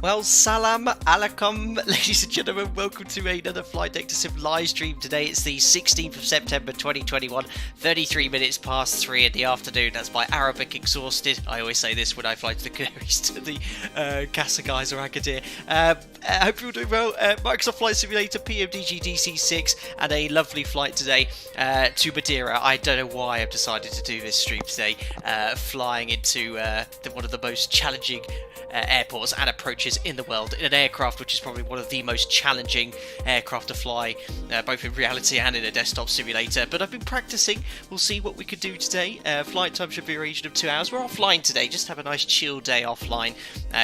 Well, salam alaikum, ladies and gentlemen. Welcome to another Flight Deck to Sim live stream. Today it's the 16th of September 2021, 33 minutes past 3 in the afternoon. That's my Arabic exhausted. I always say this when I fly to the Canaries, to the Casa guys or Agadir. I hope you're all doing well. Microsoft Flight Simulator, PMDG DC6, and a lovely flight today to Madeira. I don't know why I've decided to do this stream today, flying into one of the most challenging airports and approaches in the world in an aircraft which is probably one of the most challenging aircraft to fly, both in reality and in a desktop simulator. But I've been practicing. We'll see what we could do today. Flight time should be a region of 2 hours. We're offline today, just have a nice chill day offline,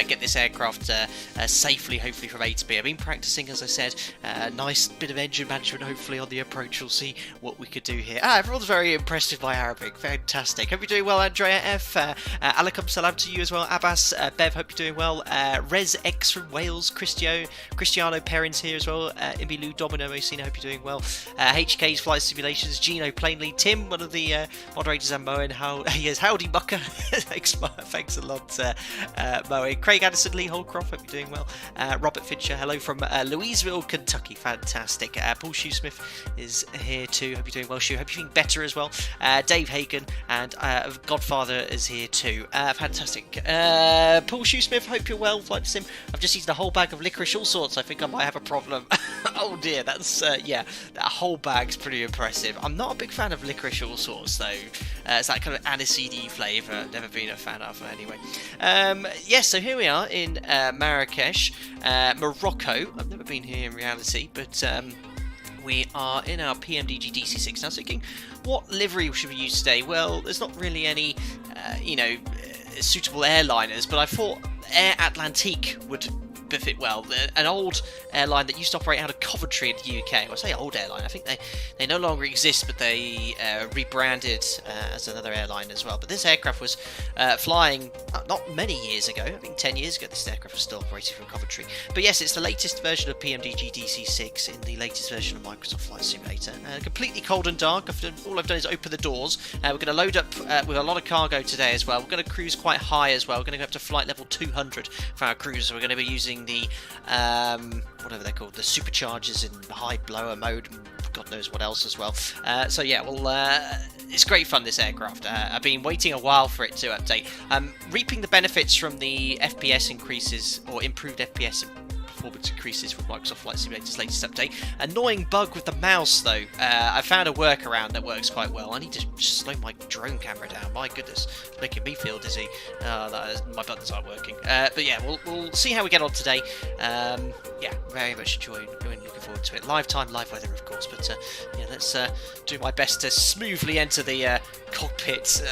get this aircraft safely, hopefully, from A to B. I've been practicing, as I said, nice bit of engine management hopefully on the approach. We'll see what we could do here. Everyone's very impressed with my Arabic. Fantastic. Hope you're doing well, Andrea F. Alaikum salam to you as well. Abbas, Bev, hope you're doing well. Rez X from Wales, Cristiano Perrins here as well. Imilu Domino Mocina, hope you're doing well. HK's Flight Simulations, Gino Plainly, Tim, one of the moderators, and Moen. Howdy Mucker. Thanks a lot, Moen. Craig Addison, Lee Holcroft, hope you're doing well. Robert Fincher, hello from Louisville, Kentucky. Fantastic. Paul Shoesmith is here too. Hope you're doing well, Shoe. Hope you're feeling better as well. Dave Hagen and Godfather is here too. Fantastic. Paul Shoesmith, hope you're well. Flight Sim. I've just eaten a whole bag of licorice, all sorts. I think I might have a problem. Oh dear, that's yeah, that whole bag's pretty impressive. I'm not a big fan of licorice, all sorts though. It's that kind of aniseedy flavour. Never been a fan of anyway. Yes, so here we are in Marrakech, Morocco. I've never been here in reality, but we are in our PMDG DC6. Now, thinking, what livery should we use today? Well, there's not really any, suitable airliners, but I thought Air Atlantique would fit well. An old airline that used to operate out of Coventry in the UK. Well, I say old airline, I think they no longer exist, but they rebranded as another airline as well. But this aircraft was flying not many years ago. I think 10 years ago this aircraft was still operating from Coventry. But yes, it's the latest version of PMDG DC6 in the latest version of Microsoft Flight Simulator. Completely cold and dark. All I've done is open the doors. We're going to load up with a lot of cargo today as well. We're going to cruise quite high as well. We're going to go up to flight level 200 for our cruise. We're going to be using the whatever they're called, the Superchargers in high blower mode, and God knows what else as well. So yeah, well, it's great fun, this aircraft. I've been waiting a while for it to update. Reaping the benefits from the FPS increases, or improved FPS performance increases with Microsoft Flight Simulator's latest update. Annoying bug with the mouse though. I found a workaround that works quite well. I need to just slow my drone camera down. My goodness, it's making me feel dizzy. My buttons aren't working. But yeah, we'll see how we get on today. Yeah, very much enjoying, looking forward to it. Live time, live weather, of course. But yeah, let's do my best to smoothly enter the cockpit.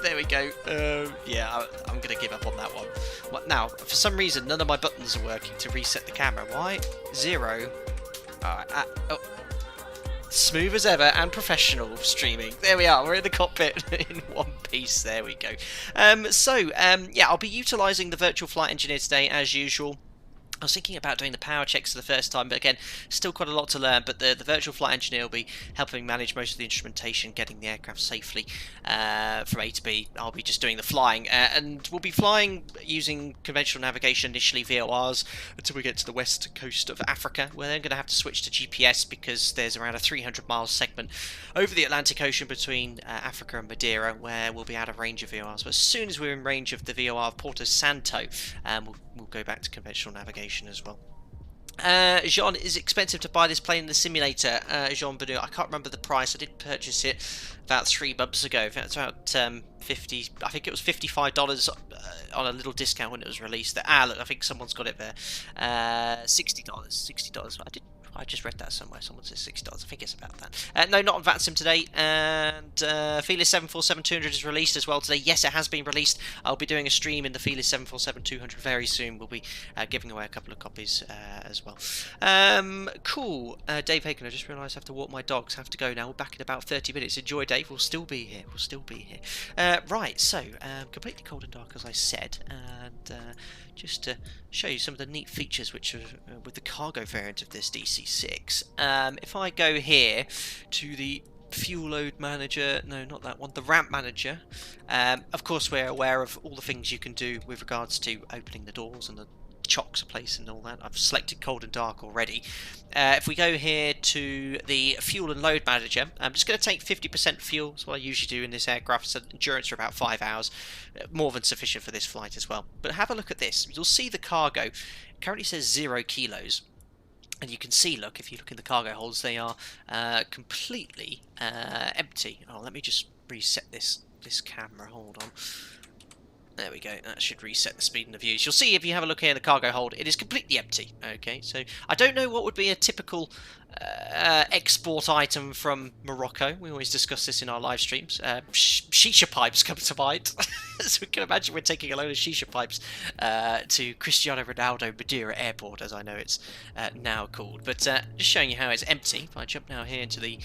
There we go. Yeah, I'm going to give up on that one. Now, for some reason, none of my buttons are working to reset the camera. Why? 0. Alright. Smooth as ever and professional streaming. There we are. We're in the cockpit in one piece. There we go. Yeah, I'll be utilising the virtual flight engineer today as usual. I was thinking about doing the power checks for the first time, but again, still quite a lot to learn. But the virtual flight engineer will be helping manage most of the instrumentation, getting the aircraft safely from A to B. I'll be just doing the flying, and we'll be flying using conventional navigation, initially VORs, until we get to the west coast of Africa. We're then going to have to switch to GPS because there's around a 300-mile segment over the Atlantic Ocean between Africa and Madeira, where we'll be out of range of VORs. But as soon as we're in range of the VOR of Porto Santo, we'll go back to conventional navigation as well. Jean, is it expensive to buy this plane in the simulator? Jean Benoit, I can't remember the price. I did purchase it about 3 months ago. It's about 50. I think it was $55 on a little discount when it was released. Look, I think someone's got it there. $60. $60. I just read that somewhere. Someone says $60. I think it's about that. No, not on VATSIM today. And Fearless 747-200 is released as well today. Yes, it has been released. I'll be doing a stream in the Fearless 747-200 very soon. We'll be giving away a couple of copies as well. Cool. Dave Hagen, I just realised I have to walk my dogs. I have to go now. We're back in about 30 minutes. Enjoy, Dave. We'll still be here. Right, so completely cold and dark, as I said. And just to show you some of the neat features which are with the cargo variant of this DC6. If I go here to the fuel load manager, no, not that one, the ramp manager. Of course, we're aware of all the things you can do with regards to opening the doors and the chocks are placed and all that. I've selected cold and dark already. If we go here to the fuel and load manager, I'm just going to take 50% fuel. That's what I usually do in this aircraft. So endurance for about 5 hours, more than sufficient for this flight as well. But have a look at this. You'll see the cargo. It currently says 0 kilos. And you can see, look, if you look in the cargo holds, they are completely empty. Oh, let me just reset this camera. Hold on. There we go. That should reset the speed and the views. You'll see if you have a look here in the cargo hold, it is completely empty. Okay, so I don't know what would be a typical export item from Morocco. We always discuss this in our live streams. Shisha pipes come to mind. So we can imagine we're taking a load of shisha pipes to Cristiano Ronaldo Madeira Airport, as I know it's now called. But just showing you how it's empty. If I jump now here into the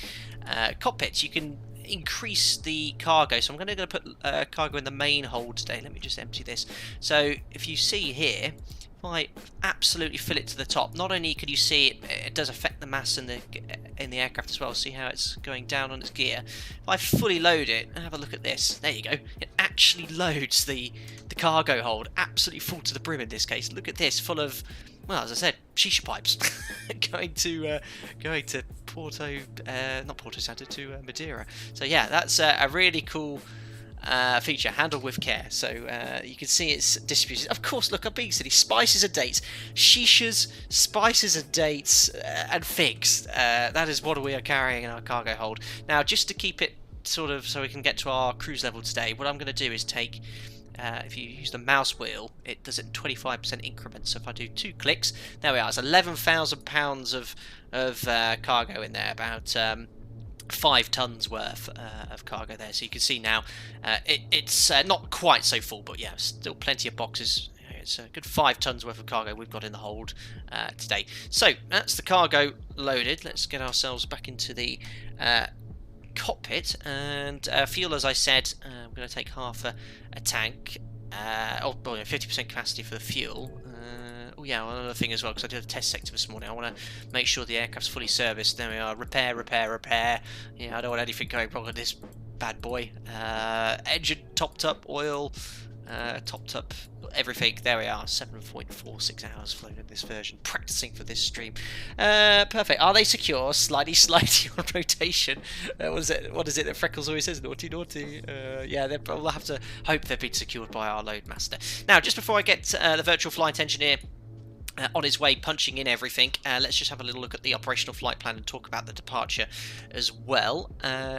cockpit, you can increase the cargo. So I'm going to put cargo in the main hold today. Let me just empty this. So if you see here, if I absolutely fill it to the top, not only can you see it does affect the mass in the aircraft as well. See how it's going down on its gear. If I fully load it, and have a look at this, there you go. It actually loads the cargo hold absolutely full to the brim in this case. Look at this, full of, well, as I said, shisha pipes going to not Porto Santo, to Madeira. So yeah, that's a really cool feature, handled with care. So you can see it's distributed. Of course, look, I'm being silly. Spices and dates, shishas, spices and dates, and figs. That is what we are carrying in our cargo hold. Now, just to keep it sort of so we can get to our cruise level today, what I'm going to do is take. If you use the mouse wheel, it does it in 25% increments. So if I do 2 clicks, there we are. It's 11,000 pounds of cargo in there, about 5 tons worth of cargo there. So you can see now it's not quite so full, but yeah, still plenty of boxes. It's a good 5 tons worth of cargo we've got in the hold today. So that's the cargo loaded. Let's get ourselves back into the cockpit, and fuel, as I said, I'm going to take half a tank, 50% capacity for the fuel. Oh yeah, well, another thing as well, because I did a test sector this morning, I want to make sure the aircraft's fully serviced. There we are, repair. Yeah, I don't want anything going wrong with this bad boy. Engine topped up, oil topped up, everything. There we are, 7.46 hours flown in this version, practicing for this stream. Perfect. Are they secure? Slightly on rotation. What is it that Freckles always says? Naughty. Yeah, we'll have to hope they've been secured by our load master. Now, just before I get the virtual flight engineer on his way punching in everything, let's just have a little look at the operational flight plan and talk about the departure as well.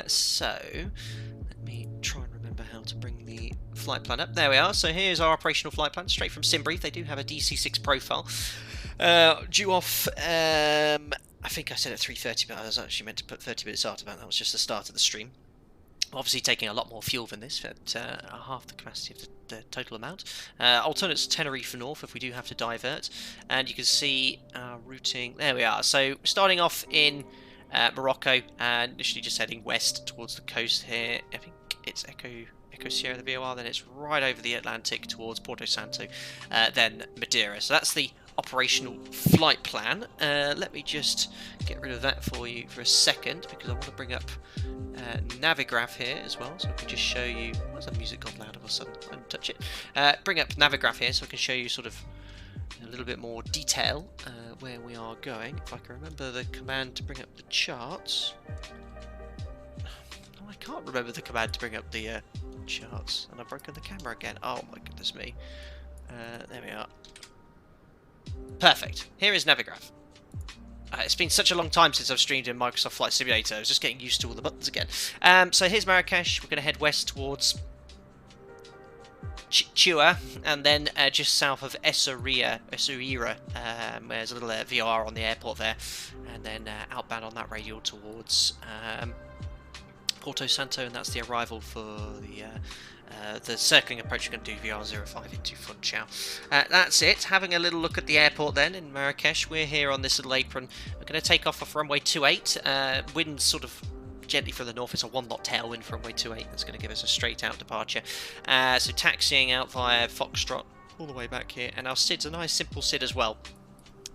So let me try and remember how to bring the flight plan up. There we are. So here's our operational flight plan, straight from SimBrief. They do have a DC6 profile. Due off, I think I said at 3:30, but I was actually meant to put 30 minutes after that. That was just the start of the stream. Obviously taking a lot more fuel than this, at half the capacity of the total amount. Alternates Tenerife North if we do have to divert. And you can see our routing. There we are. So starting off in Morocco, and initially just heading west towards the coast here. I think it's Echo Sierra, the VOR, then it's right over the Atlantic towards Porto Santo, then Madeira. So that's the operational flight plan. Let me just get rid of that for you for a second, because I want to bring up Navigraph here as well, so I can just show you. Why's the music gone loud all of a sudden? I didn't touch it. Bring up Navigraph here so I can show you sort of in a little bit more detail where we are going. If I can remember the command to bring up the charts. I can't remember the command to bring up the charts, and I've broken the camera again. Oh my goodness me. There we are. Perfect. Here is Navigraph. It's been such a long time since I've streamed in Microsoft Flight Simulator. I was just getting used to all the buttons again. So here's Marrakech. We're going to head west towards Chua, and then just south of Essaouira, there's a little VR on the airport there, and then outbound on that radial towards Porto Santo, and that's the arrival for the circling approach. We're going to do VR05 into Funchal. That's it. Having a little look at the airport then in Marrakech. We're here on this little apron. We're going to take off runway 28. Wind sort of gently from the north. It's a 1-knot tailwind for runway 28. That's going to give us a straight out departure. So taxiing out via Foxtrot all the way back here. And our SID's a nice simple SID as well.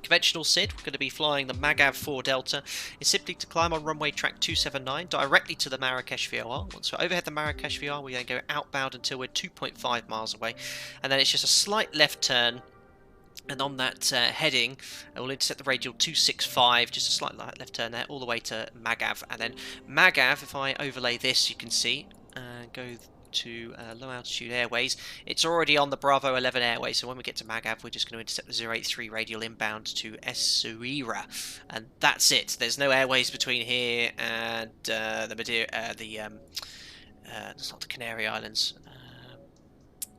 Conventional SID, we're going to be flying the MAGAV 4 Delta. It's simply to climb on runway track 279 directly to the Marrakech VOR. Once we're overhead the Marrakech VOR, we then go outbound until we're 2.5 miles away, and then it's just a slight left turn. And on that heading, we'll intercept the radial 265, just a slight left turn there, all the way to MAGAV. And then MAGAV, if I overlay this, you can see, go to low altitude airways. It's already on the Bravo 11 airway, so when we get to MAGAV, we're just going to intercept the 083 radial inbound to Essaouira. And that's it. There's no airways between here and the Madeira, it's not the Canary Islands.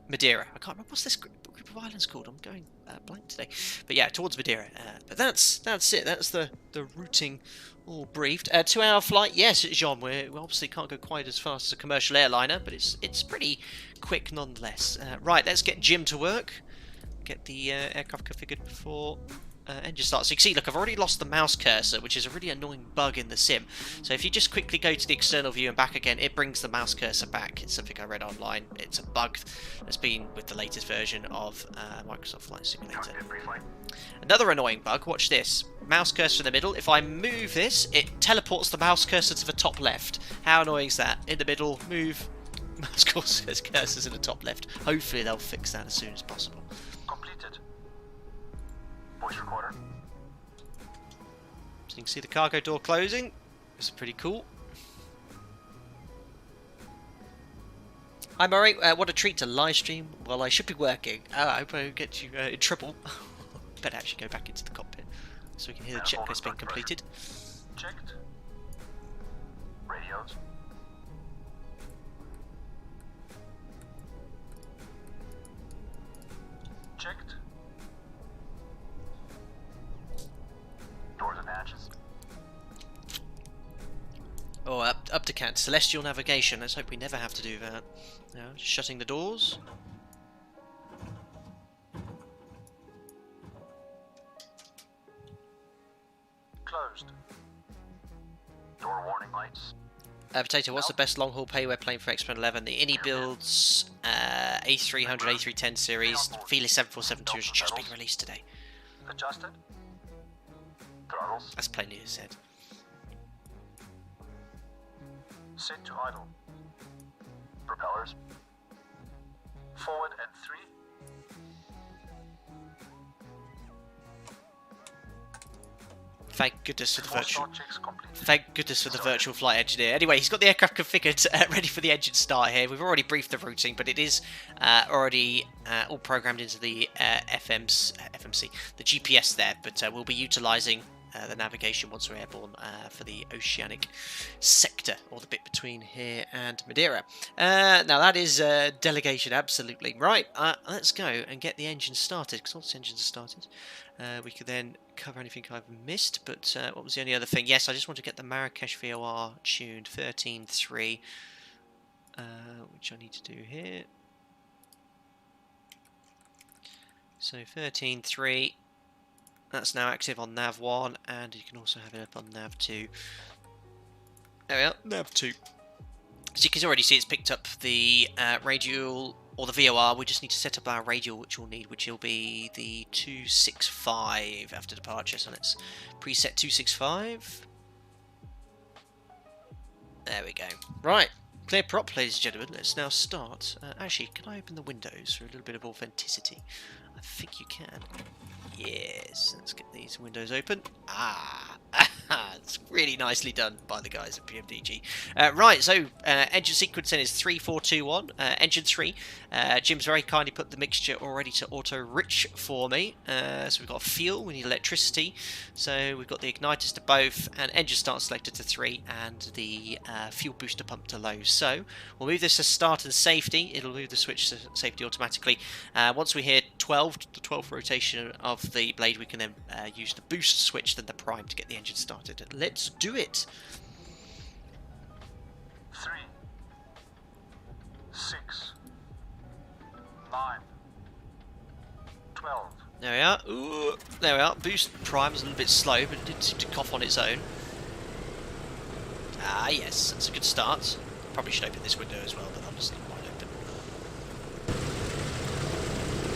Madeira. I can't remember what's this group of islands called. I'm going blank today. But yeah, towards Madeira. But that's it. That's the routing all briefed. 2-hour flight. Yes, Jean. We obviously can't go quite as fast as a commercial airliner, but it's pretty quick nonetheless. Right, let's get Jim to work. Get the aircraft configured before engine start. So you can see, look, I've already lost the mouse cursor, which is a really annoying bug in the sim. So if you just quickly go to the external view and back again, it brings the mouse cursor back. It's something I read online. It's a bug that's been with the latest version of Microsoft Flight Simulator. Another annoying bug, watch this. Mouse cursor in the middle. If I move this, it teleports the mouse cursor to the top left. How annoying is that? In the middle, move. Mouse cursor's in the top left. Hopefully they'll fix that as soon as possible. Completed. Voice recorder. So you can see the cargo door closing. This is pretty cool. Hi Murray, what a treat to live stream while I should be working. I hope I don't get you in trouble. Better actually go back into the cockpit so we can hear the checklist being completed. Checked. Radios. Checked. Doors and hatches. Oh, up to cat. Celestial navigation. Let's hope we never have to do that. No, just shutting the doors. Closed. Door warning lights. Potato, what's the best long-haul payware plane for X-Men 11? The INI builds A300, A310 series. Felis 7472 has just been released today. Adjusted. Throttles. That's plainly said. Set to idle. Propellers. Forward and 3. Thank goodness for the Full virtual. start checks complete. Thank goodness for the virtual flight engineer. Anyway, he's got the aircraft configured, ready for the engine start here. We've already briefed the routing, but it is already all programmed into the FMC, the GPS there. But we'll be utilising the navigation once we're airborne for the oceanic sector, or the bit between here and Madeira. Now that is delegation, absolutely. Right, let's go and get the engine started, because once the engines are started, we could then cover anything I've missed. But what was the only other thing? Yes, I just want to get the Marrakech VOR tuned 13.3, which I need to do here. So 13.3. That's now active on nav 1, and you can also have it up on nav 2. There we are, nav 2. So you can already see it's picked up the radial, or the VOR. We just need to set up our radial, which we'll need, which will be the 265 after departure. So let's preset 265. There we go. Right, clear prop, ladies and gentlemen. Let's now start. Actually, can I open the windows for a little bit of authenticity? I think you can. Yes, let's get these windows open. It's really nicely done by the guys at PMDG. Right, so engine sequence then is 3, 4, 2, 1. Engine 3. Jim's very kindly put the mixture already to auto rich for me. So we've got fuel, we need electricity. So we've got the igniters to both, and engine start selected to 3, and the fuel booster pump to low. So we'll move this to start and safety. It'll move the switch to safety automatically. Once we hit 12, the 12th rotation of the blade, we can then use the boost switch, then the prime, to get the engine started. Let's do it. 3, 6, 9, 12. There we are. Ooh, there we are. Boost prime is a little bit slow, but it didn't seem to cough on its own. Ah, yes, that's a good start. Probably should open this window as well, but I'll just leave mine open.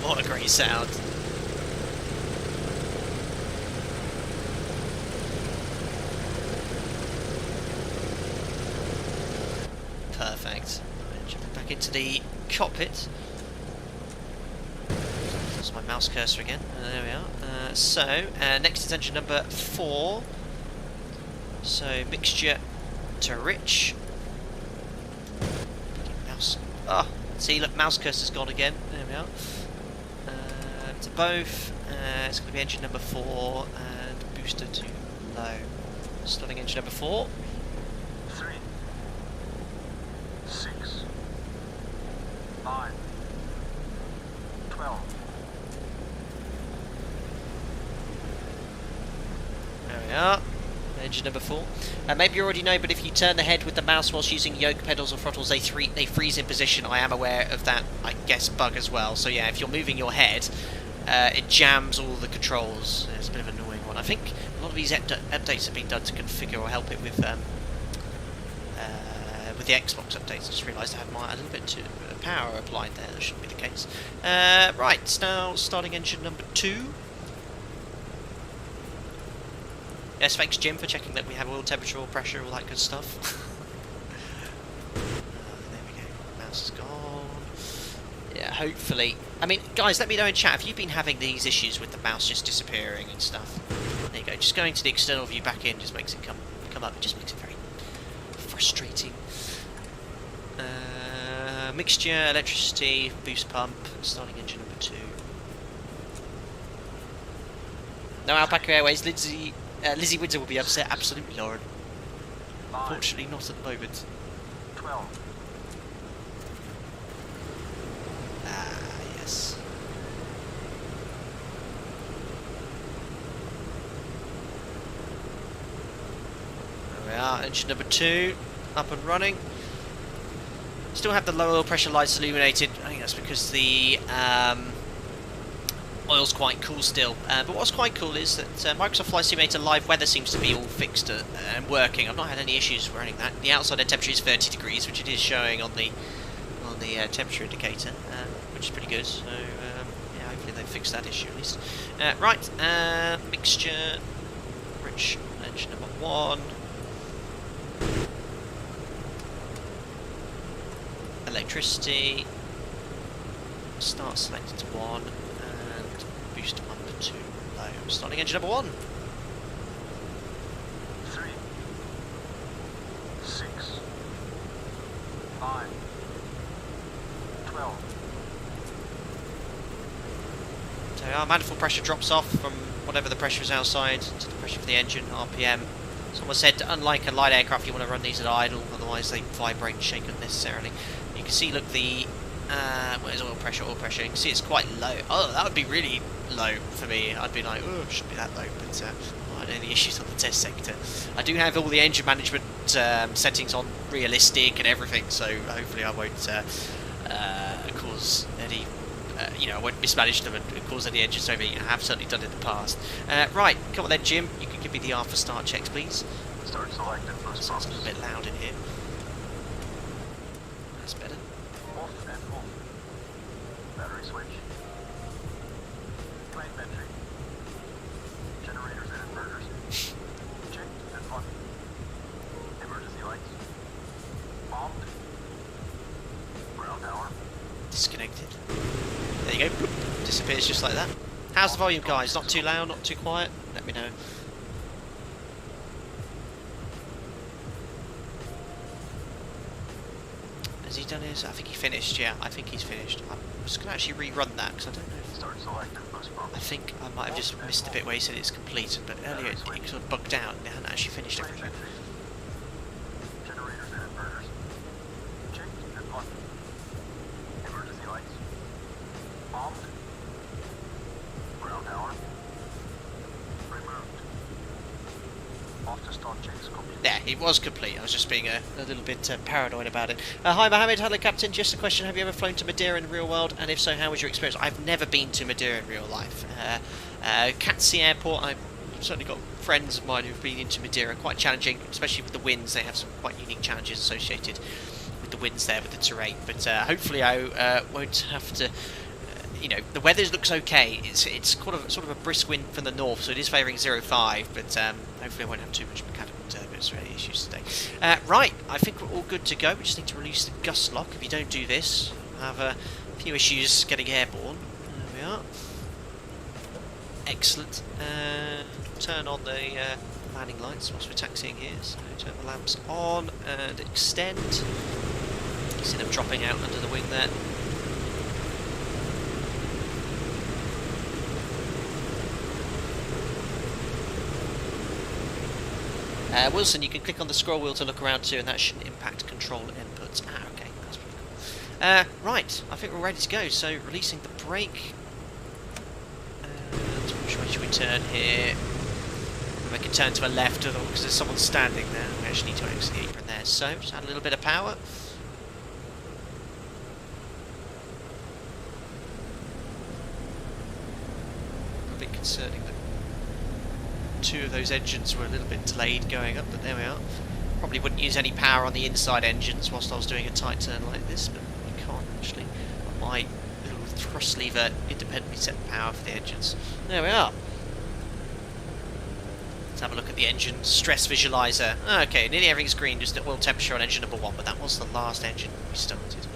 What a great sound. the cockpit. That's my mouse cursor again. There we are. Next is engine number 4. So mixture to rich. Mouse. Ah, see, look, mouse cursor's gone again. There we are. To both. It's going to be engine number 4 and booster to low. Starting engine number 4. 3, 6, 9, 12. There we are. Engine number 4. Maybe you already know, but if you turn the head with the mouse whilst using yoke pedals or throttles, they freeze in position. I am aware of that, I guess, bug as well. So yeah, if you're moving your head, it jams all the controls. It's a bit of an annoying one. I think a lot of these updates have been done to configure or help it with the Xbox updates. I just realised I had a little bit too power applied there. That shouldn't be the case. Right, now starting engine number 2. Yes, thanks Jim for checking that we have oil temperature, oil pressure, all that good stuff. There we go, mouse is gone. Yeah, hopefully. I mean, guys, let me know in chat if you've been having these issues with the mouse just disappearing and stuff. There you go, just going to the external view back in just makes it come up, it just makes it very frustrating. Mixture, electricity, boost pump, starting engine number 2. No Alpaca Airways, Lizzie Windsor will be upset, absolutely, Lauren. Unfortunately, not at the moment. 12. Yes. There we are, engine number 2, up and running. Still have the low oil pressure lights illuminated. I think that's because the oil's quite cool still. But what's quite cool is that Microsoft Flight Simulator Live weather seems to be all fixed and working. I've not had any issues running that. The outside air temperature is 30 degrees, which it is showing on the temperature indicator, which is pretty good. So yeah, hopefully they've fixed that issue at least. Right, mixture, rich, engine number 1. Electricity, start selected to 1, and boost pump to low. Starting engine number 1. 3, 6, 9, 12. So our manifold pressure drops off from whatever the pressure is outside to the pressure of the engine, RPM. Someone said, unlike a light aircraft, you want to run these at idle, otherwise they vibrate and shake unnecessarily. You can see, look, the where's oil pressure? Oil pressure. You can see it's quite low. Oh, that would be really low for me. I'd be like, oh, it shouldn't be that low. But I don't have any issues on the test sector. I do have all the engine management settings on realistic and everything, so hopefully I won't cause any. I won't mismanage them and cause any engines overheat. I have certainly done it in the past. Right, come on then, Jim. You can give me the after start checks, please. Start selected. First Sounds a little bit loud in here. That's better. Off and on. Battery switch. Plane entry. Generators and inverters. Checked and on. Emergency lights. Bombed. Ground power. Disconnected. There you go. Boop. Disappears just like that. How's the volume, guys? Not too loud, not too quiet? Let me know. Has he done his? I think he finished, yeah. I think he's finished. I'm just going to actually rerun that because I don't know if... Start selected. First pump. I think I might have just missed the bit where he said it's complete, but earlier it sort of bugged out and it hadn't actually finished Plane everything. entry. Generators and inverters. Checked and on. Emergency lights. Bombed. Ground power. Removed. Off to start checks complete. There, it was complete. I was just being a little bit paranoid about it. Hi Mohammed, hello Captain. Just a question, have you ever flown to Madeira in the real world? And if so, how was your experience? I've never been to Madeira in real life. Catsi Airport, I've certainly got friends of mine who've been into Madeira. Quite challenging, especially with the winds. They have some quite unique challenges associated with the winds there, with the terrain. But hopefully I won't have to you know, the weather looks okay. It's sort of a brisk wind from the north, so it is favouring 0.5, but hopefully I won't have too much mechanical turbulence or any issues today. Right, I think we're all good to go. We just need to release the gust lock. If you don't do this, we'll have a few issues getting airborne. There we are. Excellent. Turn on the landing lights whilst we're taxiing here. So turn the lamps on and extend. You see them dropping out under the wing there. Wilson, you can click on the scroll wheel to look around too, and that shouldn't impact control inputs. Ah, okay, that's pretty cool. Right, I think we're ready to go. So releasing the brake. Which way should we turn here? We can turn to a left because there's someone standing there. We actually need to exit the apron there. So just add a little bit of power. A bit concerning that two of those engines were a little bit delayed going up, but there we are. Probably wouldn't use any power on the inside engines whilst I was doing a tight turn like this, but you can't actually. My little thrust lever independently set the power for the engines. There we are. Let's have a look at the engine stress visualizer. Okay, nearly everything's green, just at oil temperature on engine number 1, but that was the last engine we started.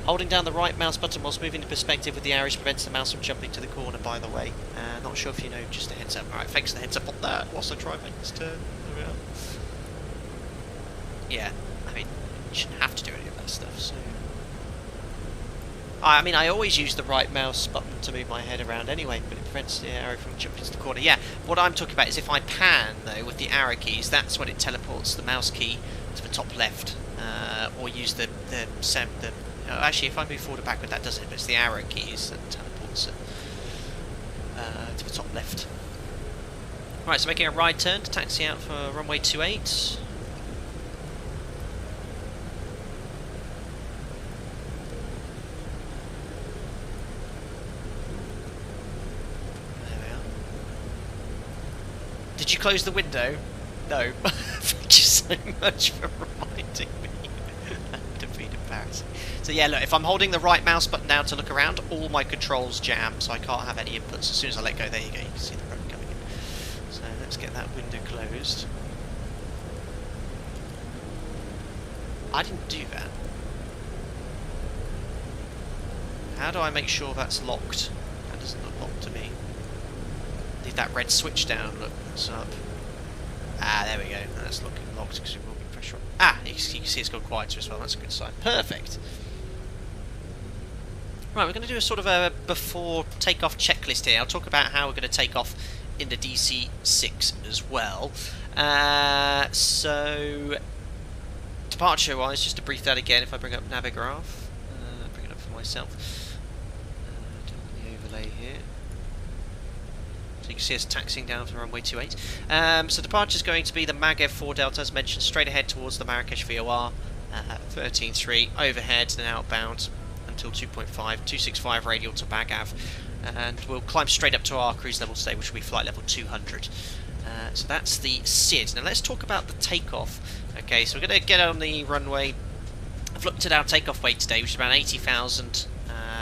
Holding down the right mouse button whilst moving to perspective with the arrows prevents the mouse from jumping to the corner, by the way. Not sure if you know, just a heads up. Alright, thanks for the heads up on that whilst I try and make this turn. There we are. Yeah, I mean, you shouldn't have to do any of that stuff, so... I mean, I always use the right mouse button to move my head around anyway, but it prevents the arrow from jumping to the corner. Yeah, what I'm talking about is if I pan, though, with the arrow keys, that's when it teleports the mouse key to the top left, or use the actually, if I move forward or backward, that doesn't, but it's the arrow keys that teleports it to the top left. Right, so making a right turn to taxi out for runway 28. There we are. Did you close the window? No. Thank you so much for reminding me. That'd be embarrassing. So yeah, look, if I'm holding the right mouse button down to look around, all my controls jam, so I can't have any inputs. As soon as I let go, there you go, you can see the road coming in. So let's get that window closed. I didn't do that. How do I make sure that's locked? That doesn't look locked to me. Leave that red switch down, look, that's up. Ah, there we go, that's looking locked because we will be pressure on. Ah, you can see it's gone quieter as well, that's a good sign. Perfect. Right, we're going to do a sort of a before takeoff checklist here. I'll talk about how we're going to take off in the DC6 as well. So, departure-wise, just to brief that again, if I bring up Navigraph, bring it up for myself. Do the overlay here. So you can see us taxiing down for runway 28. So departure is going to be the MAG F4 Delta, as mentioned, straight ahead towards the Marrakech VOR, 13.3, overhead and outbound until 2.5, 265 radial to Bagav, and we'll climb straight up to our cruise level today, which will be flight level 200. So that's the SID. Now let's talk about the takeoff. Okay, so we're going to get on the runway. I've looked at our takeoff weight today, which is around 80,000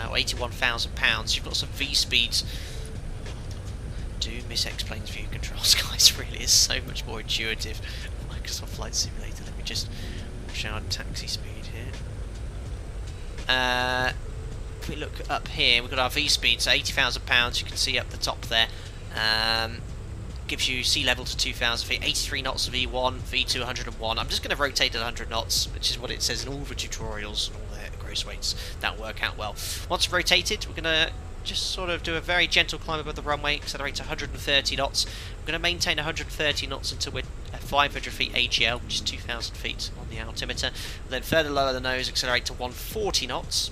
or 81,000 pounds. You've got some V speeds. Do miss X-Plane's view controls, guys. Really is so much more intuitive. Microsoft Flight Simulator. Let me just push our taxi speed here. If we look up here, we've got our V speed, so 80,000 pounds. You can see up the top there. Gives you sea level to 2,000 feet, 83 knots of V1, V2 101. I'm just going to rotate at 100 knots, which is what it says in all the tutorials and all the gross weights. That'll work out well. Once rotated, we're going to just sort of do a very gentle climb above the runway, accelerate to 130 knots. We're going to maintain 130 knots until we're at 500 feet AGL, which is 2,000 feet on the altimeter. Then further lower the nose, accelerate to 140 knots.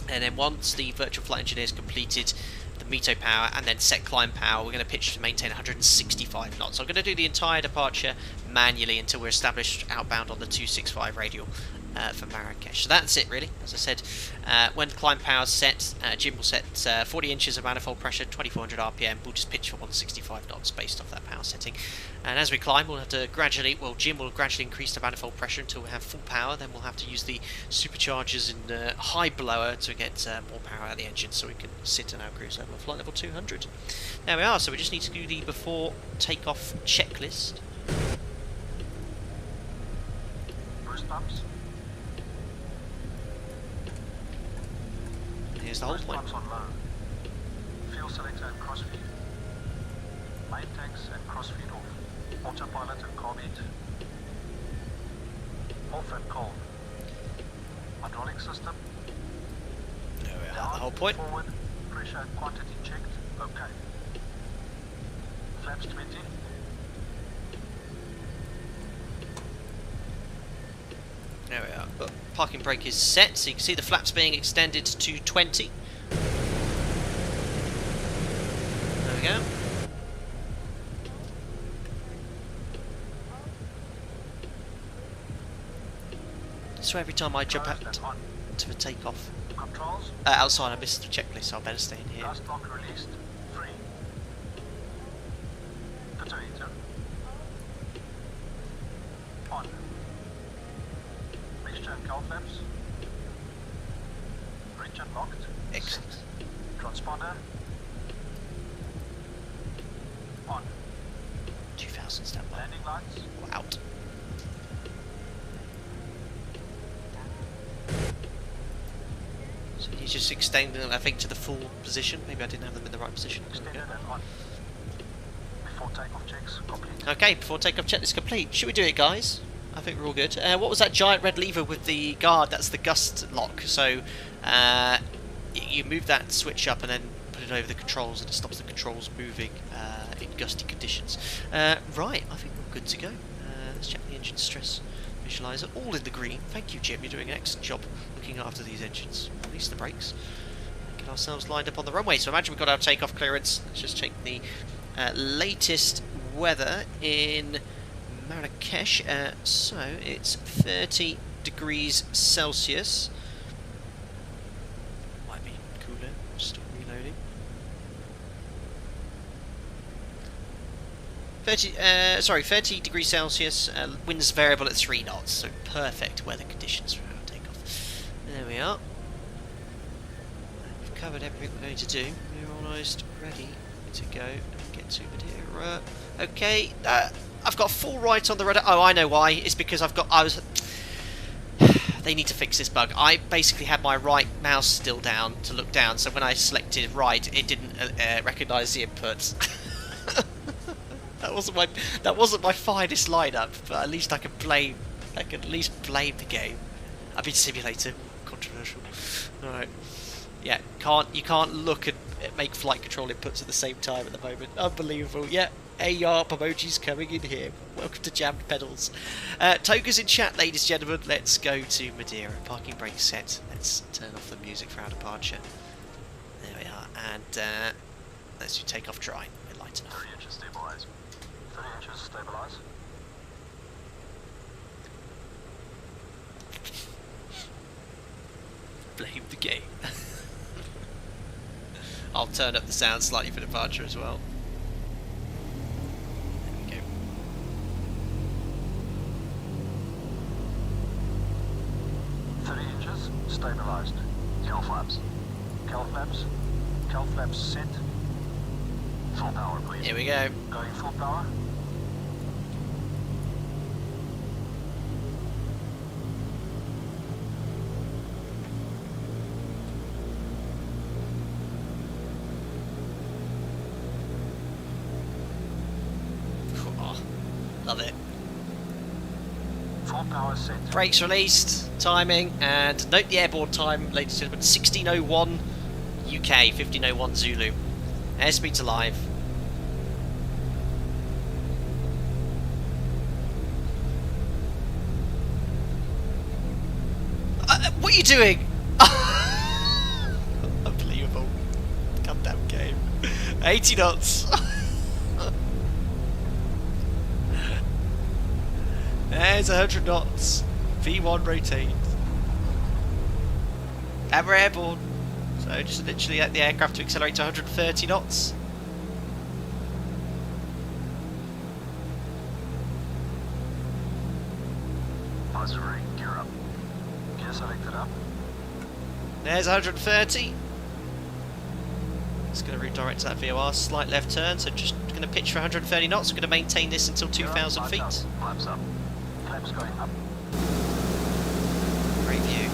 And then once the virtual flight engineer is completed, the METO power and then set climb power, we're going to pitch to maintain 165 knots. So I'm going to do the entire departure manually until we're established outbound on the 265 radial. for Marrakech. So that's it really. As I said, when the climb power's set, Jim will set 40 inches of manifold pressure, 2400 RPM. We'll just pitch for 165 knots based off that power setting. And as we climb, we'll have to gradually, well, Jim will gradually increase the manifold pressure until we have full power. Then we'll have to use the superchargers and high blower to get more power out of the engine, so we can sit in our cruise level of flight level 200. There we are. So we just need to do the before takeoff checklist. Boost pumps. Here's the whole Boost point. pumps on low. Fuel selector and crossfeed. Main tanks and crossfeed off. Autopilot and carb heat. Off and cold. Hydraulic system. There we are. Down, The whole point. Forward. Pressure and quantity checked. Okay. Flaps 20. There we are. But parking brake is set, so you can see the flaps being extended to 20. There we go. So every time I jump out Closed and on. to a takeoff Controls. outside, I missed the checklist, so I better stay in here. Gas lock released. Free. Potato. On. Mixture and cowl flaps. Bridge unlocked. Excellent. Transponder. On. 2000 standby. Landing lights. We're out. So he's just extending them, I think, to the full position. Maybe I didn't have them in the right position. There we Extended go. and on. Before takeoff checks complete. Okay, before takeoff checklist complete. Should we do it, guys? I think we're all good. What was that giant red lever with the guard? That's the gust lock. So you move that switch up and then put it over the controls, and it stops the controls moving in gusty conditions. Right, I think we're good to go. Let's check the engine stress visualizer. All in the green. Thank you, Jim. You're doing an excellent job looking after these engines. Release the brakes. Get ourselves lined up on the runway. So imagine we've got our takeoff clearance. Let's just check the latest weather in Marrakech. So it's 30 degrees Celsius. Might be cooler. Still reloading. 30 degrees Celsius. Winds variable at 3 knots. So perfect weather conditions for our takeoff. There we are. We've covered everything we're going to do. We're almost ready to go and get to Madeira. Okay, I've got full right on the radar. Oh, I know why. It's because they need to fix this bug. I basically had my right mouse still down to look down, so when I selected right, it didn't recognise the inputs. That wasn't my finest lineup, but at least I can at least blame the game. I mean, simulator, controversial. All right. Yeah, you can't look and make flight control inputs at the same time at the moment. Unbelievable. Yeah, AR emojis coming in here. Welcome to Jammed Pedals. Toga's in chat, ladies and gentlemen. Let's go to Madeira. Parking brake set. Let's turn off the music for our departure. There we are. And let's do takeoff dry. We're light enough. 30 inches stabilize. 30 inches stabilize. Blame the game. I'll turn up the sound slightly for departure as well. There we go. Stabilized. Cowl flaps. Cowl flaps. Cowl flaps set. Full power, please. Here we go. Going full power. Oh, love it. Full power set. Brakes released, timing, and note the airborne time, ladies and gentlemen, 16:01 UK, 15:01 Zulu. Airspeed's alive. What are you doing? Unbelievable. Goddamn game. 80 knots. There's 100 knots. V1 rotate. And we're airborne. So just literally get the aircraft to accelerate to 130 knots. Osprey, gear up. Gear selected up. There's 130. It's going to redirect to that VOR, slight left turn, so just going to pitch for 130 knots. We're going to maintain this until 2,000 feet. Flaps up. Flaps going up. Great view.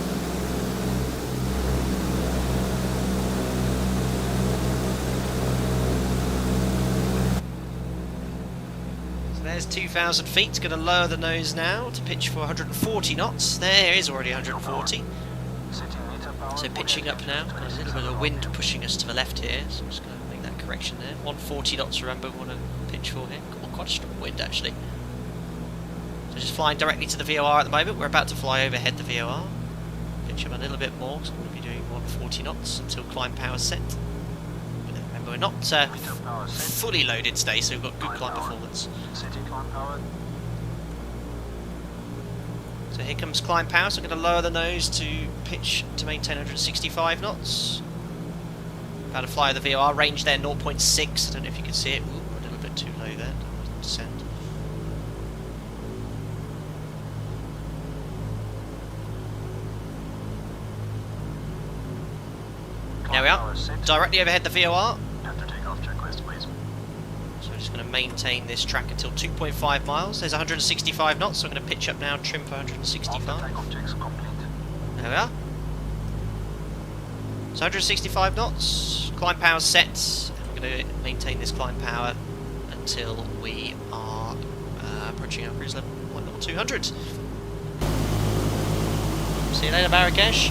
So there's 2,000 feet. It's going to lower the nose now to pitch for 140 knots. There is already 140. So pitching up now, got a little bit of wind pushing us to the left here, so I'm just going to make that correction there. 140 knots, remember, we want to pitch for here. Quite a strong wind actually. So just flying directly to the VOR at the moment. We're about to fly overhead the VOR. Pitch up a little bit more, so we'll be doing 140 knots until climb power set. Remember, we're not fully loaded today, so we've got good climb performance. City climb power. So here comes climb power, so I'm going to lower the nose to pitch to maintain 165 knots. About to fly the VOR, range there 0.6, I don't know if you can see it. Ooh, a little bit too low there, descend. There we are, directly overhead the VOR. After takeoff checklist, please. So I'm just going to maintain this track until 2.5 miles. There's 165 knots, so I'm going to pitch up now and trim for 165. Takeoff checks complete. There we are. So 165 knots, climb power set. I'm going to maintain this climb power until we are approaching our cruise level 200. See you later, Marrakech.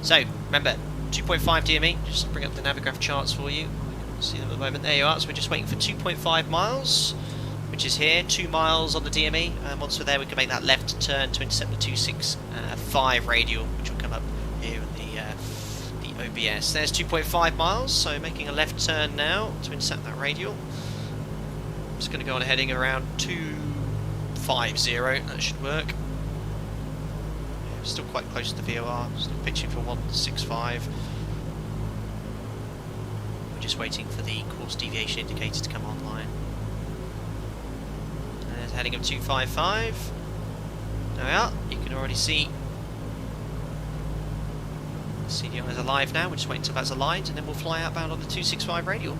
So, remember, 2.5 DME, just bring up the Navigraph charts for you. See them at the moment, there you are, so we're just waiting for 2.5 miles, which is here, 2 miles on the DME, and once we're there we can make that left turn to intercept the 265 radial, which will come up here in the OBS. There's 2.5 miles, so making a left turn now to intercept that radial. I'm just going to go on a heading around 250, that should work. Still quite close to the VOR, still pitching for 165. We're just waiting for the course deviation indicator to come online. And there's a heading of 255. There we are, you can already see CDI is alive now, we're just waiting until that's aligned and then we'll fly outbound on the 265 radial.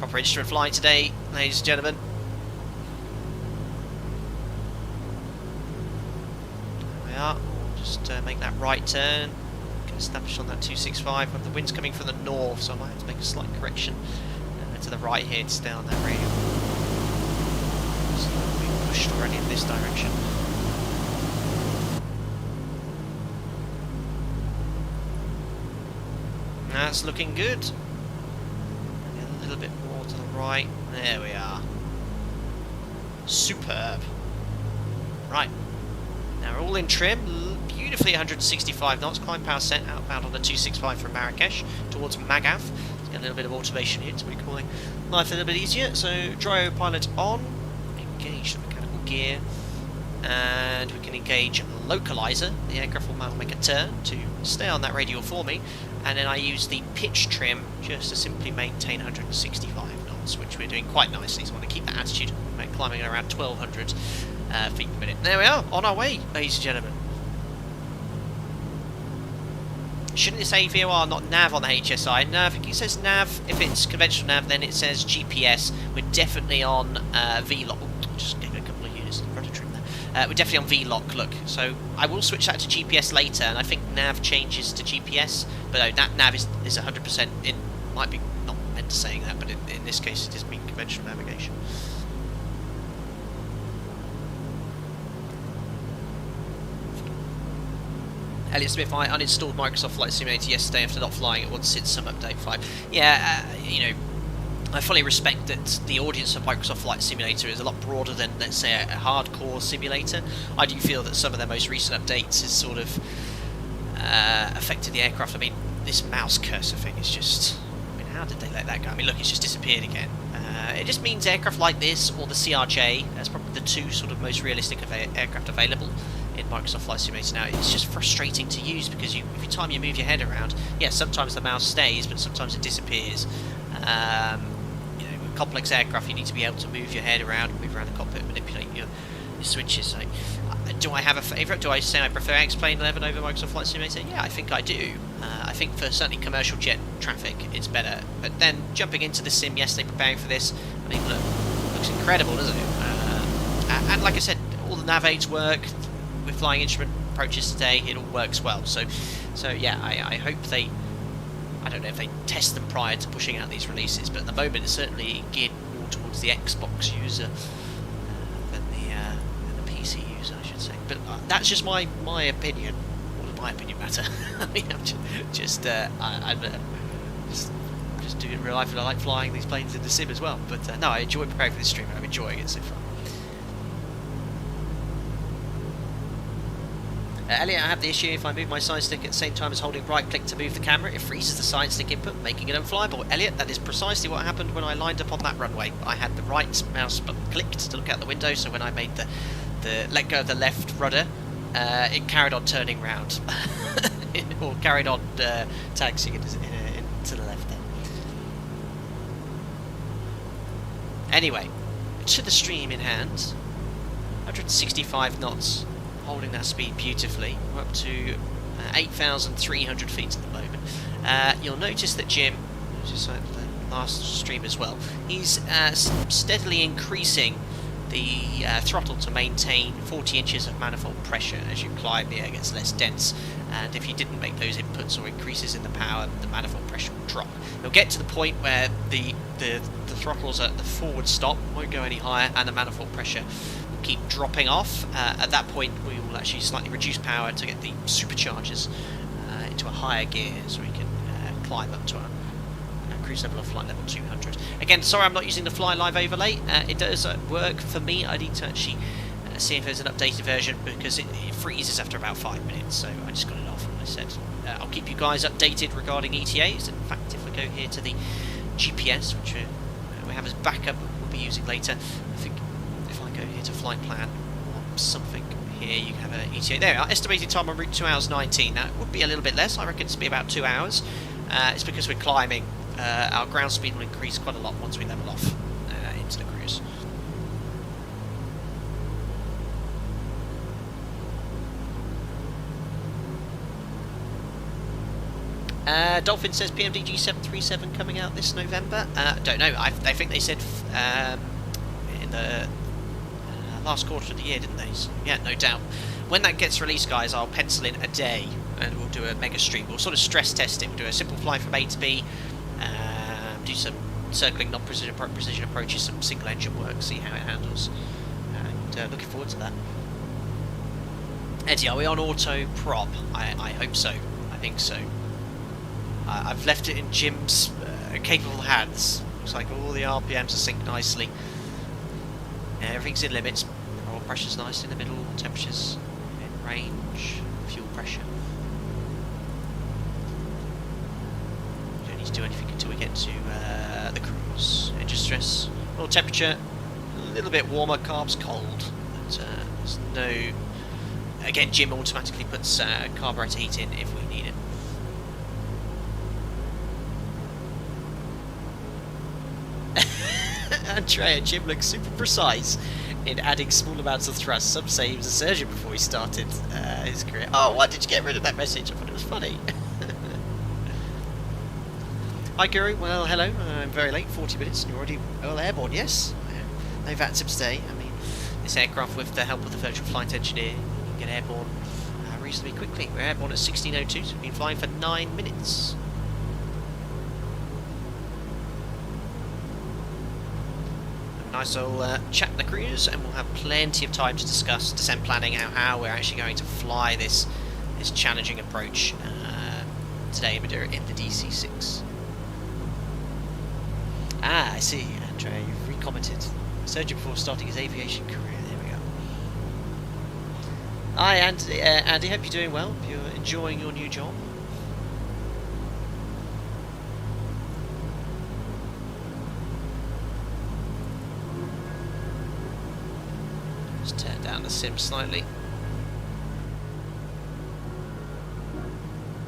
Proper instrument flying today, ladies and gentlemen. Just make that right turn, get established on that 265. The wind's coming from the north, so I might have to make a slight correction to the right here to stay on that radial. So we've pushed already in this direction. That's looking good. A little bit more to the right. There we are. Superb. Right. Now we're all in trim. Beautifully 165 knots, climb power set outbound on the 265 from Marrakech towards Magaf. Let's get a little bit of automation here to make life a little bit easier. So gyro pilot on, engage the mechanical gear, and we can engage localizer. The aircraft will now make a turn to stay on that radial for me, and then I use the pitch trim just to simply maintain 165 knots, which we're doing quite nicely. So I want to keep that attitude, climbing at around 1200 feet per minute. There we are, on our way, ladies and gentlemen. Shouldn't it say VOR, not nav on the HSI? No, I think it says nav. If it's conventional nav, then it says GPS. We're definitely on VLOC. Just give it a couple of units of rudder trim there. We're definitely on VLOC, look. So I will switch that to GPS later, and I think nav changes to GPS. But no, that nav is 100%. It might be not meant to saying that, but in this case it does mean conventional navigation. Elliot Smith, I uninstalled Microsoft Flight Simulator yesterday after not flying it once since some update 5. Yeah, you know, I fully respect that the audience of Microsoft Flight Simulator is a lot broader than, let's say, a hardcore simulator. I do feel that some of their most recent updates has sort of affected the aircraft. I mean, this mouse cursor thing is just... I mean, how did they let that go? I mean, look, it's just disappeared again. It just means aircraft like this, or the CRJ, that's probably the two sort of most realistic aircraft available in Microsoft Flight Simulator now. It's just frustrating to use because every time you move your head around, yeah, sometimes the mouse stays, but sometimes it disappears. You know, with complex aircraft, you need to be able to move your head around, move around the cockpit, manipulate your switches. So, do I have a favourite? Do I say I prefer X-Plane 11 over Microsoft Flight Simulator? Yeah, I think I do. I think for certainly commercial jet traffic, it's better. But then jumping into the sim yesterday, preparing for this, I mean, look, looks incredible, doesn't it? And like I said, all the nav aids work. With flying instrument approaches today, it all works well. So yeah, I hope they. I don't know if they test them prior to pushing out these releases, but at the moment it's certainly geared more towards the Xbox user than the PC user, I should say. But that's just my opinion. What does my opinion matter? I mean, I'm just doing it in real life, and I like flying these planes in the sim as well. But no, I enjoy preparing for this stream. I'm enjoying it so far. Elliot, I have the issue if I move my side stick at the same time as holding right click to move the camera, it freezes the side stick input, making it unflyable. Elliot, that is precisely what happened when I lined up on that runway. I had the right mouse button clicked to look out the window, so when I made the let go of the left rudder, it carried on turning round. Or carried on taxiing to the left then. Anyway, to the stream in hand, 165 knots. Holding that speed beautifully. We're up to 8,300 feet at the moment. You'll notice that Jim, just like the last stream as well, he's steadily increasing the throttle to maintain 40 inches of manifold pressure. As you climb, the air gets less dense, and if you didn't make those inputs or increases in the power, the manifold pressure will drop. You'll get to the point where the throttles at the forward stop won't go any higher, and the manifold pressure will keep dropping off. At that point, we will actually slightly reduce power to get the superchargers into a higher gear, so we can climb up to a cruise level of flight level 200. Again, sorry I'm not using the Fly Live overlay. It does work for me. I need to actually see if there's an updated version, because it freezes after about 5 minutes, so I just got it off, and I said I'll keep you guys updated regarding ETAs. In fact, if we go here to the GPS, which we have as backup, we'll be using later, I think if I go here to flight plan or something here, you can have an ETA. There we are, estimated time on route 2 hours 19. Now, it would be a little bit less, I reckon it's be about 2 hours. It's because we're climbing. Our ground speed will increase quite a lot once we level off into the cruise. Dolphin says PMDG 737 coming out this November. Don't know. I think they said in the last quarter of the year, didn't they? So, yeah, no doubt. When that gets released, guys, I'll pencil in a day and we'll do a mega stream. We'll sort of stress test it. We'll do a simple flight from A to B, do some circling non-precision approaches, some single engine work, see how it handles. And looking forward to that. Eddie, are we on auto prop? I hope so. I think so. I've left it in Jim's capable hands. Looks like all the RPMs are synced nicely. Everything's in limits. Oil pressure's nice in the middle. Temperatures in range. Fuel pressure. We don't need to do anything until we get to the cruise. Engine stress. Oil temperature a little bit warmer. Carbs cold. But there's no. Again, Jim automatically puts carburetor heat in if we need it. Andrea, Jim looks super precise in adding small amounts of thrust. Some say he was a surgeon before he started his career. Oh, why did you get rid of that message? I thought it was funny. Hi Guru, well hello, I'm very late, 40 minutes and you're already all airborne, yes. No VATSIM today. I mean, this aircraft, with the help of the virtual flight engineer, you can get airborne reasonably quickly. We're airborne at 16:02, so we've been flying for 9 minutes. Nice little chat in the cruise, and we'll have plenty of time to discuss descent planning, how we're actually going to fly this challenging approach today in Madeira in the DC6. Ah, I see, Andrea, you've recommented. Surgeon before starting his aviation career. There we go. Hi, Andy. Hope you're doing well. If you're enjoying your new job. down the sim slightly.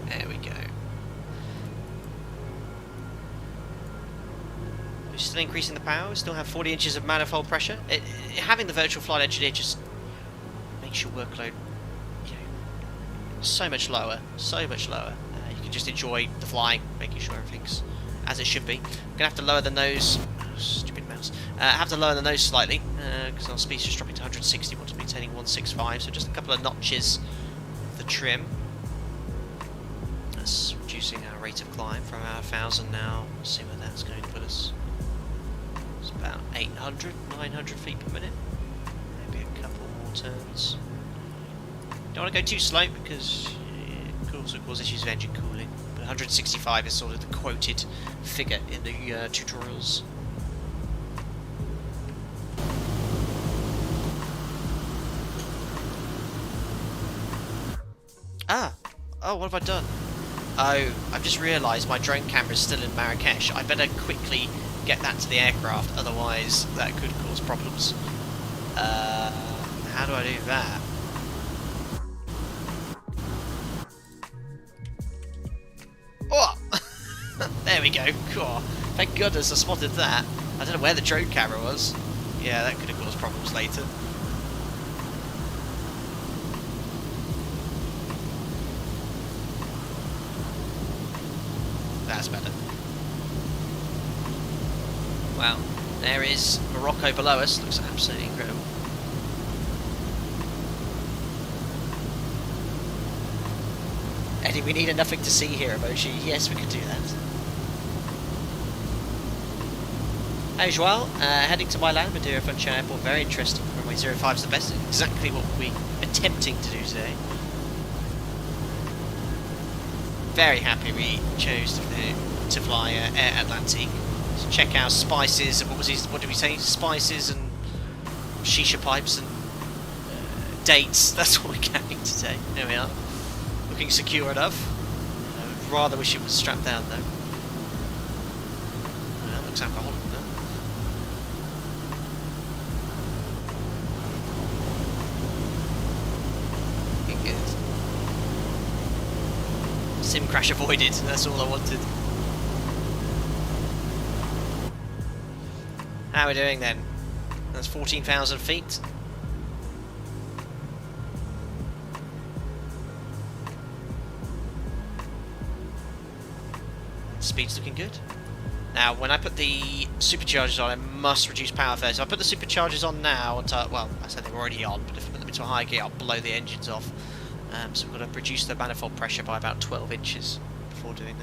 There we go. We're still increasing the power. We still have 40 inches of manifold pressure. Having the virtual flight engineer just makes your workload, you know, so much lower. So much lower. You can just enjoy the flying, making sure everything's as it should be. I'm gonna have to lower the nose. Oh, stupid mouse. Have to lower the nose slightly because our speed's just dropping to 160. Want to be maintaining 165, so just a couple of notches of the trim. That's reducing our rate of climb from our 1,000 now. Let's see where that's going to put us. It's about 800, 900 feet per minute. Maybe a couple more turns. Don't want to go too slow because it could also cause issues with engine cooling. But 165 is sort of the quoted figure in the tutorials. Oh, what have I done? Oh, I've just realised my drone camera is still in Marrakech. I better quickly get that to the aircraft, otherwise that could cause problems. How do I do that? Oh! There we go. Cool. Thank goodness I spotted that. I don't know where the drone camera was. Yeah, that could have caused problems later. That's better. Wow, there is Morocco below us. Looks absolutely incredible. Eddie, we need a nothing to see here emoji. Yes, we can do that. As well, heading to my land, Madeira Funchal Airport. Very interesting. Runway 05 is the best. Exactly what we're attempting to do today. Very happy we chose to fly Air Atlantique. So check out spices and what did we say? Spices and shisha pipes and dates. That's what we're carrying today. There we are. Looking secure enough. I'd rather wish it was strapped down though. That looks alcoholic though. Sim crash avoided, that's all I wanted. How are we doing then? That's 14,000 feet. Speed's looking good. Now, when I put the superchargers on, I must reduce power first. If I put the superchargers on now, well, I said they were already on, but if I put them into a high gear, I'll blow the engines off. So we've got to reduce the manifold pressure by about 12 inches before doing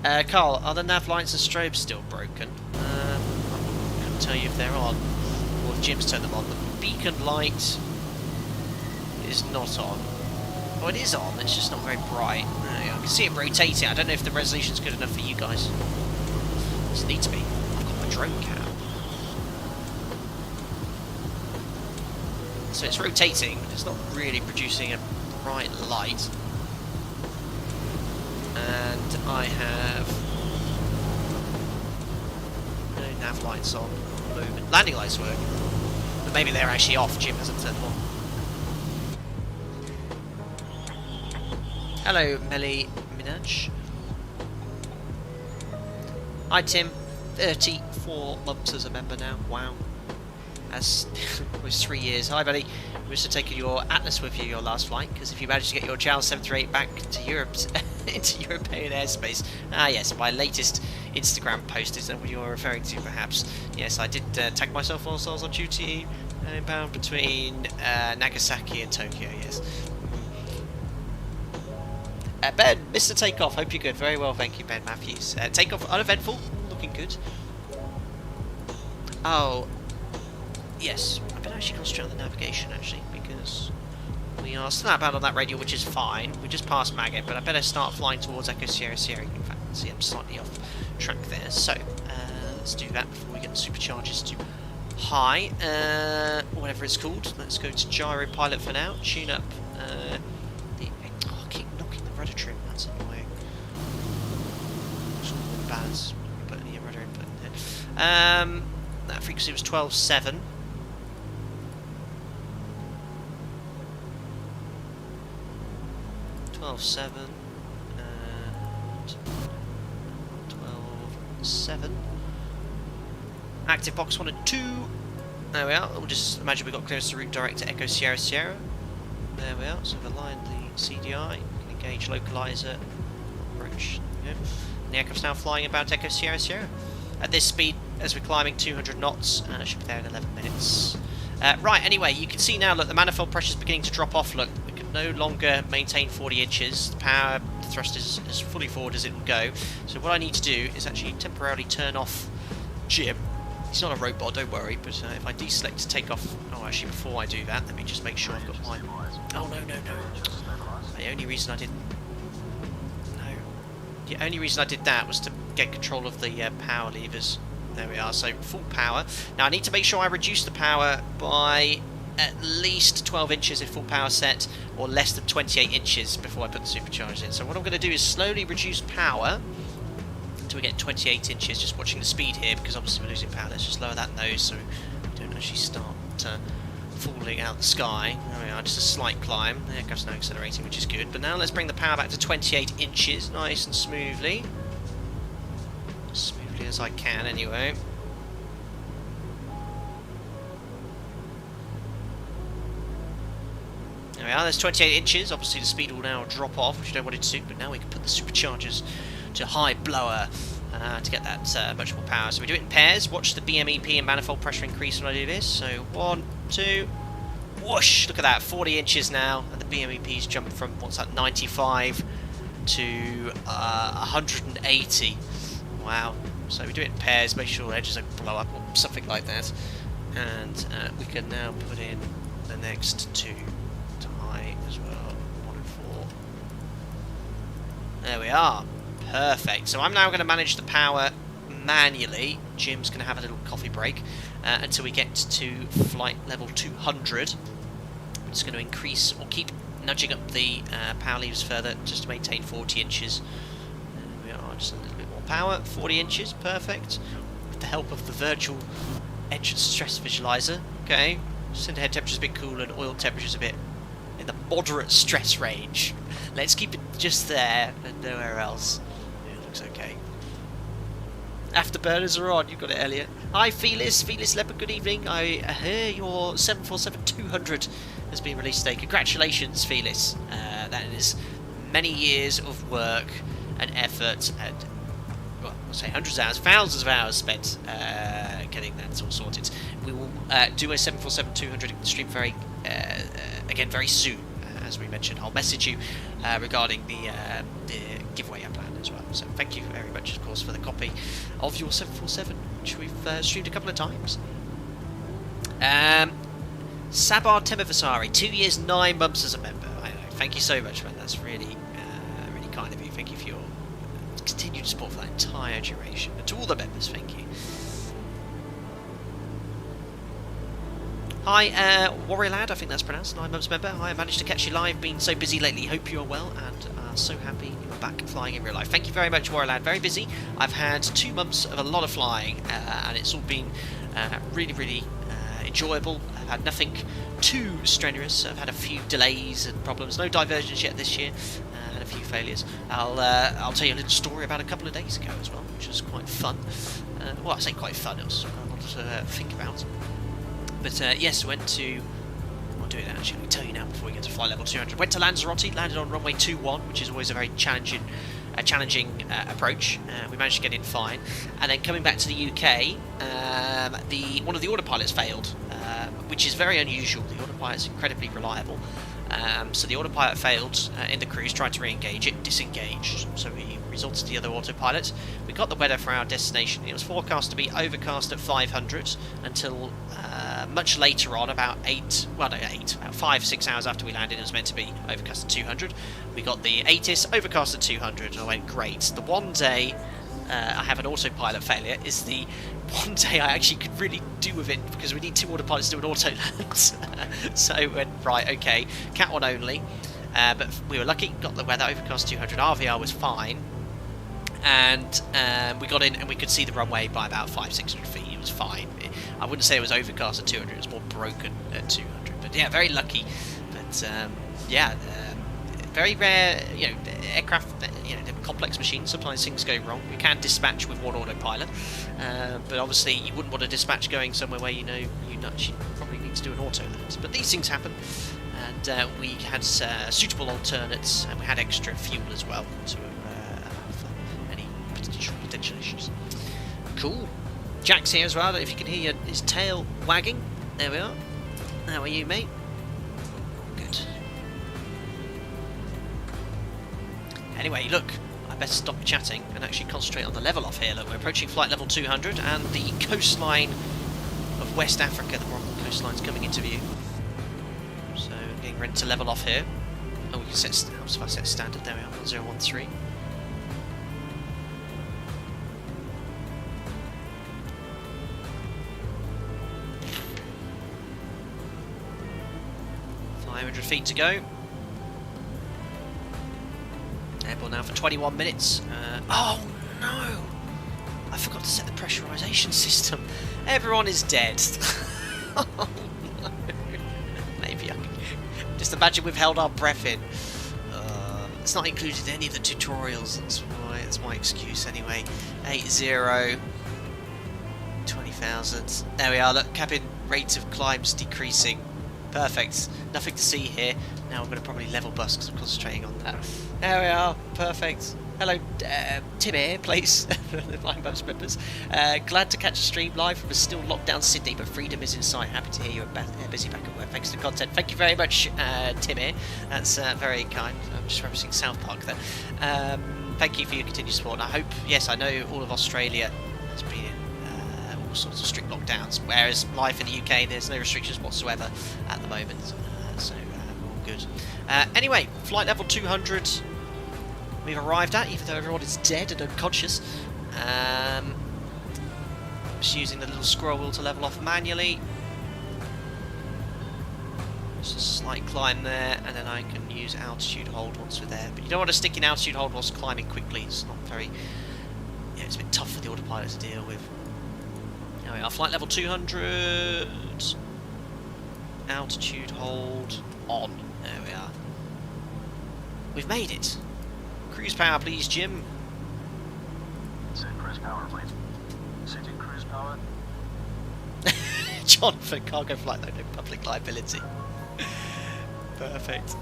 that. Carl, are the nav lights and strobes still broken? I couldn't tell you if they're on, or if Jim's turned them on. The beacon light is not on. Oh, it is on, it's just not very bright. I can see it rotating. I don't know if the resolution's good enough for you guys. It doesn't need to be. I've got my drone cam. So it's rotating, but it's not really producing a bright light. And I have no nav lights on at the moment. Landing lights work, but maybe they're actually off. Jim hasn't turned them on. Hello, Melly Minaj. Hi, Tim. 34 months as a member now. Wow. As it was 3 years. Hi, buddy. We must have taken your Atlas with you your last flight, because if you managed to get your JAL 738 back to Europe, into European airspace. Ah, yes, my latest Instagram post is that what you're referring to, perhaps. Yes, I did tag myself whilst I was on duty, inbound between Nagasaki and Tokyo. Yes. Ben, Mr. Takeoff, hope you're good. Very well, thank you, Ben Matthews. Takeoff uneventful, looking good. Oh. Yes, I better actually concentrate on the navigation actually, because we are still outbound on that radio, which is fine. We just passed Maggot, but I better start flying towards Echo Sierra Sierra. In fact, see, I'm slightly off track there. So let's do that before we get the superchargers to high, whatever it's called. Let's go to gyro pilot for now. Tune up the. Oh, I keep knocking the rudder trim. That's annoying. Just balance. Put any rudder input in there. That frequency was 12.7. And 12.7. Active box 1 and 2. There we are. We'll just imagine we've got clearance to route direct to Echo Sierra Sierra. There we are. So we've aligned the CDI. Engage localizer. Approach. There we go. And the aircraft's now flying about Echo Sierra Sierra. At this speed, as we're climbing 200 knots, and it should be there in 11 minutes. Right, anyway, you can see now, look, the manifold pressure is beginning to drop off. Look, we can no longer maintain 40 inches. The power thrust is as fully forward as it will go. So what I need to do is actually temporarily turn off Jim. He's not a robot, don't worry, but if I deselect to take off... Oh, actually, before I do that, let me just make sure I've got my... Oh, no. The only reason I didn't... The only reason I did that was to get control of the power levers. There we are, so full power. Now I need to make sure I reduce the power by at least 12 inches if full power set, or less than 28 inches before I put the superchargers in. So what I'm going to do is slowly reduce power until we get 28 inches, just watching the speed here, because obviously we're losing power. Let's just lower that nose so we don't actually start falling out the sky. There we are, just a slight climb. The aircraft's now accelerating, which is good. But now let's bring the power back to 28 inches, nice and smoothly. As smoothly as I can, anyway. There we are, there's 28 inches. Obviously the speed will now drop off, which you don't want it to, but now we can put the superchargers to high blower to get that much more power. So we do it in pairs. Watch the BMEP and manifold pressure increase when I do this. So 1, 2, whoosh! Look at that, 40 inches now, and the BMEP's jumped from, what's that, 95 to 180. Wow. So we do it in pairs, make sure the edges don't blow up or something like that. And we can now put in the next two to high as well. 1 and 4. There we are. Perfect. So I'm now going to manage the power manually. Jim's going to have a little coffee break until we get to flight level 200. I'm just going to increase or keep nudging up the power levers further just to maintain 40 inches. There we are, just a little bit more power. 40 inches, perfect. With the help of the virtual engine stress visualizer. Okay, center head temperature's a bit cool and oil temperature's a bit in the moderate stress range. Let's keep it just there and nowhere else. It looks okay. Afterburners are on, you've got it, Elliot. Hi, Felis Leopard, good evening. I hear your 747-200 has been released today. Congratulations, Felis. That is many years of work and effort and, well, I'll say hundreds of hours, thousands of hours spent getting that all sorted. We will do a 747-200 stream again very soon. As we mentioned, I'll message you regarding the giveaway I planned as well. So thank you very much, of course, for the copy of your 747, which we've streamed a couple of times. Sabar Temavasari, 2 years, 9 months as a member. I know. Thank you so much, man. That's really, really kind of you. Thank you for your continued support for that entire duration. And to all the members, thank you. Hi, Warrior Lad, I think that's pronounced, 9 months member. Hi, I managed to catch you live, been so busy lately, hope you're well, and so happy you're back flying in real life. Thank you very much, Warrior Lad, very busy. I've had 2 months of a lot of flying, and it's all been really, really enjoyable. I've had nothing too strenuous. I've had a few delays and problems, no diversions yet this year, and a few failures. I'll tell you a little story about a couple of days ago as well, which was quite fun. Well, I say quite fun, it was a lot to think about. But yes, went to... I'll do it actually, I'll tell you now before we get to flight level 200. Went to Lanzarote, landed on runway 21, which is always a very challenging approach. We managed to get in fine. And then coming back to the UK, one of the autopilots failed, which is very unusual. The autopilot's incredibly reliable. So the autopilot failed in the cruise, tried to re-engage it, disengaged. So we resorted to the other autopilot. We got the weather for our destination. It was forecast to be overcast at 500 until much later on, about 5-6 hours after we landed. It was meant to be overcast at 200. We got the ATIS overcast at 200, and I went, great. The one day I have an autopilot failure is the one day I actually could really do with it, because we need 2 autopilots to do an auto land. So we went, right, okay, Cat 1 only. But we were lucky, got the weather, overcast 200, RVR was fine. And we got in and we could see the runway by about 500-600 feet. It was fine. I wouldn't say it was overcast at 200, it was more broken at 200. But yeah, very lucky. But yeah, very rare, you know, aircraft, you know, complex machines, sometimes things go wrong. You can dispatch with one autopilot, but obviously you wouldn't want to dispatch going somewhere where you know you probably need to do an auto land. But these things happen, and we had suitable alternates, and we had extra fuel as well to for any potential issues. Cool. Jack's here as well. I don't know if you can hear his tail wagging. There we are. How are you, mate? Good. Anyway, look, I better stop chatting and actually concentrate on the level off here. Look, we're approaching flight level 200 and the coastline of West Africa, the Moroccan coastline's coming into view. So, getting ready to level off here. Oh, we can set, if I set standard, there we are, 1013. Feet to go. Airborne now for 21 minutes. Oh no! I forgot to set the pressurisation system. Everyone is dead. Oh no! Maybe I can just imagine we've held our breath in. It's not included in any of the tutorials. That's my excuse anyway. 80, 20,000. There we are. Look, cabin rate of climbs decreasing. Perfect. Nothing to see here. Now I'm going to probably level bus because I'm concentrating on that. There we are. Perfect. Hello, Tim here, please. My most members. Glad to catch a stream live from a still locked down Sydney, but freedom is in sight. Happy to hear you're busy back at work. Thanks for the content. Thank you very much, Tim here. That's very kind. I'm just referencing South Park there. Thank you for your continued support. And I hope, yes, I know all of Australia has been all sorts of strict lockdowns, whereas life in the UK there's no restrictions whatsoever at the moment, so we're all good. Anyway, flight level 200 we've arrived at, even though everyone is dead and unconscious. Just using the little scroll wheel to level off manually. Just a slight climb there, and then I can use altitude hold once we're there. But you don't want to stick in altitude hold whilst climbing quickly. It's not very, yeah, it's a bit tough for the autopilot to deal with. There we are, flight level 200, altitude hold on, there we are. We've made it. Cruise power please, Jim. Set cruise power, please. Setting cruise power. John, for cargo flight though, no public liability. Perfect.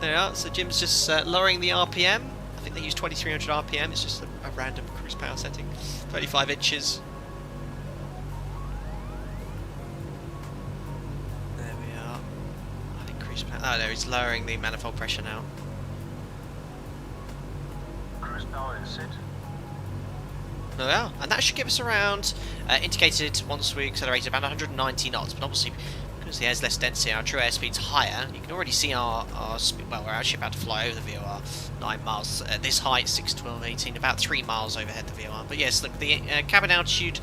There we are, so Jim's just lowering the RPM. I think they use 2300 RPM, it's just a random cruise power setting. 35 inches. There we are. I think cruise power. Oh, there, he's lowering the manifold pressure now. Cruise power is set. There we are. And that should give us around, indicated once we accelerate, about 190 knots. But obviously, because the air's less density, our true airspeed's higher. You can already see our speed. Well, we're actually about to fly over the VOR, 9 miles. At this height, 6, 12, 18, about 3 miles overhead the VOR. But yes, look, the cabin altitude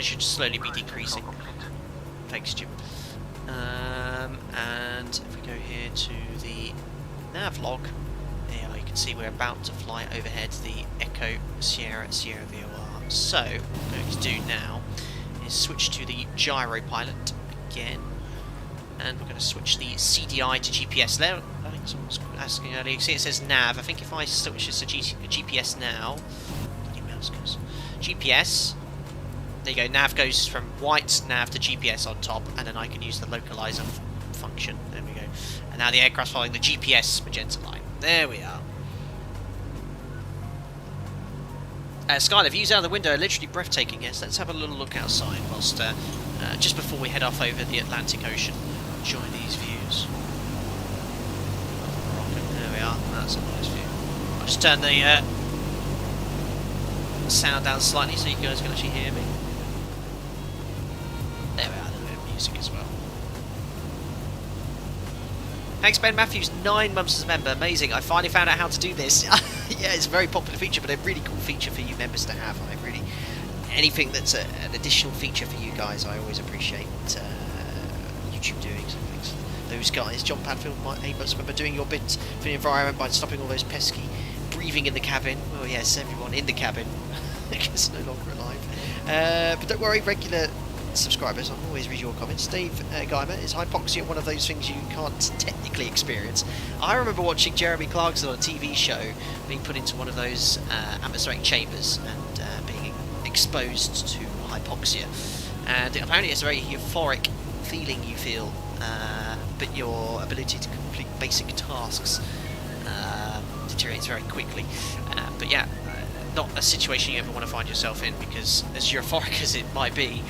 should slowly be decreasing. Thanks, Jim. And if we go here to the nav log, there you can see we're about to fly overhead the Echo Sierra VOR. So, what we're going to do now is switch to the gyro pilot again. And we're going to switch the CDI to GPS there. I think someone was asking earlier. You see it says nav. I think if I switch this to GPS now, bloody mouse goes. GPS. There you go. Nav goes from white nav to GPS on top, and then I can use the localizer function. There we go. And now the aircraft's following the GPS magenta line. There we are. Skylar, views out of the window are literally breathtaking. Yes, let's have a little look outside whilst just before we head off over the Atlantic Ocean. Enjoy these views. There we are. That's a nice view. I'll just turn the sound down slightly so you guys can actually hear me. There we are. A little bit of music as well. Thanks, Ben Matthews. 9 months as a member. Amazing. I finally found out how to do this. Yeah, it's a very popular feature, but a really cool feature for you members to have. I really, anything that's an additional feature for you guys, I always appreciate YouTube doing some things. Those guys, John Padfield, my 8 months member, doing your bit for the environment by stopping all those pesky breathing in the cabin. Well, yes, everyone in the cabin. It's no longer alive. But don't worry, regular subscribers, I'll always read your comments. Dave Guymer, is hypoxia one of those things you can't technically experience? I remember watching Jeremy Clarkson on a TV show being put into one of those atmospheric chambers and being exposed to hypoxia. And apparently it's a very euphoric feeling you feel, but your ability to complete basic tasks deteriorates very quickly. But yeah, not a situation you ever want to find yourself in, because as euphoric as it might be,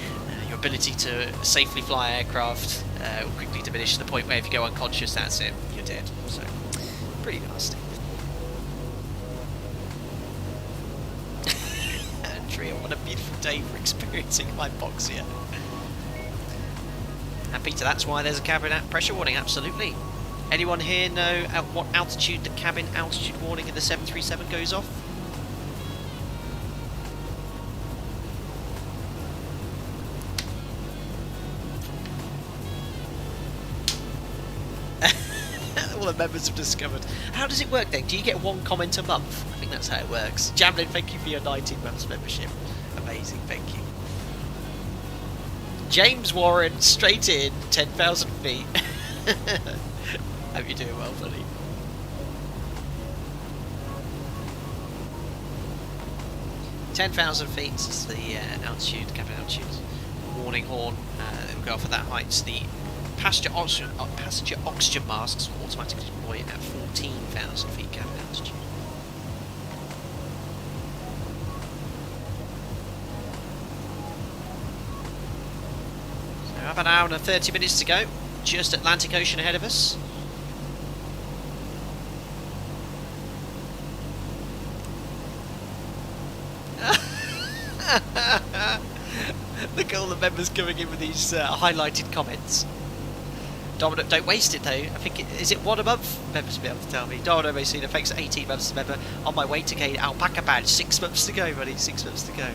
your ability to safely fly aircraft will quickly diminish to the point where if you go unconscious, that's it, you're dead. So, pretty nasty. Andrea, what a beautiful day for experiencing hypoxia. And Peter, that's why there's a cabin pressure warning, absolutely. Anyone here know at what altitude the cabin altitude warning in the 737 goes off? All the members have discovered. How does it work then? Do you get one comment a month? I think that's how it works. Jamlin, thank you for your 19 months membership. Amazing, thank you. James Warren, straight in, 10,000 feet. Hope you're doing well, buddy. (10,000 feet is the altitude, cabin altitude. Warning horn. It will go off at that height. The passenger oxygen masks will automatically deploy at 14,000 feet cabin altitude. So about an hour and 30 minutes to go. Just Atlantic Ocean ahead of us. Look at all the members coming in with these highlighted comments. Domino, don't waste it though. I think is it 1 a month? Members will be able to tell me. Domino Messina, thanks for 18 months to member. On my way to gain Alpaca badge. 6 months to go, buddy. 6 months to go.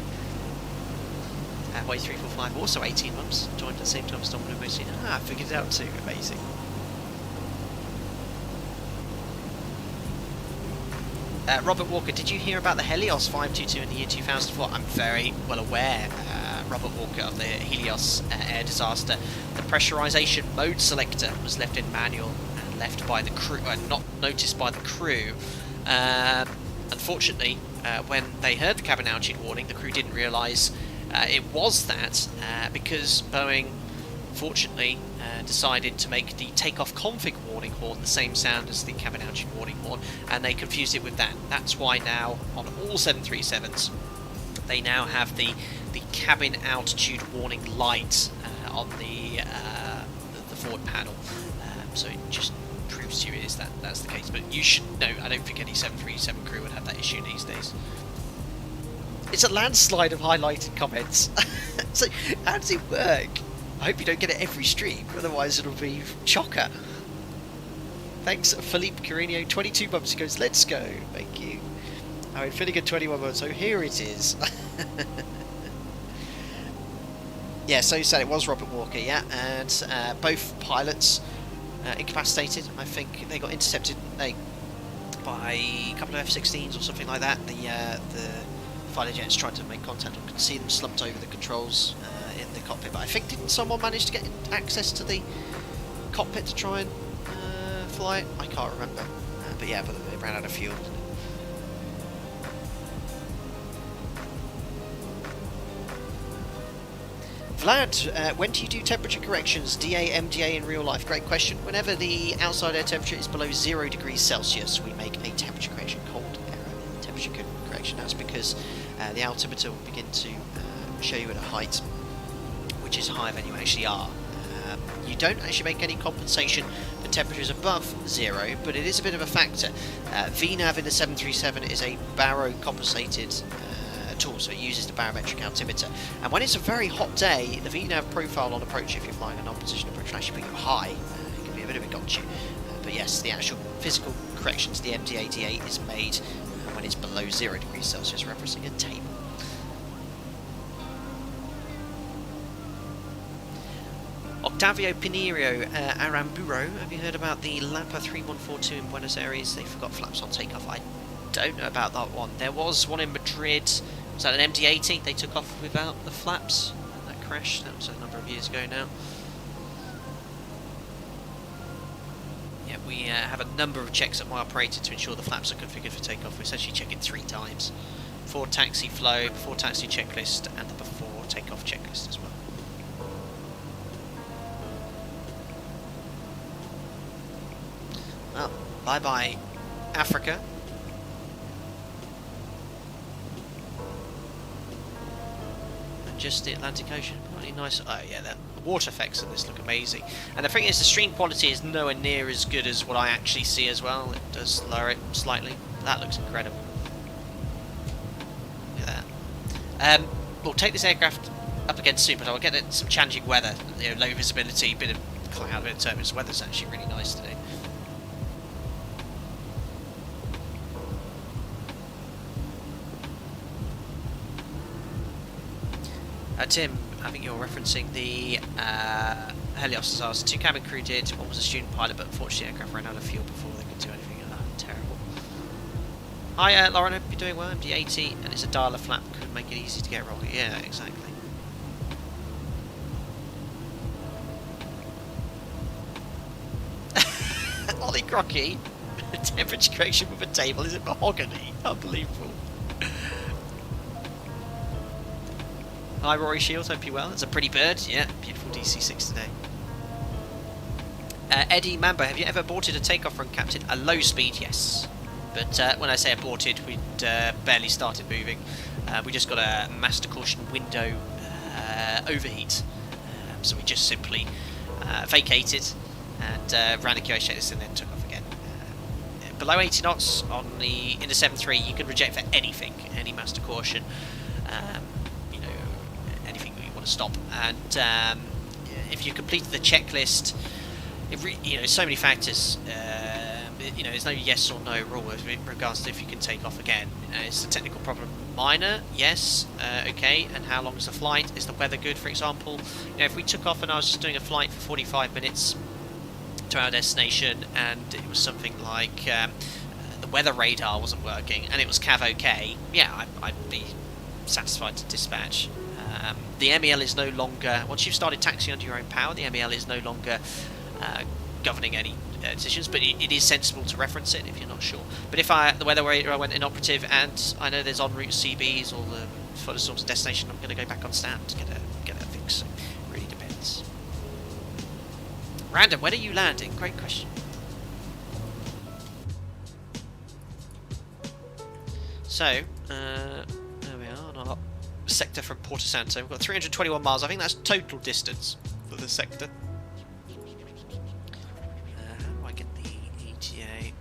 Way 345, also 18 months. Joined at the same time as Domino Messina. I figured it out too. Amazing. Robert Walker, did you hear about the Helios 522 in the year 2004? I'm very well aware, Robert Walker, of the Helios air disaster. The pressurization mode selector was left in manual and left by the crew, not noticed by the crew. Unfortunately, when they heard the cabin altitude warning, the crew didn't realise it was that, because Boeing, fortunately, decided to make the takeoff config warning horn the same sound as the cabin altitude warning horn, and they confused it with that. That's why now on all 737s they now have the cabin altitude warning light on the forward panel. So it just proves to you that's the case. But you should know, I don't think any 737 crew would have that issue these days. It's a landslide of highlighted comments. So how does it work? I hope you don't get it every stream, otherwise it'll be chocker. Thanks, Philippe Carino, 22 months. He goes, let's go. Thank you. Aaron Finnegan, 21 months. So here it is. Yeah, so you said it was Robert Walker, yeah, and both pilots incapacitated. I think they got intercepted by a couple of F-16s or something like that. The fighter jets tried to make contact. I could see them slumped over the controls in the cockpit, but I think didn't someone manage to get access to the cockpit to try and fly it? I can't remember, but yeah, but they ran out of fuel. Vlad, when do you do temperature corrections, DA, MDA in real life? Great question. Whenever the outside air temperature is below 0 degrees Celsius, we make a temperature correction, cold air temperature correction. That's because the altimeter will begin to show you at a height which is higher than you actually are. You don't actually make any compensation for temperatures above 0, but it is a bit of a factor. VNAV in the 737 is a baro compensated tool, so it uses the barometric altimeter, and when it's a very hot day, the VNAV profile on approach, if you're flying a non-position approach, will actually put you high. It can be a bit of a gotcha, but yes, the actual physical correction to the MDA D8 is made when it's below 0 degrees Celsius, referencing a table. Octavio Pinerio, Aramburo, have you heard about the Lapa 3142 in Buenos Aires? They forgot flaps on takeoff. I don't know about that one. There was one in Madrid Was that an MD-80? They took off without the flaps and that crash. That was a number of years ago now. Yeah, we have a number of checks at my operator to ensure the flaps are configured for takeoff. We essentially check it 3 times. Before taxi flow, before taxi checklist, and the before takeoff checklist as well. Well, bye-bye Africa. Just the Atlantic Ocean. Really nice. Oh yeah, the water effects of this look amazing. And the thing is, the stream quality is nowhere near as good as what I actually see as well. It does lower it slightly. That looks incredible. Look at that. We'll take this aircraft up against Super. I'll get some challenging weather. You know, low visibility, bit of cloud, bit of turbulence. The weather's actually really nice today. Tim, I think you're referencing the Helios disasters. 2 cabin crew did, 1 was a student pilot, but unfortunately the aircraft ran out of fuel before they could do anything. Terrible. Hi Lauren, hope you're doing well. MD-80, and it's a dialer flap, could make it easy to get wrong. Yeah, exactly. Ollie Crocky, temperature correction with a table, is it mahogany? Unbelievable. Hi Rory Shields, hope you're well. It's a pretty bird, yeah, beautiful DC6 today. Eddie Mambo, have you ever aborted a takeoff run, Captain? A low speed, yes. But when I say aborted, we'd barely started moving. We just got a master caution window overheat. So we just simply vacated and ran a QA checklist and then took off again. Below 80 knots on in the 7.3, you can reject for anything, any master caution. To stop, and if you completed the checklist, so many factors. There's no yes or no rule with regards to if you can take off again. Is the technical problem minor? Yes. Okay. And how long is the flight? Is the weather good, for example? If we took off and I was just doing a flight for 45 minutes to our destination, and it was something like the weather radar wasn't working, and it was cav okay, yeah, I'd be satisfied to dispatch. The MEL is no longer, once you've started taxiing under your own power, the MEL is no longer governing any decisions, but it is sensible to reference it if you're not sure. But if the weather radar went inoperative and I know there's en route CBs or the thunderstorms destination, I'm going to go back on stand to get a fix. So it really depends. Random, when are you landing? Great question. So, there we are on our sector from Porto Santo. We've got 321 miles. I think that's total distance for the sector. How do I get the ETA?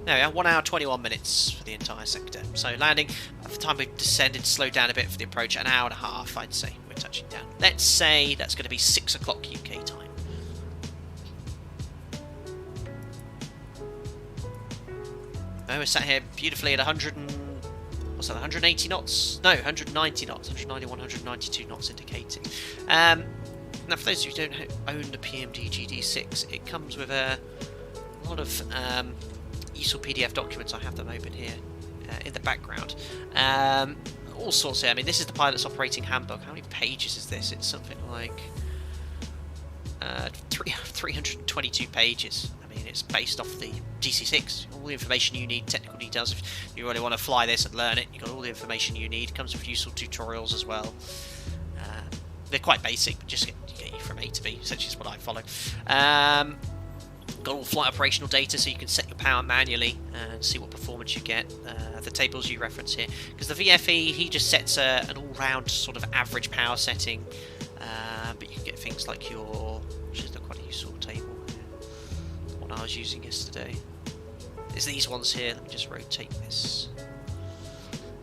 There we are, 1 hour 21 minutes for the entire sector. So landing, by the time we've descended, slowed down a bit for the approach, an hour and a half, I'd say, we're touching down. Let's say that's going to be 6 o'clock UK time. Oh, we're sat here beautifully at 180 knots? No, 190 knots. 191, 192 knots indicating. Now, for those of you who don't own the PMDG D6, it comes with a lot of useful PDF documents. I have them open here in the background. All sorts here. I mean, this is the pilot's operating handbook. How many pages is this? It's something like 322 pages. I mean, it's based off the DC6. All the information you need, technical details. If you really want to fly this and learn it, you've got all the information you need. It comes with useful tutorials as well. They're quite basic, but just get you from A to B. Essentially, is what I follow. Got all flight operational data, so you can set your power manually and see what performance you get. The tables you reference here, because the VFE, he just sets an all-round sort of average power setting, but you can get things like your, which is quite a useful table. The one I was using yesterday is these ones here. Let me just rotate this.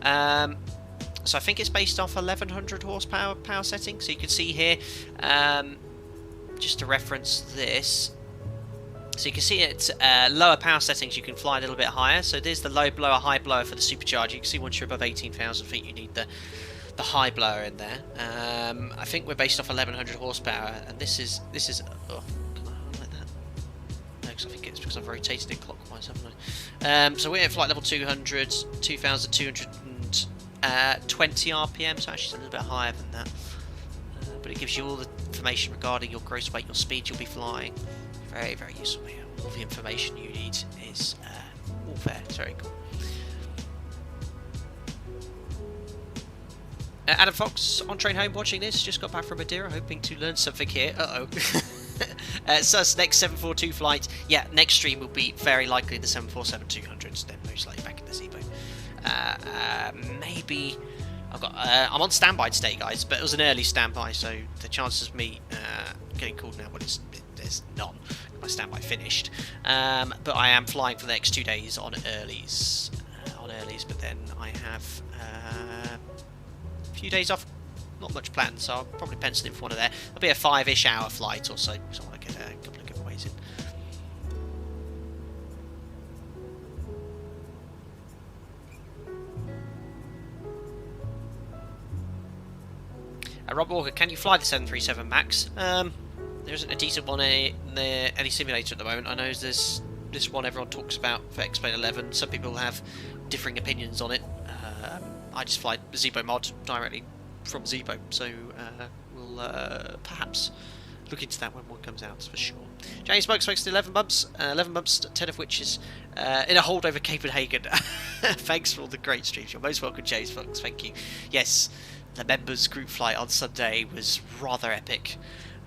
So I think it's based off 1100 horsepower power setting. So you can see here, just to reference this. So you can see at lower power settings you can fly a little bit higher. So there's the low blower, high blower for the Supercharger. You can see once you're above 18,000 feet you need the high blower in there. I think we're based off 1100 horsepower, and this is oh, can I highlight that? No, because I think it's because I've rotated it clockwise, haven't I? So we're at flight level 200, 2,200 20 RPM, so actually it's a little bit higher than that. But it gives you all the information regarding your gross weight, your speed you'll be flying. Very, very useful here. All the information you need is all there. It's very cool. Adam Fox, on train home watching this, just got back from Madeira, hoping to learn something here. Sus, next 742 flight, yeah, next stream will be very likely the 747-200s, then most likely back in the Zibo. Maybe, I'm on standby today, guys, but it was an early standby, so the chances of me getting called now, well, there's none. My standby finished, but I am flying for the next 2 days on earlies, but then I have few days off, not much planned, so I'll probably pencil in for one of there. It'll be a 5-ish hour flight or so I want to get a couple of giveaways in. Rob Walker, can you fly the 737 MAX? There isn't a decent one in any simulator at the moment. I know there's this one everyone talks about for X-Plane 11. Some people have differing opinions on it. I just fly the Zibo mod directly from Zibo, so we'll perhaps look into that when one comes out for sure. James Smokes to 11 months, 10 of which is in a holdover Copenhagen. Thanks for all the great streams. You're most welcome, James Smokes. Thank you. Yes, the members group flight on Sunday was rather epic.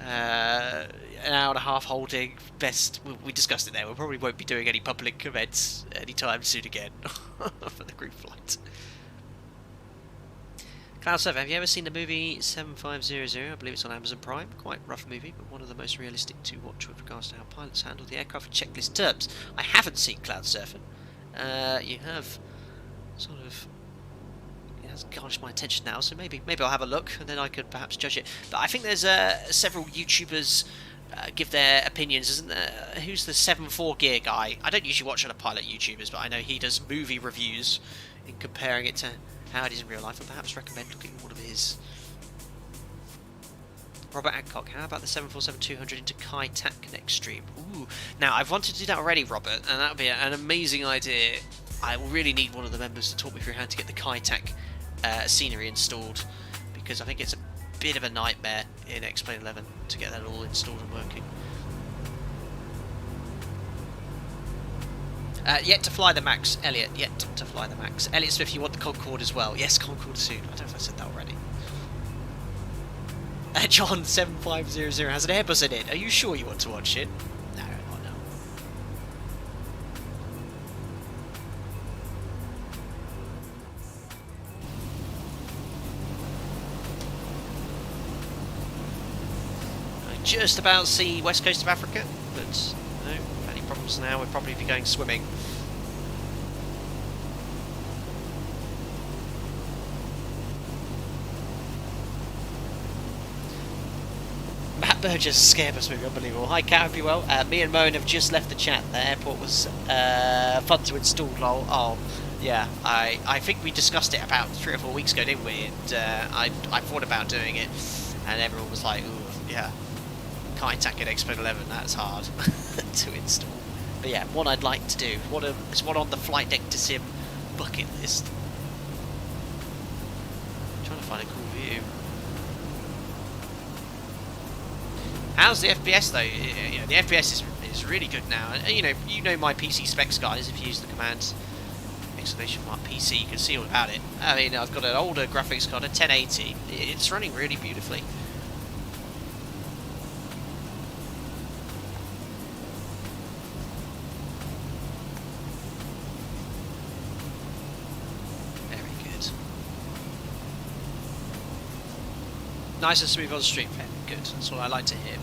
An hour and a half holding. Best. We discussed it there. We probably won't be doing any public events anytime soon again for the group flight. Cloud 7, have you ever seen the movie 7500? I believe it's on Amazon Prime. Quite rough movie, but one of the most realistic to watch with regards to how pilots handle the aircraft in checklist terms. I haven't seen Cloud Surfing. You have sort of... It has garnished my attention now, so maybe I'll have a look, and then I could perhaps judge it. But I think there's several YouTubers give their opinions, isn't there? Who's the 7.4 gear guy? I don't usually watch other pilot YouTubers, but I know he does movie reviews in comparing it to how it is in real life, and perhaps recommend looking at one of his. Robert Adcock, how about the 747-200 into Kai Tak next stream? Ooh, now I've wanted to do that already, Robert, and that would be an amazing idea. I will really need one of the members to talk me through how to get the Kai Tak scenery installed, because I think it's a bit of a nightmare in X-Plane 11 to get that all installed and working. Yet to fly the MAX, Elliot. Yet to fly the MAX. Elliot Smith, you want the Concorde as well? Yes, Concorde soon. I don't know if I said that already. John 7500 has an Airbus in it. Are you sure you want to watch it? No, not no. I just about see west coast of Africa, but no. Problems now, we'll probably be going swimming. Matt Burgess, Scarebus movie, unbelievable. Hi Cat, hope you well. Me and Moan have just left the chat. The airport was fun to install, lol. Oh, yeah, I think we discussed it about 3 or 4 weeks ago, didn't we? And I thought about doing it, and everyone was like, ooh, yeah, Kai Tak at X-Plane 11, that's hard to install. But yeah, one I'd like to do. It's one on the flight deck to sim bucket list. I'm trying to find a cool view. How's the FPS though? You know, the FPS is really good now. And you know my PC specs, guys. If you use the command !PC, you can see all about it. I mean, I've got an older graphics card, a 1080. It's running really beautifully. Nice and smooth on the stream, good. That's what I like to hear.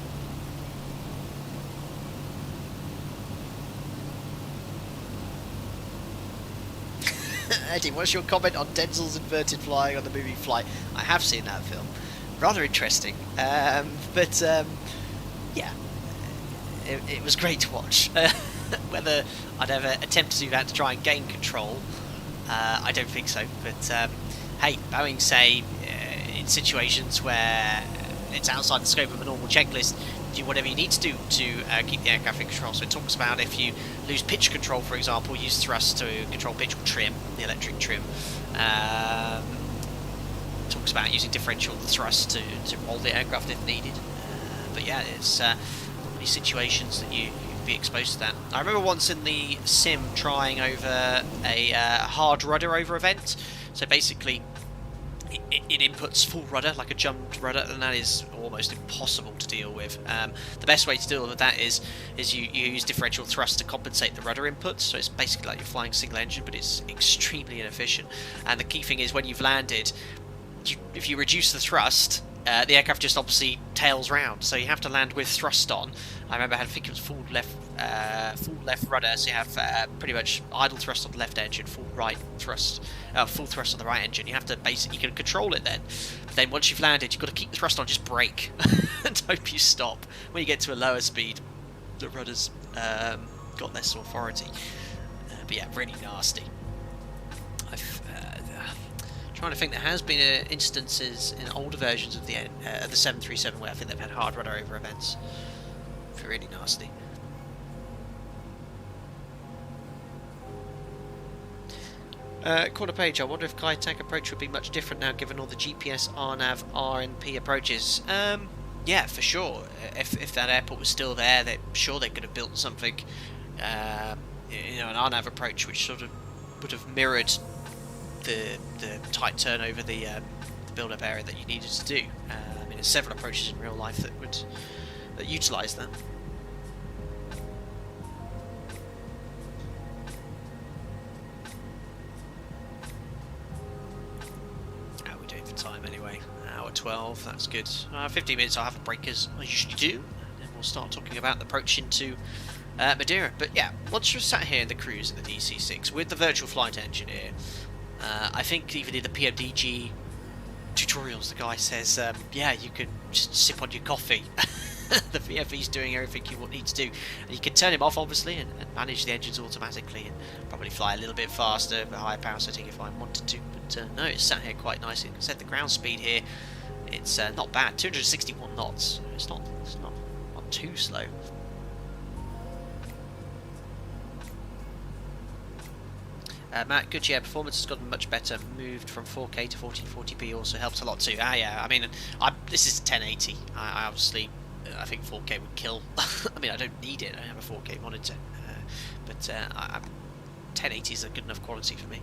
Eddie, what's your comment on Denzel's inverted flying on the movie Flight? I have seen that film. Rather interesting. Yeah, it was great to watch. Whether I'd ever attempt to do that to try and gain control, I don't think so. But hey, Boeing say in situations where it's outside the scope of a normal checklist, do whatever you need to do to keep the aircraft in control. So it talks about if you lose pitch control, for example, use thrust to control pitch or trim, the electric trim. Talks about using differential thrust to roll the aircraft if needed. But yeah, it's many situations that you'd be exposed to that. I remember once in the sim trying over a hard rudder over event. So basically it inputs full rudder, like a jumped rudder, and that is almost impossible to deal with. The best way to deal with that is you use differential thrust to compensate the rudder inputs, so it's basically like you're flying single engine, but it's extremely inefficient. And the key thing is when you've landed, if you reduce the thrust, the aircraft just obviously tails round, so you have to land with thrust on. I remember I think it was full left rudder, so you have pretty much idle thrust on the left engine, full thrust on the right engine. You have to basically, you can control it then. But then once you've landed, you've got to keep the thrust on, just brake and hope you stop. When you get to a lower speed, the rudder's got less authority. But yeah, really nasty. Trying to think, there has been instances in older versions of the 737 where I think they've had hard rudder over events. Really nasty. Corner page, I wonder if Takeoff approach would be much different now given all the GPS, RNAV, RNP approaches. Yeah, for sure. If that airport was still there, I'm sure they could have built something, an RNAV approach which sort of would have mirrored the tight turn over the build-up area that you needed to do. There's several approaches in real life that utilise that. How are we doing for time anyway? Hour 12, that's good. 15 minutes I'll have a break as I usually do, and then we'll start talking about the approach into Madeira. But yeah, once you're sat here in the cruise in the DC6 with the virtual flight engineer, I think even in the PMDG tutorials the guy says, yeah, you can just sip on your coffee. The VFE's doing everything you need to do, and you can turn him off obviously and manage the engines automatically and probably fly a little bit faster with a higher power setting if I wanted to, but no, it's sat here quite nicely. Like I said, the ground speed here, it's not bad, 261 knots, it's not too slow. Matt, good, yeah, performance has gotten much better, moved from 4K to 1440p also helps a lot too. Yeah, I mean, this is 1080, I obviously, I think 4K would kill. I mean, I don't need it, I have a 4K monitor, but 1080 is a good enough quality for me.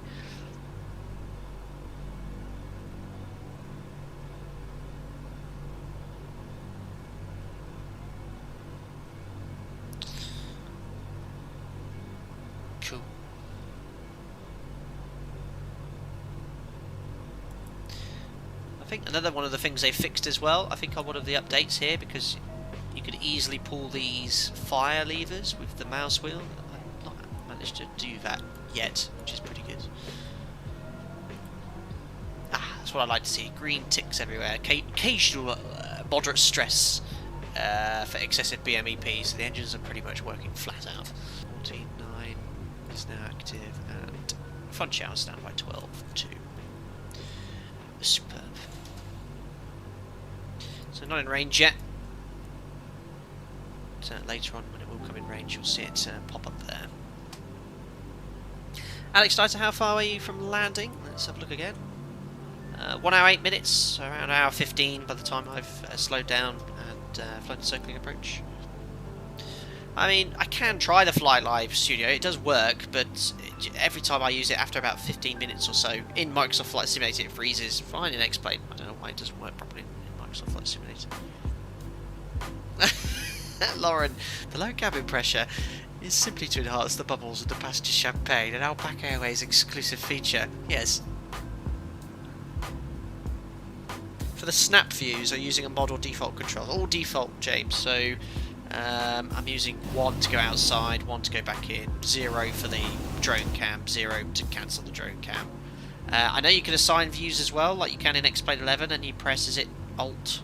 Cool. I think another one of the things they fixed as well, I think on one of the updates here, because you could easily pull these fire levers with the mouse wheel. I've not managed to do that yet, which is pretty good. That's what I like to see. Green ticks everywhere. Occasional moderate stress for excessive BMEP, so the engines are pretty much working flat out. 14.9 is now active, and Funchal is down by 12.2. Superb. So not in range yet. So later on, when it will come in range, you'll see it pop up there. Alex Dieter, how far are you from landing? Let's have a look again. 1 hour 8 minutes, so around an hour 15 by the time I've slowed down and flown the circling approach. I mean, I can try the Fly Live Studio, it does work, but every time I use it after about 15 minutes or so, in Microsoft Flight Simulator it freezes. Fine in X-Plane, I don't know why it doesn't work properly in Microsoft Flight Simulator. Lauren, the low cabin pressure is simply to enhance the bubbles of the passenger champagne, an Alpaca Airways exclusive feature. Yes. For the snap views, I'm using a model default control. All default, James, so I'm using 1 to go outside, 1 to go back in, 0 for the drone cam, 0 to cancel the drone cam. I know you can assign views as well, like you can in X-Plane 11, and you press, is it Alt?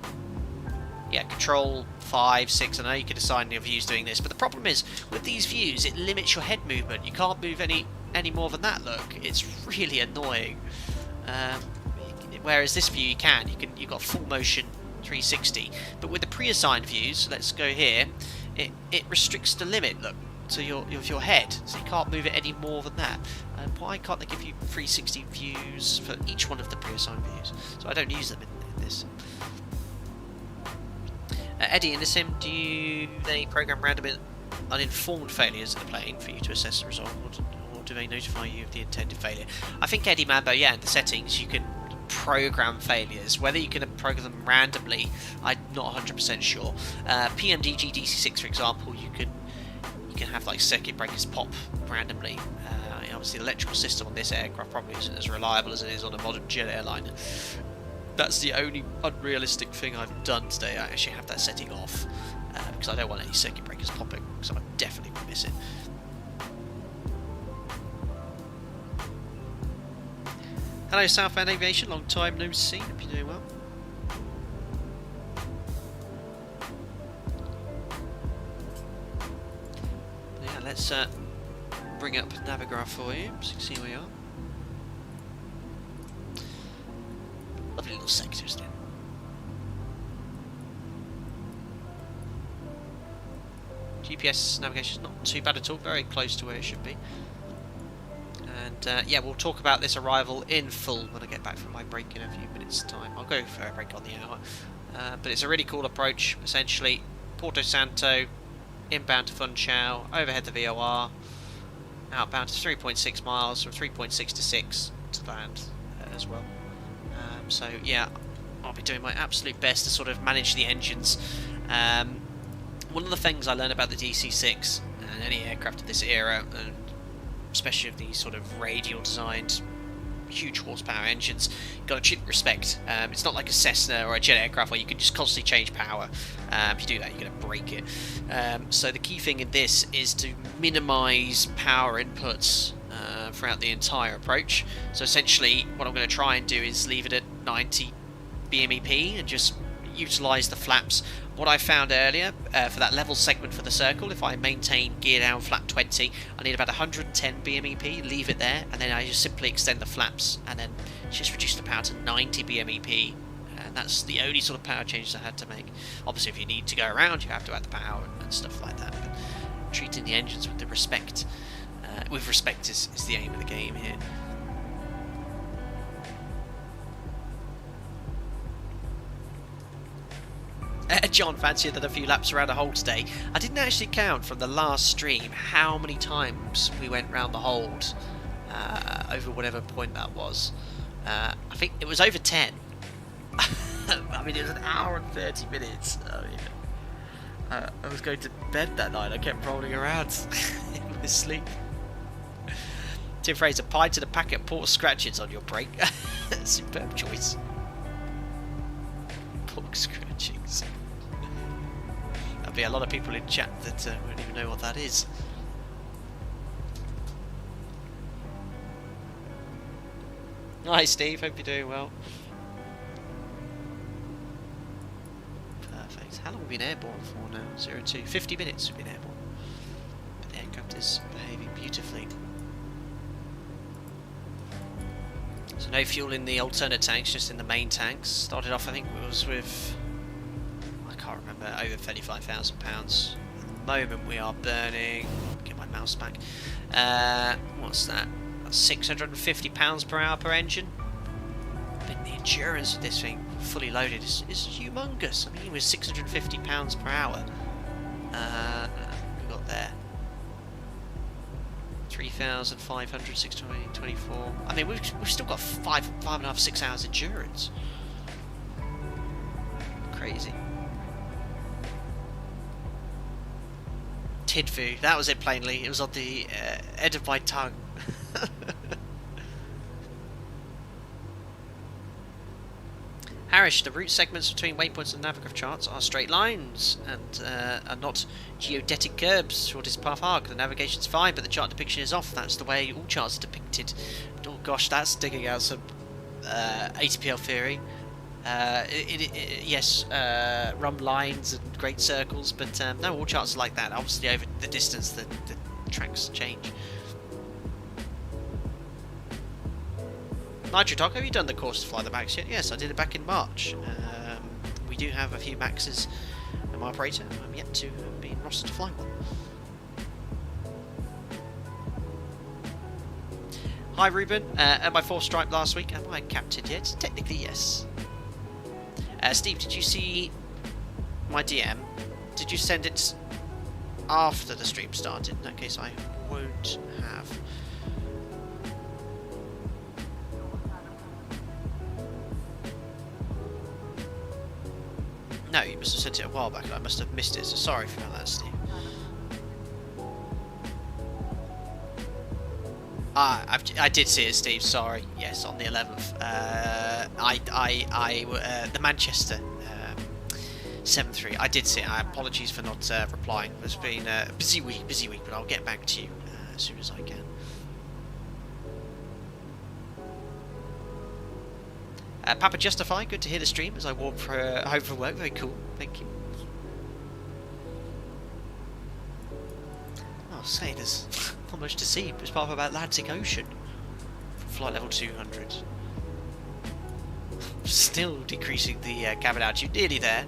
Yeah, Control 5, 6, I know you can assign your views doing this, but the problem is, with these views, it limits your head movement. You can't move any more than that, look. It's really annoying. Whereas this view you can. You've got full motion 360. But with the pre-assigned views, let's go here, it restricts the limit, look, to your head, so you can't move it any more than that. And why can't they give you 360 views for each one of the pre-assigned views? So I don't use them in this. Eddie, in the sim, do they program random uninformed failures of the plane for you to assess the result, or do they notify you of the intended failure? I think, Eddie Mambo, yeah, in the settings you can program failures. Whether you can program them randomly, I'm not 100% sure. PMDG DC6, for example, you can have like circuit breakers pop randomly. Obviously, the electrical system on this aircraft probably isn't as reliable as it is on a modern jet airliner. That's the only unrealistic thing I've done today. I actually have that setting off because I don't want any circuit breakers popping, so I definitely will miss it. Hello, Southbound Aviation, long time no see. Hope you're doing well. Yeah, let's bring up Navigraph for you so you can see where you are. Lovely little sectors then. GPS navigation is not too bad at all, very close to where it should be. And yeah, we'll talk about this arrival in full when I get back from my break in a few minutes' time. I'll go for a break on the hour. But it's a really cool approach, essentially. Porto Santo, inbound to Funchal, overhead the VOR, outbound to 3.6 miles, from 3.6 to 6 to land as well. So yeah, I'll be doing my absolute best to sort of manage the engines. One of the things I learned about the DC6 and any aircraft of this era, and especially of these sort of radial designed huge horsepower engines, you've got to treat it with respect. It's not like a Cessna or a jet aircraft where you can just constantly change power. If you do that, you're going to break it. So the key thing in this is to minimise power inputs throughout the entire approach. So essentially what I'm going to try and do is leave it at 90 BMEP and just utilise the flaps. What I found earlier, for that level segment for the circle, if I maintain gear down flap 20, I need about 110 BMEP, leave it there, and then I just simply extend the flaps and then just reduce the power to 90 BMEP. And that's the only sort of power changes I had to make. Obviously, if you need to go around, you have to add the power and stuff like that. But treating the engines with the respect, is the aim of the game here. John, fancier than a few laps around the hold today. I didn't actually count from the last stream how many times we went round the hold over whatever point that was. I think it was over 10. I mean, it was an hour and 30 minutes. I was going to bed that night. I kept rolling around in my sleep. Tim Fraser, pie to the packet, pork scratches on your break. Superb choice. Pork scratchings. There'll be a lot of people in chat that won't even know what that is. Hi Steve, hope you're doing well. Perfect. How long have we been airborne for now? 02. 50 minutes we've been airborne. But the aircraft is behaving beautifully. So no fuel in the alternate tanks, just in the main tanks. Started off, I think it was with, I can't remember, over £35,000. At the moment we are burning, get my mouse back, what's that? That's £650 per hour per engine. But the endurance of this thing, fully loaded, is humongous. I mean, it was £650 per hour. We got there. 3,500, 624. I mean, we've still got 5.5, 6 hours endurance. Crazy. Tidfu, that was it plainly. It was on the end of my tongue. Harish, the route segments between waypoints and Navigraph charts are straight lines and are not geodetic curves. Shortest path arc. The navigation's fine, but the chart depiction is off. That's the way all charts are depicted. Oh gosh, that's digging out some ATPL theory. Yes, rum lines and great circles, but no, all charts are like that. Obviously, over the distance, the tracks change. Nitro Talk, have you done the course to fly the MAX yet? Yes, I did it back in March. We do have a few Maxes in my operator. I'm yet to be rostered to fly one. Hi Ruben, at my 4th stripe last week. Am I captain yet? Technically yes. Steve, did you see my DM? Did you send it after the stream started? In that case I won't have. No, you must have sent it a while back and I must have missed it, so sorry for that, Steve. I did see it, Steve, sorry. Yes, on the 11th. The Manchester 7-3. I did see it. Apologies for not replying. It's been a busy week, but I'll get back to you as soon as I can. Papa Justify, good to hear the stream as I walk home from work. Very cool, thank you. I'll say there's not much to see. It's part of the Atlantic Ocean. Flight level 200. Still decreasing the cabin altitude, nearly there.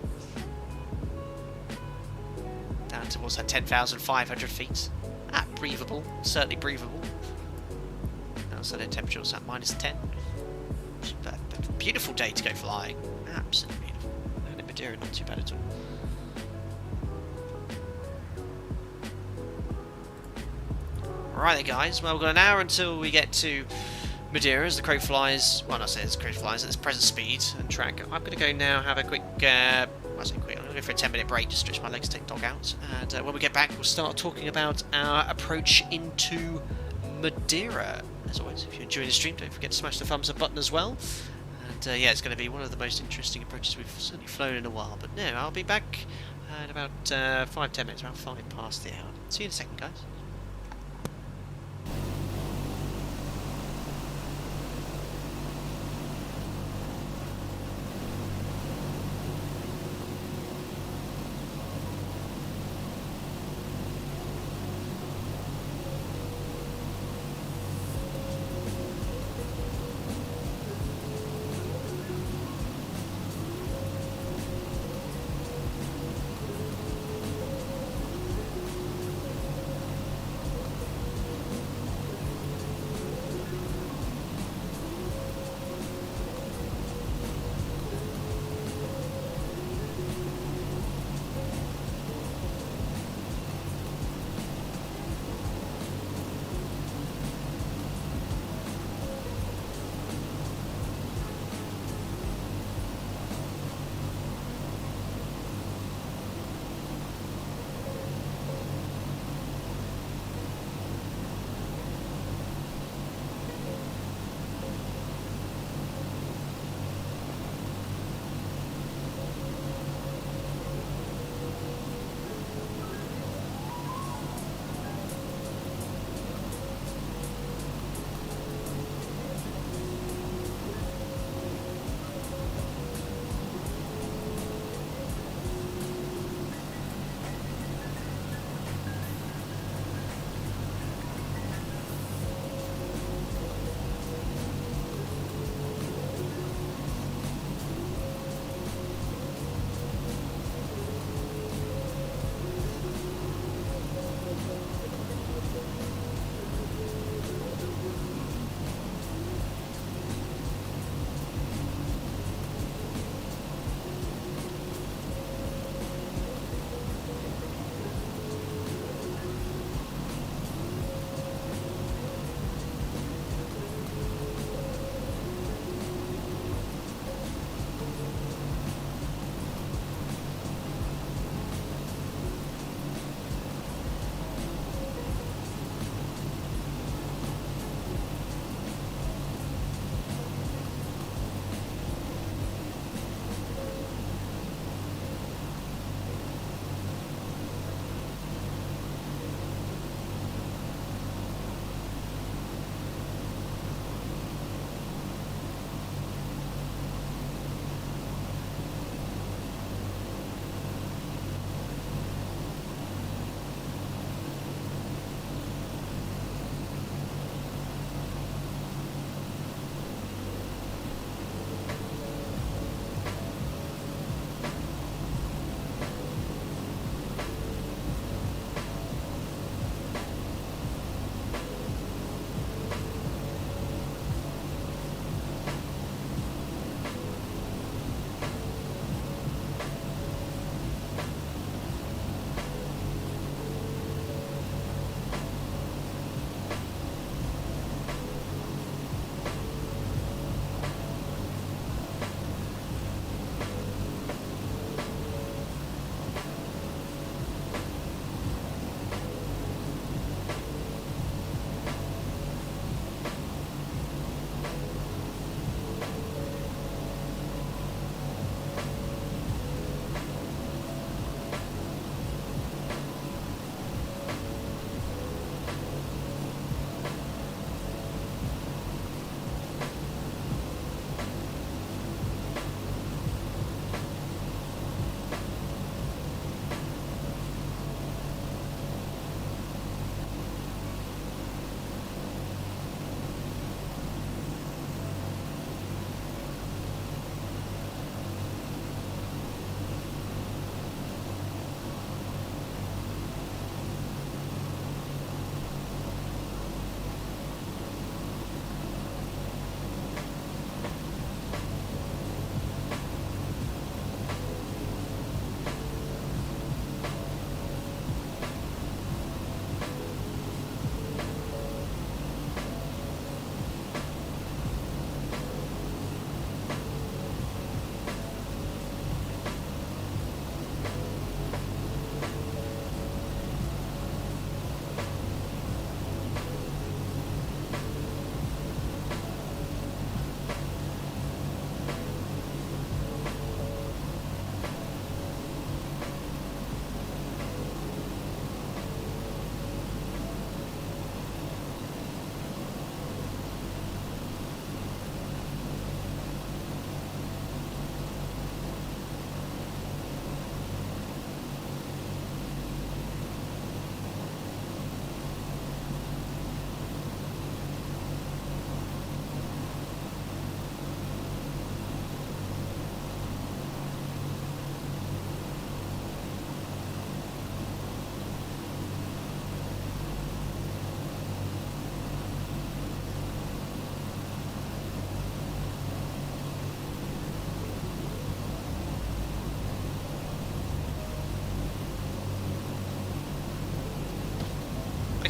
Down towards that 10,500 feet. Breathable, certainly breathable. Outside temperature was at -10. But a beautiful day to go flying. Absolutely beautiful. And in Madeira, not too bad at all. Alright then guys, well we've got an hour until we get to Madeira as the crow flies, well not say as the crow flies at its present speed and track. I'm going to go now have a quick, I say quick, I'm going to go for a 10-minute break to stretch my legs, take dog out, and when we get back we'll start talking about our approach into Madeira. As always, if you're enjoying the stream, don't forget to smash the thumbs up button as well. And yeah, it's going to be one of the most interesting approaches we've certainly flown in a while. But no, I'll be back in about 5-10 minutes, around 5 past the hour. See you in a second, guys.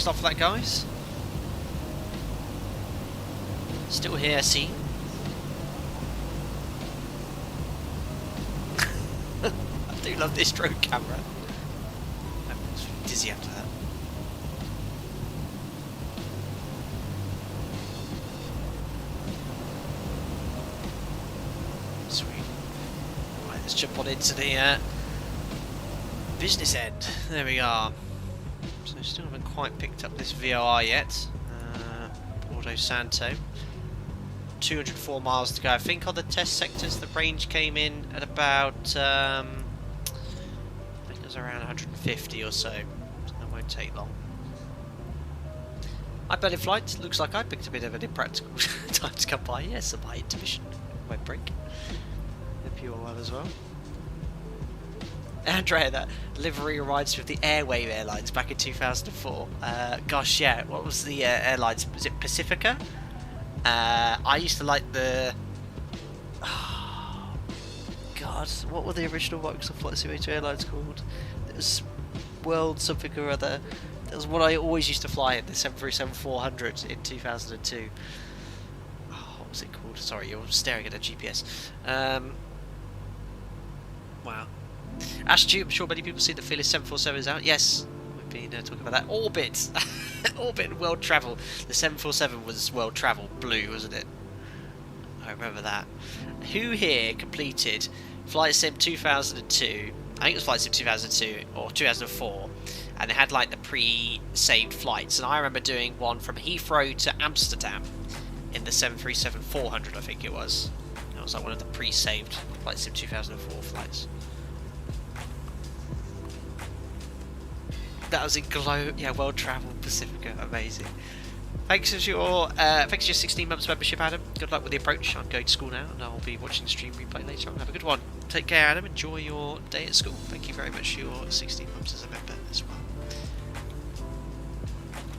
Next off for that, guys. Still here, see. I do love this drone camera. I'm dizzy after that. Sweet. Right, let's jump on into the business end. There we are. So still haven't quite picked up this VOR yet. Porto Santo. 204 miles to go. I think on the test sectors the range came in at about I think it was around 150 or so. That won't take long. I bet in flight. Looks like I picked a bit of an impractical time to come by. Yes, my intermission won't break. Hope you all well as well. Andrea, that livery reminds me of the Airwave Airlines back in 2004. Gosh, yeah, what was the airlines? Was it Pacifica? I used to like the... Oh, God, what were the original Microsoft Flight Simulator airlines called? It was World something or other. That was what I always used to fly in, the 737-400 in 2002. Oh, what was it called? Sorry, you're staring at a GPS. Wow. Ash, I'm sure many people see the Fearless 747 is out. Yes, we've been talking about that. Orbit! Orbit World Travel. The 747 was World Travel Blue, wasn't it? I remember that. Who here completed Flight Sim 2002? I think it was Flight Sim 2002 or 2004, and they had like the pre-saved flights. And I remember doing one from Heathrow to Amsterdam in the 737-400, I think it was. That was like one of the pre-saved Flight Sim 2004 flights. That was in World Travel Pacifica. Amazing. Thanks for your 16 months membership, Adam. Good luck with the approach. I'm going to school now, and I'll be watching the stream replay later on. Have a good one. Take care, Adam. Enjoy your day at school. Thank you very much for your 16 months as a member as well.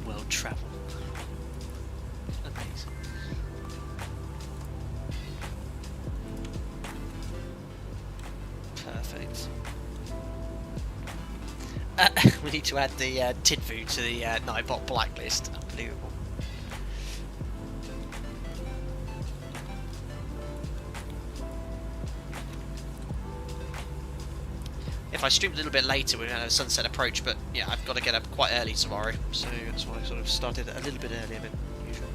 World Travel. Amazing. Perfect. We need to add the Tidfu to the Nightbot blacklist. Unbelievable. If I streamed a little bit later, we're going to have a sunset approach, but yeah, I've got to get up quite early tomorrow, so that's why I sort of started a little bit earlier than usual.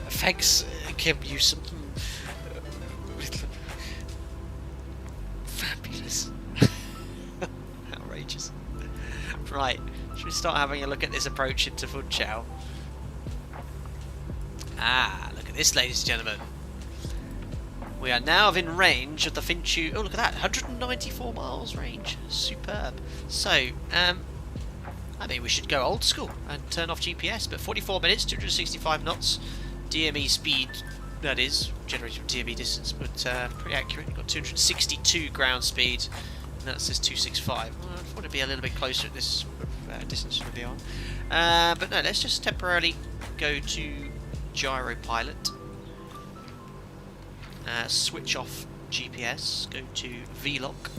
Thanks, Kim Newsom. Fabulous. Outrageous. Right, should we start having a look at this approach into Funchal? Ah, look at this, ladies and gentlemen. We are now within range of the Funchal. Oh, look at that, 194 miles range. Superb. So, I mean, we should go old school and turn off GPS, but 44 minutes, 265 knots, DME speed, that is, generated from DME distance, but pretty accurate. You've got 262 ground speed, and that says 265. Well, I want to be a little bit closer at this distance from the VR. But no, let's just temporarily go to gyro pilot. Switch off GPS, go to V-lock,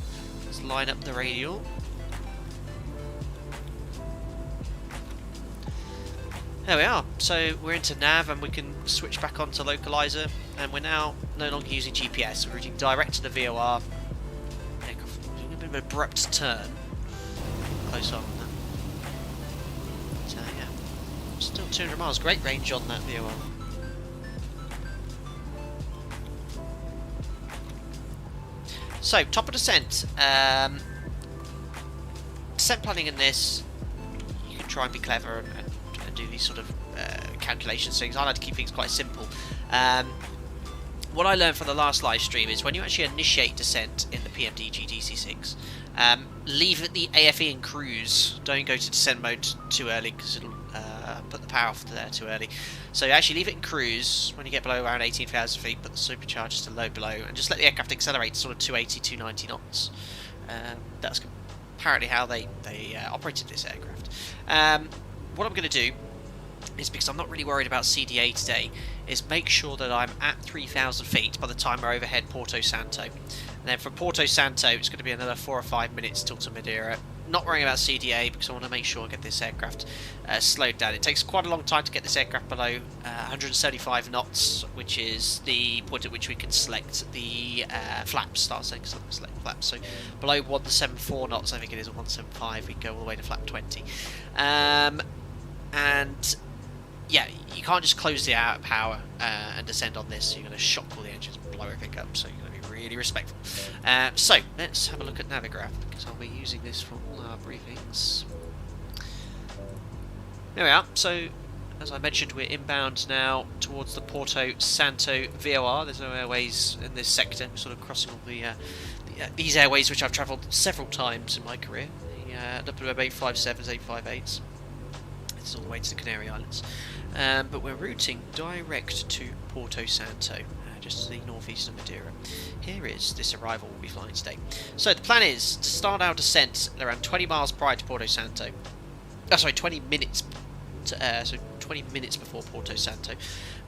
let's line up the radial. There we are, so we're into nav and we can switch back onto localizer, and we're now no longer using GPS, we're routing direct to the VOR. Takeoff, doing a bit of an abrupt turn, close on that. So yeah, still 200 miles, great range on that VOR. So, top of descent. Descent planning in this, you can try and be clever and do these sort of calculations things. I like to keep things quite simple. What I learned from the last live stream is when you actually initiate descent in the PMDG DC6, leave the AFE in cruise. Don't go to descent mode too early because it'll put the power off there too early. So actually leave it in cruise. When you get below around 18,000 feet, put the superchargers to low below, and just let the aircraft accelerate to sort of 280, 290 knots. That's apparently how they operated this aircraft. What I'm going to do is, because I'm not really worried about CDA today, is make sure that I'm at 3,000 feet by the time we're overhead Porto Santo. And then from Porto Santo, it's going to be another 4 or 5 minutes till to Madeira. not worrying about CDA because I want to make sure I get this aircraft slowed down. It takes quite a long time to get this aircraft below 175 knots, which is the point at which we can select the flaps, start saying select flaps. So below 174 knots, I think it is, or 175, we go all the way to flap 20. And yeah, you can't just close the power and descend on this. You're going to shock all the engines, blow everything up, so you're going to be really respectful. So let's have a look at Navigraph, because I'll be using this for all our briefings. There we are. So as I mentioned, we're inbound now towards the Porto Santo VOR. There's no airways in this sector. We're sort of crossing all these airways which I've travelled several times in my career. The WM 857s, 858s. It's all the way to the Canary Islands. But we're routing direct to Porto Santo, just to the northeast of Madeira. Here is this arrival we'll be flying today. So the plan is to start our descent at around 20 miles prior to Porto Santo. Oh, sorry, 20 minutes. So 20 minutes before Porto Santo,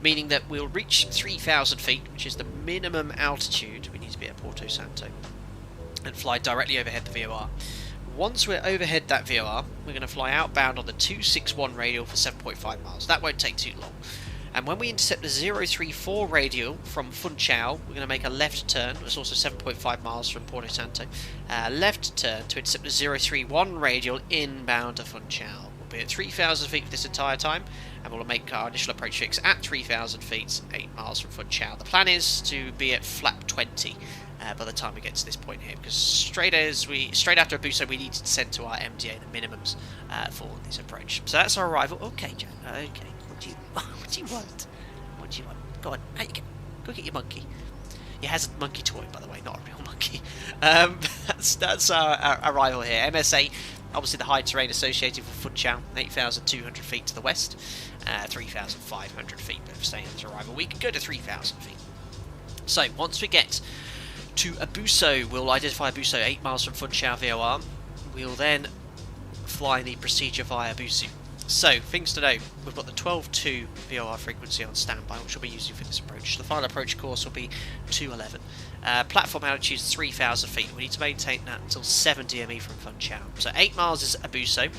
meaning that we'll reach 3,000 feet, which is the minimum altitude we need to be at Porto Santo, and fly directly overhead the VOR. Once we're overhead that VOR, we're going to fly outbound on the 261 radial for 7.5 miles. That won't take too long. And when we intercept the 034 radial from Funchal, we're going to make a left turn. It's also 7.5 miles from Porto Santo. Left turn to intercept the 031 radial inbound to Funchal. We'll be at 3,000 feet for this entire time, and we'll make our initial approach fix at 3,000 feet, 8 miles from Funchal. The plan is to be at flap 20. By the time we get to this point here, because straight after Abuso we need to descend to our MDA, the minimums for this approach. So that's our arrival. Okay, Jan. Okay. What do you want? What do you want? Go on. Out you go. Go get your monkey. It has a monkey toy, by the way, not a real monkey. That's our arrival here. MSA, obviously the high terrain associated with Funchal, 8,200 feet to the west, 3,500 feet. But if staying at this arrival, we can go to 3,000 feet. So once we get to Abuso, we'll identify Abuso 8 miles from Funchal VOR. We'll then fly the procedure via Abuso. So, things to know, we've got the 12.2 VOR frequency on standby, which we'll be using for this approach. The final approach course will be 211. Platform altitude is 3,000 feet. We need to maintain that until 7 DME from Funchal. So 8 miles is Abuso.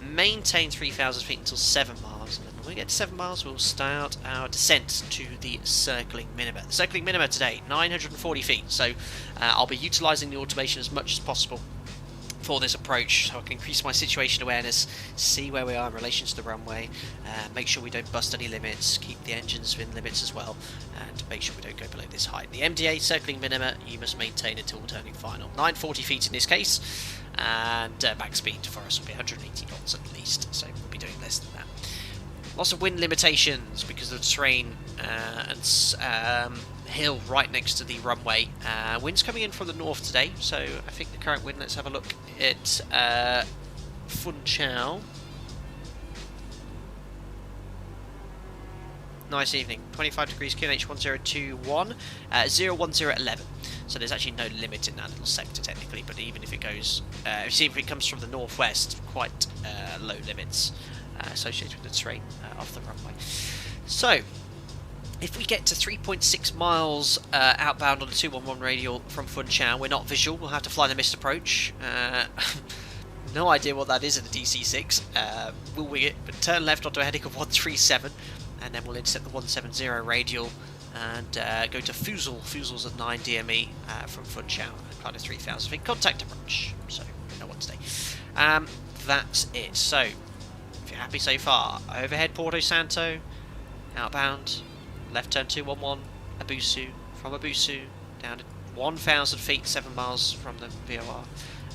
Maintain 3,000 feet until 7 miles. And then when we get to 7 miles, we'll start our descent to the Circling Minima. The Circling Minima today, 940 feet. So I'll be utilising the automation as much as possible for this approach, so I can increase my situation awareness, see where we are in relation to the runway, make sure we don't bust any limits, keep the engines within limits as well, and make sure we don't go below this height. The MDA Circling Minima you must maintain until turning final. 940 feet in this case, and max speed for us will be 180 knots at least, so we'll be doing less than that. Lots of wind limitations because of the terrain and hill right next to the runway. Wind's coming in from the north today, so I think the current wind, let's have a look at Funchal. Nice evening, 25 degrees QNH 1021, 01011. So there's actually no limit in that little sector technically, but even if it goes, if it comes from the northwest, quite low limits associated with the terrain off the runway. So if we get to 3.6 miles outbound on the 211 radial from Funchal, we're not visual, we'll have to fly the missed approach. No idea what that is at the DC6. We'll wing it, but turn left onto a heading of 137, and then we'll intercept the 170 radial and go to Funchal. Funchal's at 9 DME from Funchal, and kind of 3,000 feet. Contact approach, so no one today. That's it. So, if you're happy so far, overhead Porto Santo, outbound, left turn 211, Abuso, from Abuso down to 1,000 feet, 7 miles from the VOR,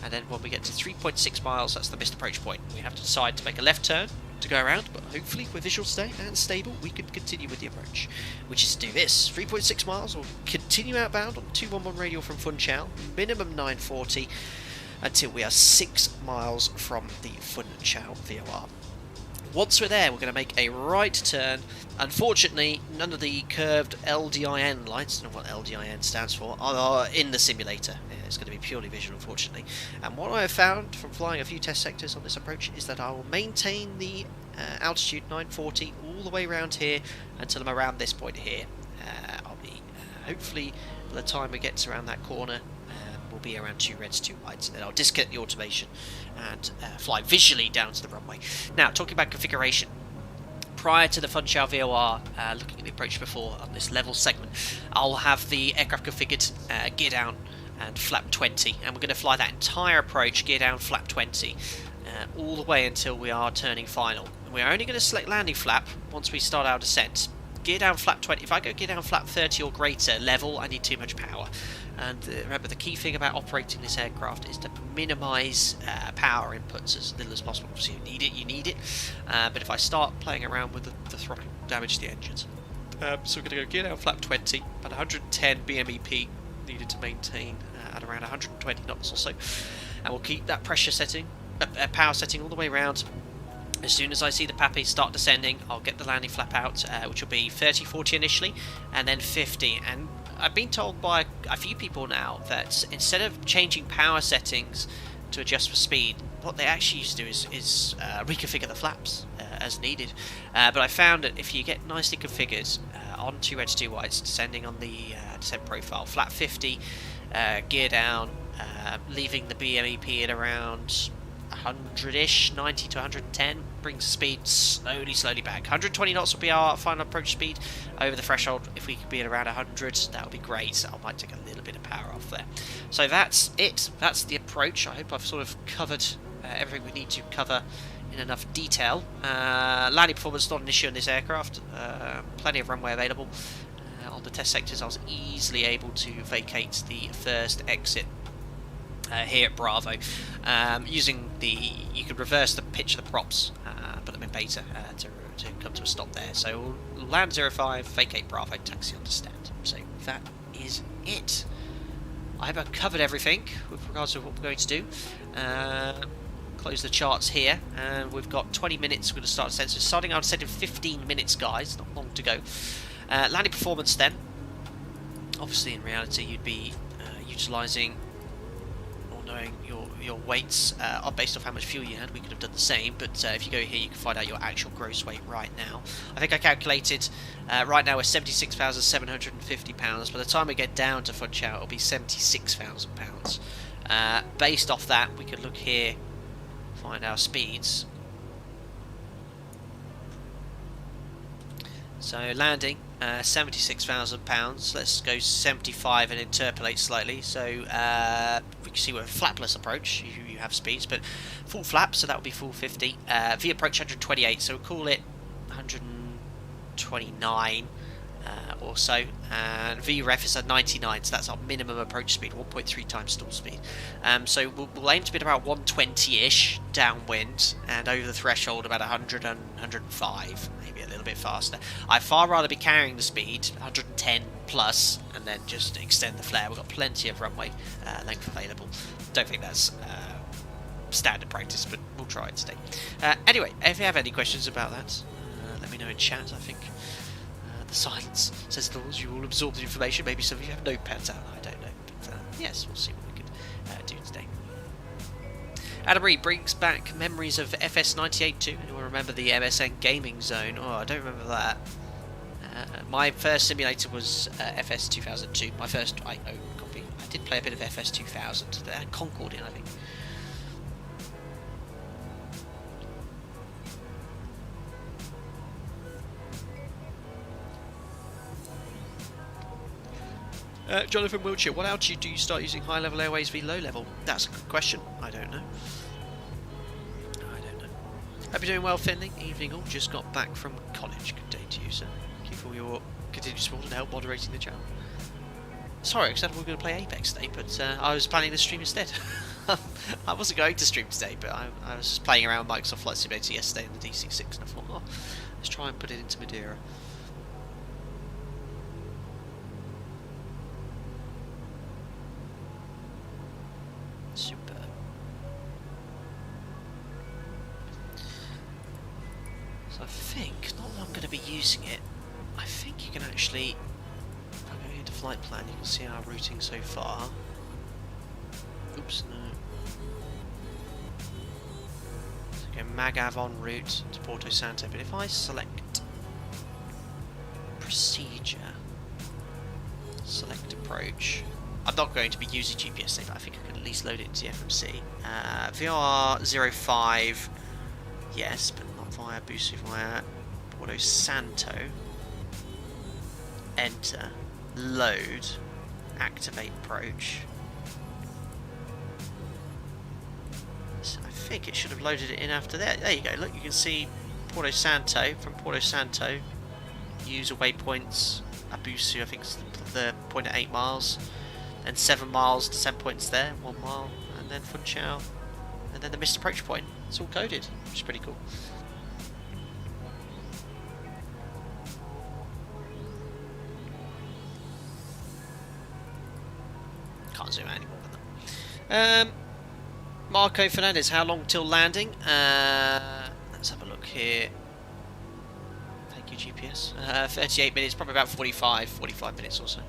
and then when we get to 3.6 miles, that's the missed approach point. We have to decide to make a left turn to go around, but hopefully with visual today and stable, we can continue with the approach, which is to do this. 3.6 miles, we'll continue outbound on 211 radial from Funchal, minimum 940, until we are 6 miles from the Funchal VOR. Once we're there, we're going to make a right turn. Unfortunately, none of the curved LDIN lights, I don't know what LDIN stands for, are in the simulator. It's going to be purely visual, unfortunately. And what I have found from flying a few test sectors on this approach is that I will maintain the altitude 940 all the way around here until I'm around this point here. I'll be hopefully by the time we get to around that corner, we'll be around 2 reds, 2 whites, and then I'll disconnect the automation and fly visually down to the runway. Now, talking about configuration. Prior to the Funchal VOR, looking at the approach before on this level segment, I'll have the aircraft configured gear down and flap 20, and we're going to fly that entire approach gear down, flap 20, all the way until we are turning final. And we're only going to select landing flap once we start our descent. Gear down flap 20. If I go gear down flap 30 or greater level, I need too much power. And remember, the key thing about operating this aircraft is to minimise power inputs as little as possible. So you need it. But if I start playing around with the throttle, damage the engines. So we're going to go gear down flap 20, about 110 BMEP needed to maintain at around 120 knots or so. And we'll keep that pressure setting, power setting all the way around. As soon as I see the PAPI start descending, I'll get the landing flap out, which will be 30, 40 initially, and then 50. And I've been told by a few people now that instead of changing power settings to adjust for speed, what they actually used to do is reconfigure the flaps as needed. But I found that if you get nicely configured on 2 reds, 2 whites, descending on the descent profile, flap 50, gear down, leaving the BMEP at around 100-ish, 90 to 110, brings speed slowly back. 120 knots will be our final approach speed over the threshold. If we could be at around 100, that would be great. I might take a little bit of power off there. So that's it. That's the approach. I hope I've sort of covered everything we need to cover in enough detail. Landing performance not an issue on this aircraft. Plenty of runway available. On the test sectors, I was easily able to vacate the first exit here at Bravo, using you could reverse the pitch of the props, put them in beta to come to a stop there. So we'll land 05, vacate Bravo, taxi on to stand. So that is it. I hope I've covered everything with regards to what we're going to do. Close the charts here, and we've got 20 minutes. We're going to start descent. So starting our descent in 15 minutes, guys. Not long to go. Landing performance then. Obviously, in reality, you'd be utilising knowing your weights are based off how much fuel you had. We could have done the same, but if you go here you can find out your actual gross weight right now. I think I calculated right now we're 76,750 pounds. By the time we get down to Funchal it'll be 76,000 pounds. Based off that we could look here, find our speeds. So landing, 76,000 pounds. Let's go 75 and interpolate slightly. So we can see we're a flapless approach. You have speeds, but full flap, so that would be full 50. V approach 128, so we'll call it 129 or so. And V ref is at 99, so that's our minimum approach speed, 1.3 times stall speed. So we'll aim to be at about 120-ish downwind, and over the threshold about 100 and 105, maybe a little bit faster. I'd far rather be carrying the speed, 110 plus, and then just extend the flare. We've got plenty of runway length available. Don't think that's standard practice, but we'll try it today. Anyway, if you have any questions about that, let me know in chat. I think the silence says it all. You all absorb the information. Maybe some of you have notepads out. I don't know. But yes, we'll see what we can do today. Adam Reed brings back memories of FS98 too. Anyone remember the MSN gaming zone? Oh, I don't remember that. My first simulator was FS 2002. My first I own copy. I did play a bit of FS 2000. They had Concorde in, I think. Jonathan Wiltshire, what altitude do you start using high level airways v low level? That's a good question. I don't know. Hope you're doing well, Finley. Evening all. Just got back from college. Good day to you, sir. Thank you for your continued support and help moderating the channel. Sorry, I said we were going to play Apex today, but I was planning to stream instead. I wasn't going to stream today, but I was just playing around with Microsoft Flight Simulator yesterday in the DC6, and I thought, oh, let's try and put it into Madeira. Super. So I think, not that I'm going to be using it, I think you can actually, if I'm going into flight plan, you can see our routing so far. Oops, no. So go Magav en route to Porto Santo, but if I select procedure, select approach, I'm not going to be using GPS today, but I think I can at least load it into the FMC. VR05, yes, but not via Busu, via Porto Santo. Enter, load, activate approach. So I think it should have loaded it in after that. There you go, look, you can see Porto Santo. From Porto Santo, user waypoints, Abusu, I think it's the point at 8 miles. Then 7 miles to 10 points there, 1 mile, and then Funchal, and then the missed approach point. It's all coded, which is pretty cool. Can't zoom out anymore with them. Marco Fernandez, how long till landing? Let's have a look here. Thank you, GPS. 38 minutes, probably about 45 minutes or so.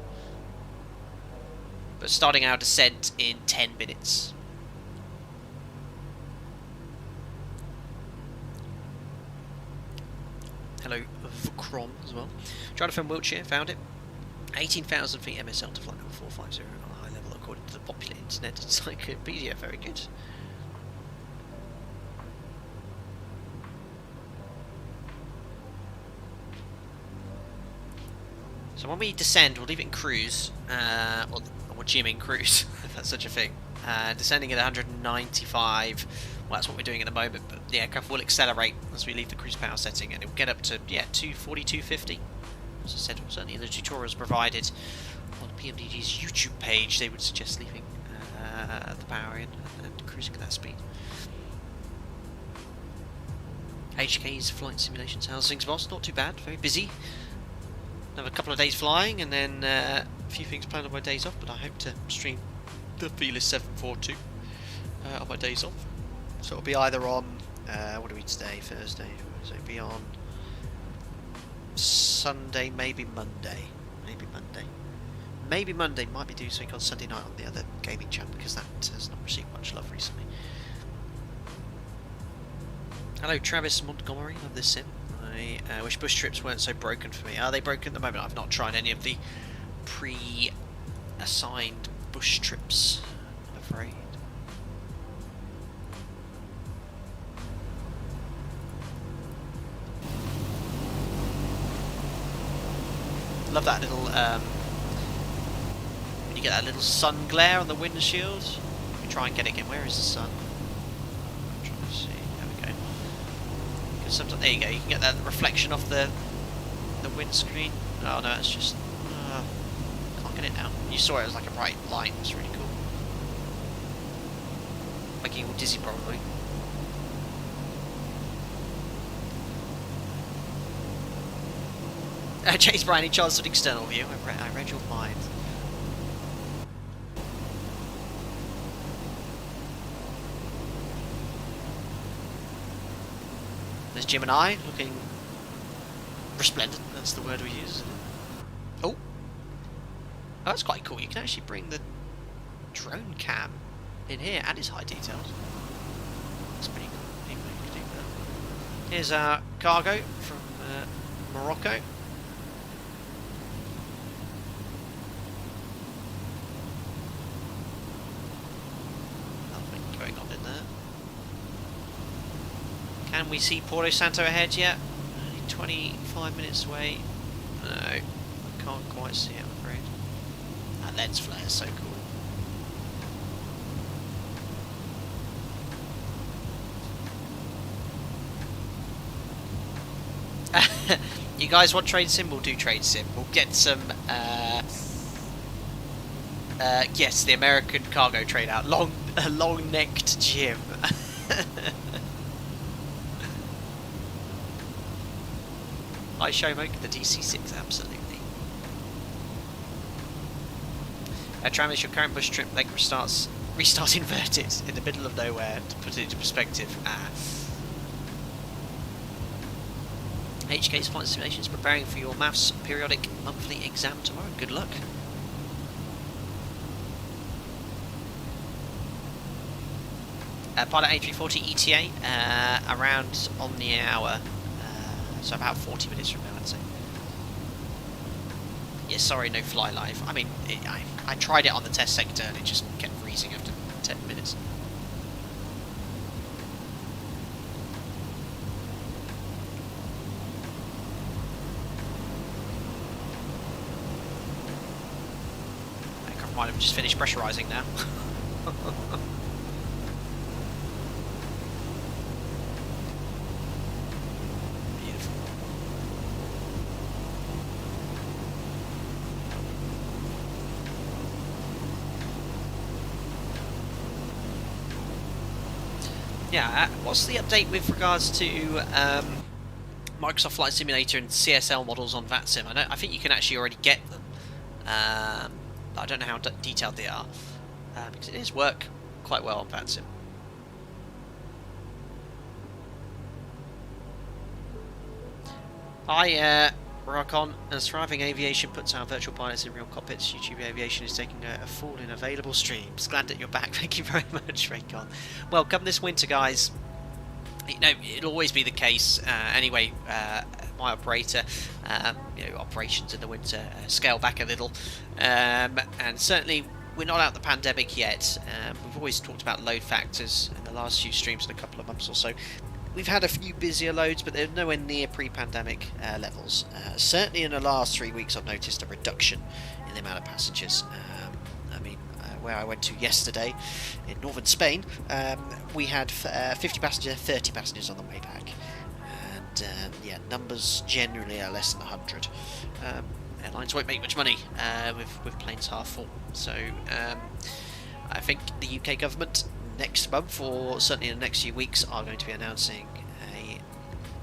But starting our descent in 10 minutes. Hello, Vukron as well. Trying to film Wiltshire, found it. 18,000 feet MSL to flight number 450 on a high level according to the popular internet encyclopedia. Very good. So when we descend, we'll leave it in cruise, or GM in cruise, if that's such a thing. Descending at 195, well, that's what we're doing at the moment, but the aircraft will accelerate as we leave the cruise power setting, and it will get up to, yeah, 240, 250. As I said, certainly in the tutorials provided on PMDG's YouTube page, they would suggest leaving the power in and cruising at that speed. HK's flight simulations, how's things, boss? Not too bad, very busy. Another couple of days flying, and then a few things planned on my days off, but I hope to stream the Fearless 742 on my days off. So it'll be either on, what are we today, Thursday, so it'll be on Sunday, maybe Monday. Maybe Monday, might be doing something on Sunday night on the other gaming channel, because that has not received much love recently. Hello Travis Montgomery, love this sim. I wish bush trips weren't so broken for me. Are they broken at the moment? I've not tried any of the pre-assigned bush trips, I'm afraid. Love that little, when you get that little sun glare on the windshield. Let me try and get it again. Where is the sun? I'm trying to see. There we go. Sometimes, there you go, you can get that reflection off the windscreen. Oh no, it's just can't get it now. You saw it as like a bright line. It's really cool. Making you all dizzy probably. James Bryan, in charge of external view. I read your mind. There's Gemini, looking resplendent, that's the word we use, isn't it? Oh! That's quite cool, you can actually bring the drone cam in here, and it's high detailed. That's pretty cool, people can do that. Here's our cargo from Morocco. Nothing going on in there. Can we see Porto Santo ahead yet? Only 25 minutes away. No, I can't quite see it, I'm afraid. That lens flare is so cool. You guys want trade sim? We'll do trade sim. We'll get some, yes, the American cargo trade out. Long-necked Jim. Hi Showmoke, the DC6, absolutely. Travis, your current bush trip leg restart inverted in the middle of nowhere, to put it into perspective. HK's flight simulations preparing for your maths periodic monthly exam tomorrow. Good luck. Pilot A340 ETA, around on the hour. So about 40 minutes from now, I'd say. Yeah, sorry, no fly live. I mean, I tried it on the test sector and it just kept freezing after 10 minutes. I might have just finished pressurising now. Yeah, what's the update with regards to Microsoft Flight Simulator and CSL models on VATSIM? I think you can actually already get them. I don't know how detailed they are, because it does work quite well on VATSIM. Hi, Rakon. As Thriving Aviation puts our virtual pilots in real cockpits, YouTube Aviation is taking a fall in available streams. Glad that you're back. Thank you very much, Rakon. Well, come this winter, guys. You know, it'll always be the case. Anyway, my operator, you know, operations in the winter scale back a little, and certainly we're not out of the pandemic yet. We've always talked about load factors in the last few streams in a couple of months or so. We've had a few busier loads, but they're nowhere near pre-pandemic levels. Certainly in the last 3 weeks I've noticed a reduction in the amount of passengers. I mean, where I went to yesterday in northern Spain, we had 50 passengers, 30 passengers on the way back. And yeah, numbers generally are less than 100. Airlines won't make much money with planes half full. So I think the UK government next month, or certainly in the next few weeks, are going to be announcing a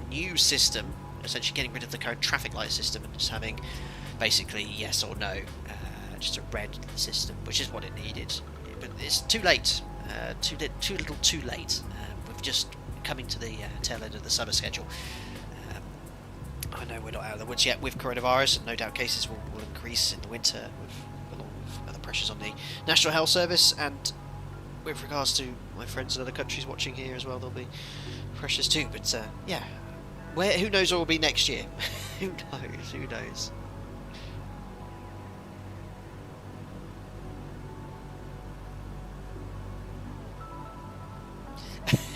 new system, essentially getting rid of the current traffic light system and just having basically yes or no, just a red system, which is what it needed. But it's too late, too little too late. We're just coming to the tail end of the summer schedule. I know we're not out of the woods yet with coronavirus, and no doubt cases will increase in the winter along with other pressures on the National Health Service, and with regards to my friends in other countries watching here as well, there'll be pressures too. But yeah, who knows what will be next year? Who knows? Who knows?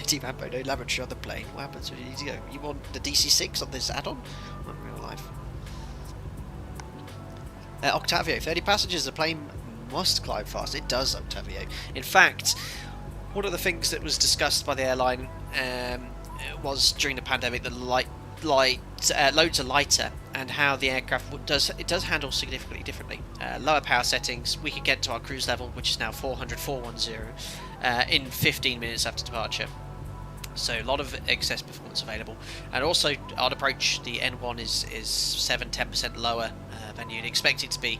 Team Ambo, no laboratory on the plane. What happens when you need to go? You want the DC6 on this add-on? Not in real life. Octavio, 30 passengers. The plane must climb fast. It does, Octavio. In fact, one of the things that was discussed by the airline was during the pandemic that loads are lighter, and how the aircraft does handle significantly differently. Lower power settings, we could get to our cruise level, which is now 410, in 15 minutes after departure. So a lot of excess performance available, and also on approach the N1 is 7-10% lower than you'd expect it to be.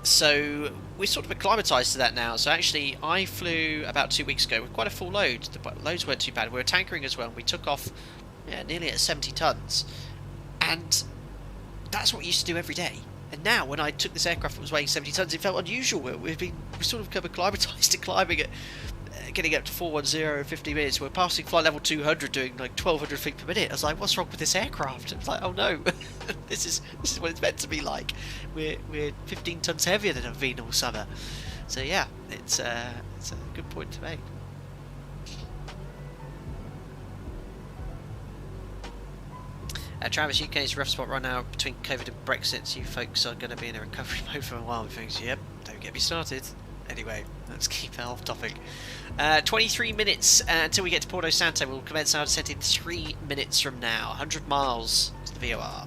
So we're sort of acclimatised to that now. So actually, I flew about 2 weeks ago with quite a full load. The loads weren't too bad. We were tankering as well, and we took off nearly at 70 tons. And that's what we used to do every day. And now, when I took this aircraft that was weighing 70 tons, it felt unusual. We've sort of become acclimatised to climbing it, getting up to 410 in 50 minutes. We're passing flight level 200, doing like 1,200 feet per minute. I was like, what's wrong with this aircraft? It was like, oh no, this is what it's meant to be like. We're 15 tons heavier than I've been all summer. So yeah, it's a good point to make. Travis, UK's rough spot right now between COVID and Brexit. So you folks are going to be in a recovery mode for a while. Things, yep, don't get me started. Anyway, let's keep that off topic. 23 minutes until we get to Porto Santo. We'll commence our descent in 3 minutes from now. 100 miles to the VOR.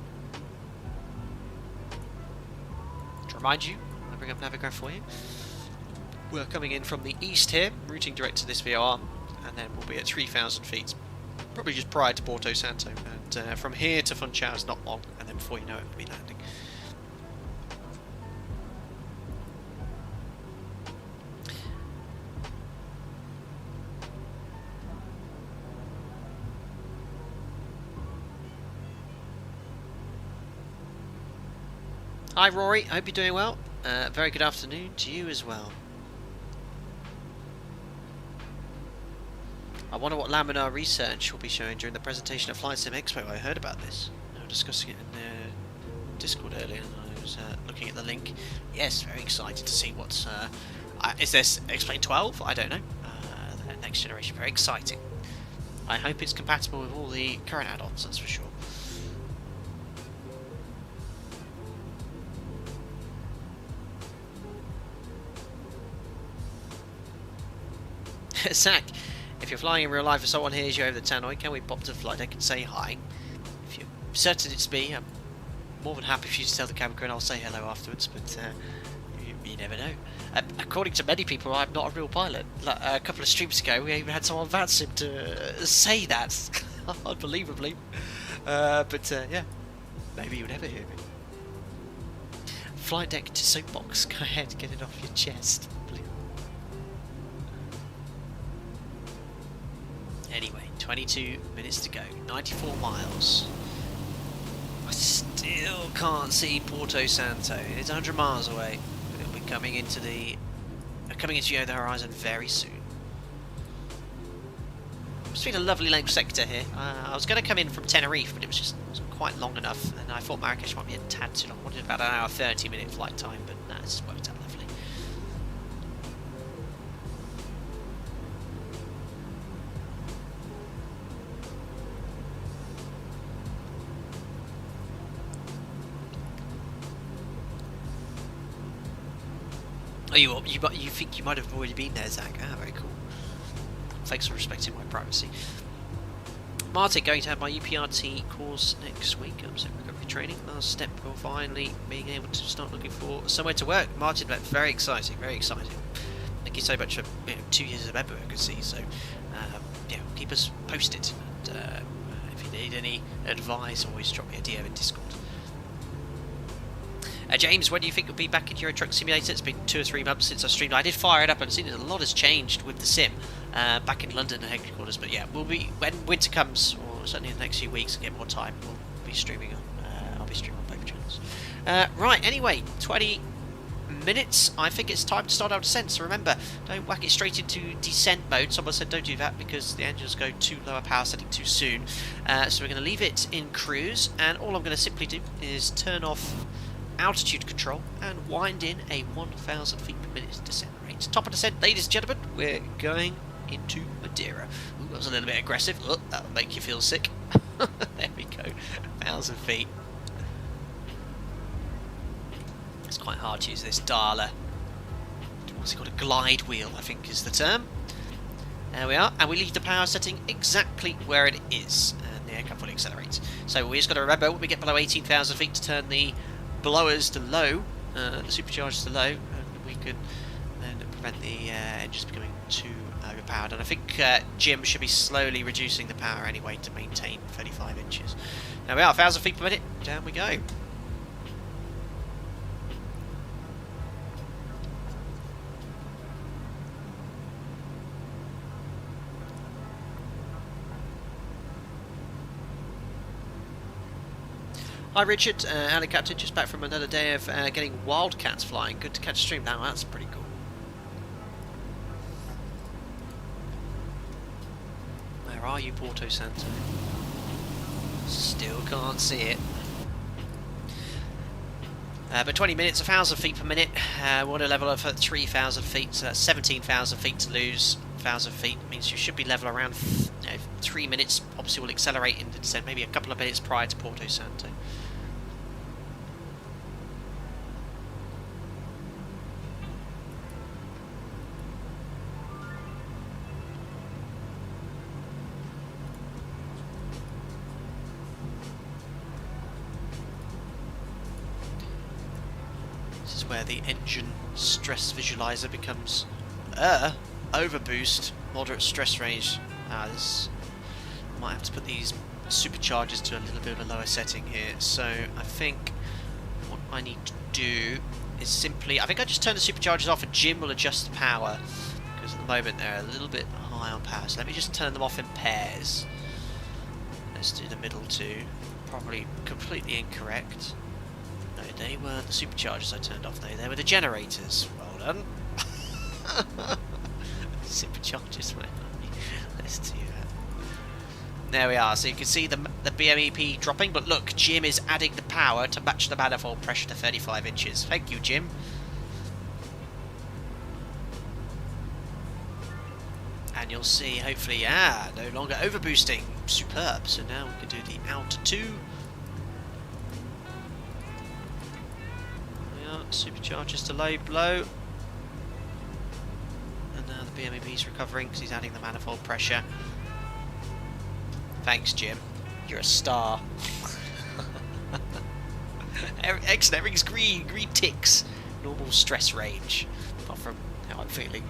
To remind you, I'll bring up Navigraph for you. We're coming in from the east here, routing direct to this VOR, and then we'll be at 3,000 feet. Probably just prior to Porto Santo, and from here to Funchal is not long, and then before you know it, we'll be landing. Hi Rory, I hope you're doing well. Very good afternoon to you as well. I wonder what laminar research will be showing during the presentation at Flight Sim Expo. I heard about this. They were discussing it in Discord earlier, and I was looking at the link. Yes, very excited to see what's... is this X-Plane 12? I don't know. The next generation, very exciting. I hope it's compatible with all the current add-ons, that's for sure. Zach, if you're flying in real life and someone hears you over the tannoy, can we pop to the flight deck and say hi? If you're certain it's me, I'm more than happy for you to tell the cabin crew and I'll say hello afterwards, but you never know. According to many people, I'm not a real pilot. Like, a couple of streams ago, we even had someone fancy him to say that, unbelievably. Yeah, maybe you'll never hear me. Flight deck to soapbox, go ahead, get it off your chest, please. Anyway, 22 minutes to go, 94 miles. I still can't see Porto Santo. It's 100 miles away. It'll be coming into the the horizon very soon. It's been a lovely length sector here. I was going to come in from Tenerife, but it wasn't quite long enough, and I thought Marrakech might be a tad too long. I wanted about an hour 30-minute flight time, but no, it's worked out lovely. Oh, you think you might have already been there, Zach? Ah, very cool. Thanks for respecting my privacy. Martin, going to have my UPRT course next week. I'm set recovery training. Last step for finally being able to start looking for somewhere to work. Martin, that's very exciting, very exciting. Thank you so much for 2 years of member, I can see. So, yeah, keep us posted. And if you need any advice, always drop me a DM in Discord. James, when do you think you'll be back in Euro Truck Simulator? It's been 2 or 3 months since I streamed. I did fire it up and I've seen that a lot has changed with the sim back in London at headquarters. But yeah, we'll be, when winter comes, or certainly in the next few weeks, and get more time, we'll be streaming on. I'll be streaming on both channels. Right. Anyway, 20 minutes. I think it's time to start our descent. So remember, don't whack it straight into descent mode. Someone said don't do that because the engines go too lower power setting too soon. So we're going to leave it in cruise, and all I'm going to simply do is turn off altitude control and wind in a 1,000 feet per minute descent rate. Top of descent, ladies and gentlemen, we're going into Madeira. Ooh, that was a little bit aggressive. Oh, that'll make you feel sick. There we go, 1,000 feet. It's quite hard to use this dialer. What's it called? A glide wheel, I think is the term. There we are, and we leave the power setting exactly where it is, and the aircraft fully accelerates. So we just got to remember when we get below 18,000 feet to turn the blowers to low, the superchargers to low, and we can then prevent the engines becoming too overpowered. And I think Jim should be slowly reducing the power anyway to maintain 35 inches. There we are, 1,000 feet per minute, down we go. Hi Richard, Howdy Captain, just back from another day of getting wildcats flying. Good to catch a stream now, that's pretty cool. Where are you, Porto Santo? Still can't see it. But 20 minutes, 1,000 feet per minute. We want to level up at 3,000 feet, so that's 17,000 feet to lose. 1,000 feet means you should be level around 3 minutes. Obviously we'll accelerate in the descent, maybe a couple of minutes prior to Porto Santo. Where the engine stress visualizer becomes overboost, moderate stress range. This might have to put these superchargers to a little bit of a lower setting here. So I think what I need to do is simply, I think I just turn the superchargers off and Jim will adjust the power, because at the moment they're a little bit high on power. So let me just turn them off in pairs. Let's do the middle two. Probably completely incorrect. No, they weren't the superchargers I turned off, they were the generators. Well done. Superchargers, right? Let's do There we are. So you can see the BMEP dropping, but look, Jim is adding the power to match the manifold pressure to 35 inches. Thank you, Jim. And you'll see, hopefully, no longer overboosting. Superb. So now we can do the out 2. There we are. Superchargers to low blow. And now the BMEP is recovering because he's adding the manifold pressure. Thanks, Jim. You're a star. Excellent. Everything's green. Green ticks. Normal stress range. Apart from how I'm feeling.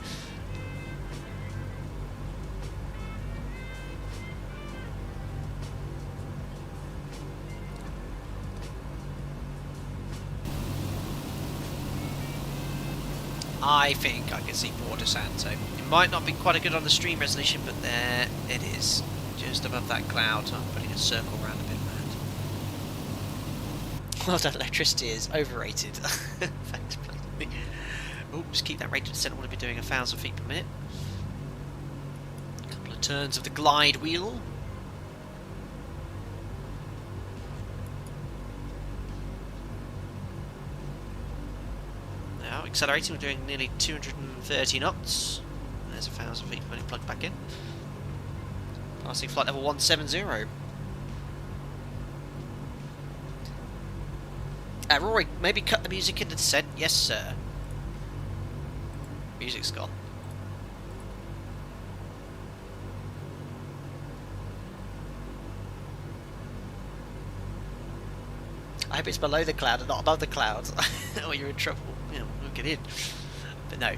I think I can see Porto Santo. It might not be quite good on the stream resolution, but there it is. Just above that cloud. I'm putting a circle around a bit mad. Well done, electricity is overrated. Thanks, buddy. Oh, just keep that rate of descent. I want to be doing 1,000 feet per minute. A couple of turns of the glide wheel. Now, accelerating, we're doing nearly 230 knots. There's 1,000 feet per minute plugged back in. Passing flight level 170. Rory, maybe cut the music in the descent. Yes, sir. Music's gone. I hope it's below the cloud and not above the clouds. Or you're in trouble. Yeah, we'll get in. But no.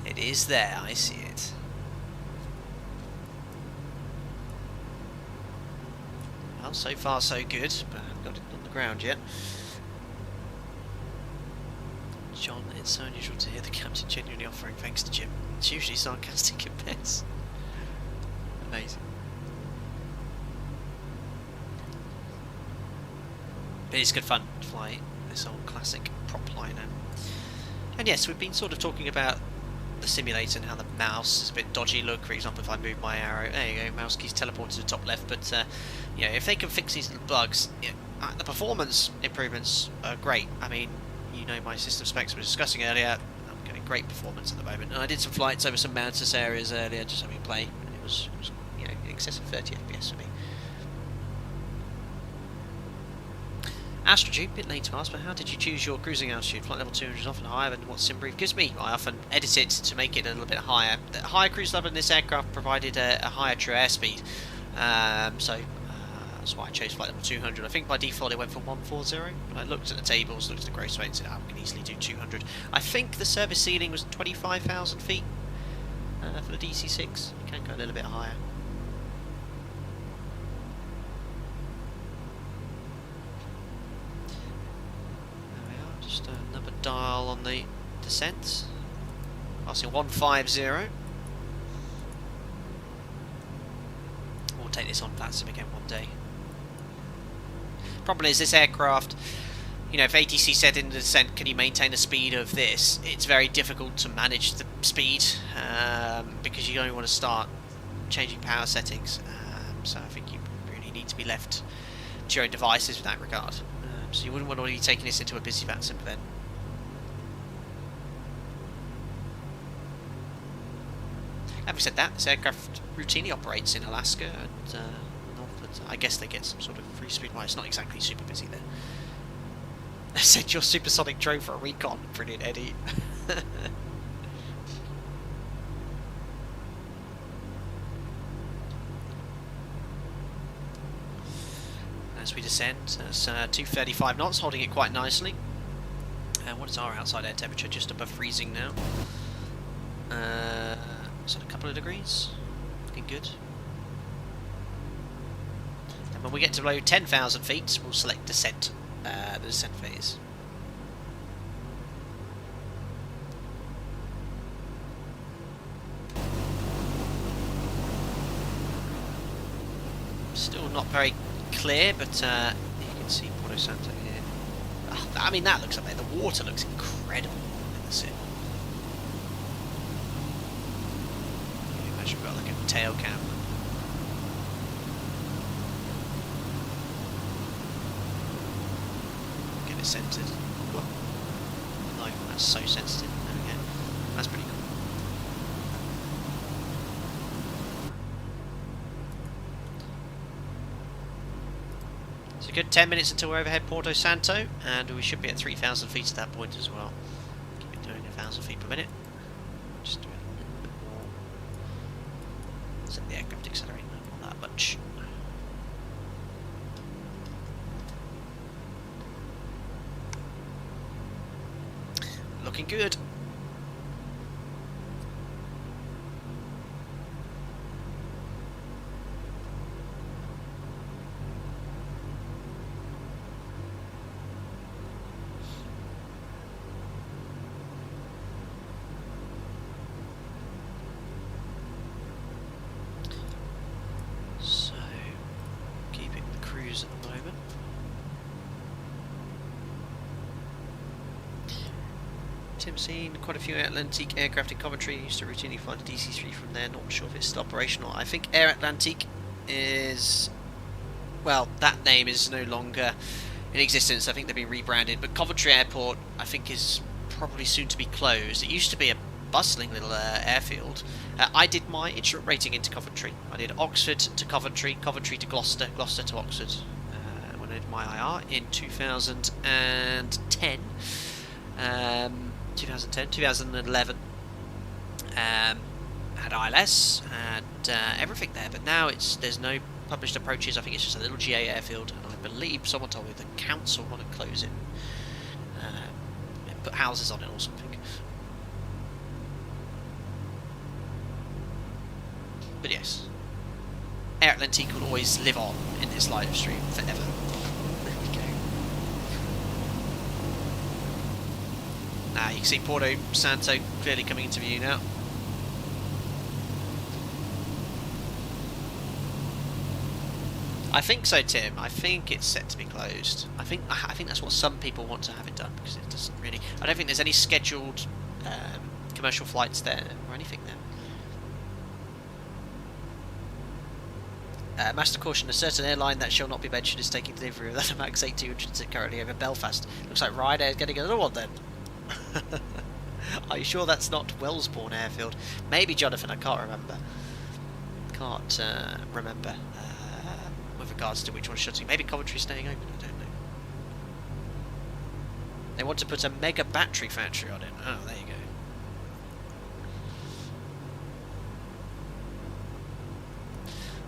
It is there, I see it. Well, so far so good, but I haven't got it on the ground yet. John, it's so unusual to hear the captain genuinely offering thanks to Jim. It's usually sarcastic at best. Amazing. But it's good fun to fly this old classic prop liner. And yes, we've been sort of talking about the simulator and how the mouse is a bit dodgy. Look, for example, if I move my arrow, there you go, mouse keys teleport to the top left. But you know, if they can fix these little bugs, the performance improvements are great. I mean, you know, my system specs we were discussing earlier. I'm getting great performance at the moment, and I did some flights over some mountainous areas earlier, just having a play, and it was you know, in excess of 30 FPS for me. Astrodew, a bit late to ask, but how did you choose your cruising altitude? Flight level 200 is often higher than what SimBrief gives me. I often edit it to make it a little bit higher. The higher cruise level in this aircraft provided a higher true airspeed, so that's why I chose flight level 200. I think by default it went for 140, but I looked at the tables, looked at the gross weight and said, oh, we can easily do 200. I think the service ceiling was 25,000 feet for the DC6. You can go a little bit higher. Just another dial on the descent. Passing 150. We'll take this on VATSIM again one day. Problem is, this aircraft, you know, if ATC said in the descent, can you maintain the speed of this? It's very difficult to manage the speed because you only want to start changing power settings. So I think you really need to be left to your own devices with that regard. So you wouldn't want to be taking this into a busy VATSIM event. Having said that, this aircraft routinely operates in Alaska and North, I guess they get some sort of free speed. Well, it's not exactly super busy there. Send your supersonic drone for a recon. Brilliant, Eddie. As we descend, it's 235 knots, holding it quite nicely. What is our outside air temperature? Just above freezing now. So a couple of degrees, looking good. And when we get to below 10,000 feet, we'll select descent, the descent phase. Still not very clear, but you can see Porto Santo here. I mean, that looks up there. The water looks incredible in the sim. Can you imagine we've got like a tail cam it centered. Oh, that's so sensitive. There we go. That's pretty cool. It's a good 10 minutes until we're overhead Porto Santo, and we should be at 3,000 feet at that point as well. Keep it doing 1,000 feet per minute. Just do it a little bit more. Set the aircraft accelerator not that much. Looking good. So, keeping the cruise at the moment. Tim's seen quite a few Air Atlantique aircraft in Coventry. Used to routinely fly the DC3 from there. Not sure if it's still operational. I think Air Atlantique is... well, that name is no longer in existence. I think they've been rebranded. But Coventry Airport, I think, is probably soon to be closed. It used to be a bustling little airfield. I did my instrument rating into Coventry. I did Oxford to Coventry, Coventry to Gloucester, Gloucester to Oxford. When I did my IR in 2010. 2011, had ILS, had everything there, but now there's no published approaches. I think it's just a little GA airfield, and I believe someone told me the council want to close it, put houses on it or something. But yes, Air Atlantique will always live on in this live stream forever. There we go. You can see Porto Santo clearly coming into view now. I think so, Tim. I think it's set to be closed. I think that's what some people want to have it done, because it doesn't really... I don't think there's any scheduled commercial flights there or anything there. Master caution, a certain airline that shall not be mentioned is taking delivery of that MAX 8200 currently over Belfast. Looks like Ryanair is getting another one then. Are you sure that's not Wellesbourne Airfield? Maybe, Jonathan, I can't remember. With regards to which one's shutting. Maybe Coventry's staying open, I don't know. They want to put a mega battery factory on it. Oh, there you go.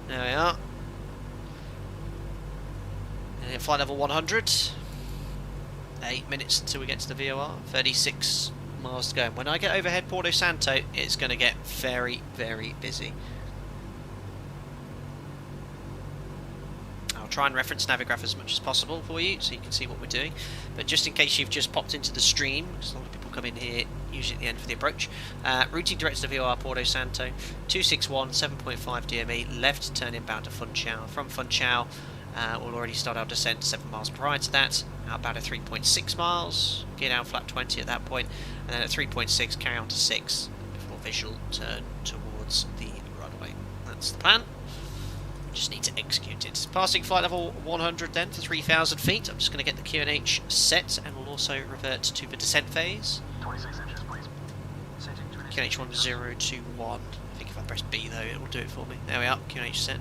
There we are. And flight level 100. 8 minutes until we get to the VOR. 36 miles to go. When I get overhead Porto Santo, it's going to get very, very busy. I'll try and reference Navigraph as much as possible for you, so you can see what we're doing. But just in case you've just popped into the stream, because a lot of people come in here usually at the end for the approach. Routing direct to the VOR Porto Santo. 261, 7.5 DME, left turn inbound to Funchal. From Funchal, we'll already start our descent 7 miles prior to that. About at 3.6 miles, get out flat 20 at that point, and then at 3.6 carry on to 6 before visual turn towards the runway. That's the plan. We just need to execute it. Passing flight level 100 then for 3,000 feet. I'm just going to get the QNH set, and we'll also revert to the descent phase. 26 inches, please. Setting 26 QNH 1021. I think if I press B though, it will do it for me. There we are, QNH set.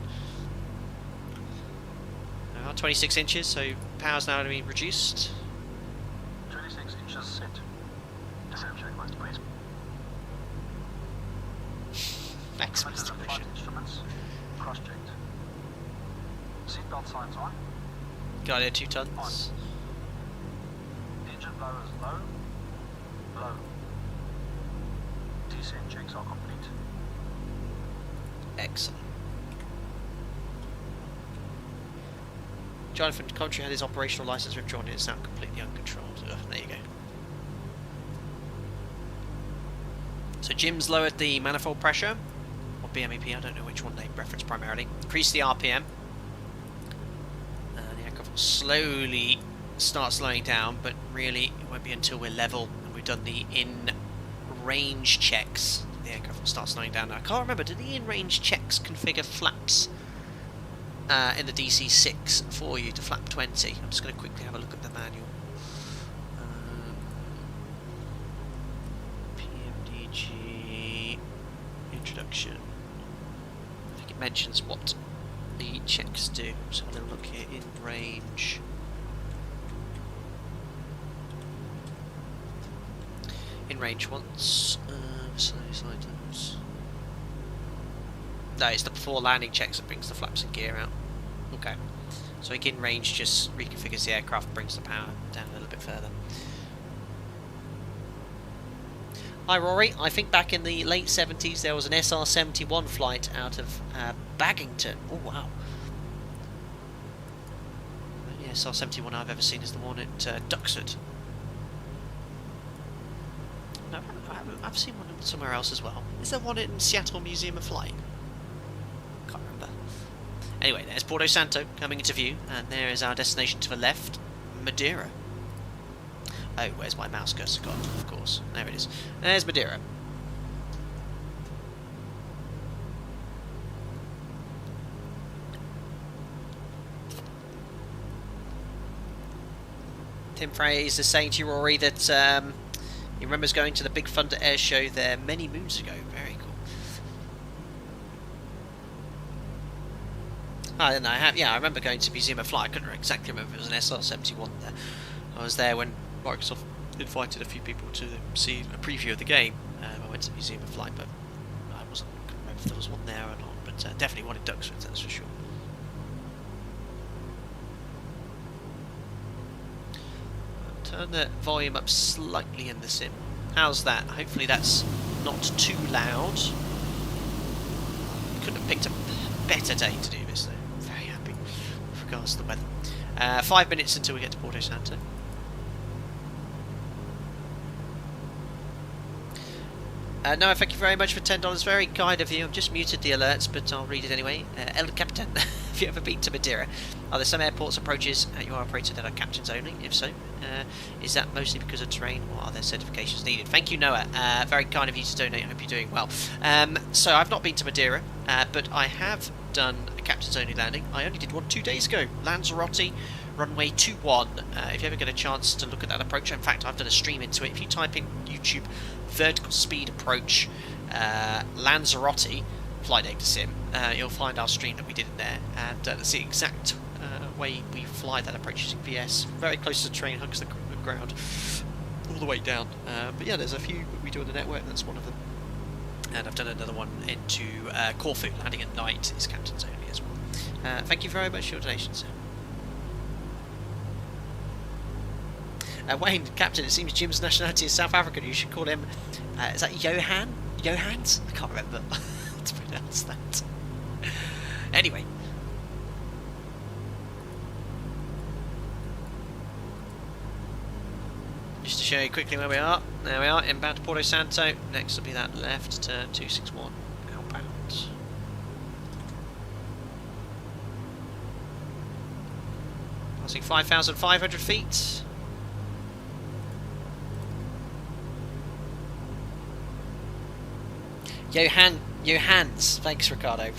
26 inches, so power's now going to be reduced. 26 inches set. Descent checklist, please. Excellent Implemented the flight instruments. Cross-checked. Seatbelt signs on. Got it, 2 tons. Engine blower is low. Low. Descent checks are complete. Excellent. Jonathan, Coventry had his operational license withdrawn, it's now completely uncontrolled. Ugh, there you go. So Jim's lowered the manifold pressure, or BMEP, I don't know which one they reference primarily. Increased the RPM. The aircraft will slowly start slowing down, but really it won't be until we're level and we've done the in-range checks. The aircraft will start slowing down. Now, I can't remember, did the in-range checks configure flaps in the DC6 for you to flap 20? I'm just going to quickly have a look at the manual. mentions what the checks do. So I'll look here in range. In range once. Miscellaneous items. No, it's the before landing checks that brings the flaps and gear out. Okay. So in range just reconfigures the aircraft, brings the power down a little bit further. Hi Rory, I think back in the late 70s there was an SR-71 flight out of Baggington. Oh wow. The only SR-71 I've ever seen is the one at Duxford. No, I've seen one somewhere else as well. Is there one in Seattle Museum of Flight? Can't remember. Anyway, there's Porto Santo coming into view, and there is our destination to the left, Madeira. Oh, where's my mouse cursor gone? Of course, there it is. There's Madeira. Tim Fraser is saying to you, Rory, that he remembers going to the Big Thunder Air Show there many moons ago. Very cool. I don't know. I remember going to Museum of Flight. I couldn't exactly remember if it was an SR-71 there. I was there when Microsoft invited a few people to see a preview of the game. I went to Museum of Flight, but I couldn't remember if there was one there or not. But definitely one in Duxford, that's for sure. Turn the volume up slightly in the sim. How's that? Hopefully that's not too loud. Couldn't have picked a better day to do this though. I'm very happy with regards to the weather. 5 minutes until we get to Porto Santo. No, thank you very much for $10. Very kind of you. I've just muted the alerts, but I'll read it anyway. El Capitan, have you ever been to Madeira? Are there some airports approaches you are operated that are captains only? If so, is that mostly because of terrain, or are there certifications needed? Thank you, Noah. Very kind of you to donate. I hope you're doing well. So I've not been to Madeira, but I have done a captains only landing. I only did one 2 days ago. Lanzarote, runway 21. If you ever get a chance to look at that approach, in fact, I've done a stream into it. If you type in YouTube vertical speed approach Lanzarote flight data sim, you'll find our stream that we did in there, and that's the exact way we fly that approach using VS. Very close to the train, hugs the ground all the way down. But yeah, there's a few we do on the network. That's one of them. And I've done another one into Corfu, landing at night. Is captains only as well. Thank you very much for your donations. Wayne, Captain, it seems Jim's nationality is South African. You should call him, is that Johan? Johans? I can't remember how to pronounce that. Anyway. Just to show you quickly where we are. There we are, inbound to Porto Santo. Next will be that left turn 261, outbound. Passing 5,500 feet. Johans, thanks Ricardo.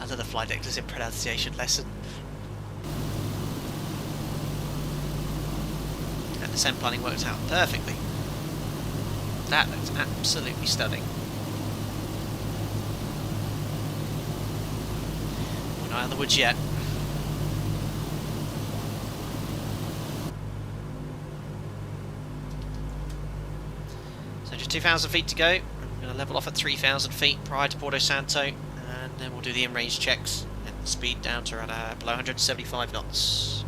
Another flight deck in pronunciation lesson. And descent planning worked out perfectly. That looks absolutely stunning. We're not out of the woods yet. So just 2,000 feet to go. I'm going to level off at 3,000 feet prior to Porto Santo, and then we'll do the in-range checks and speed down to around below 175 knots.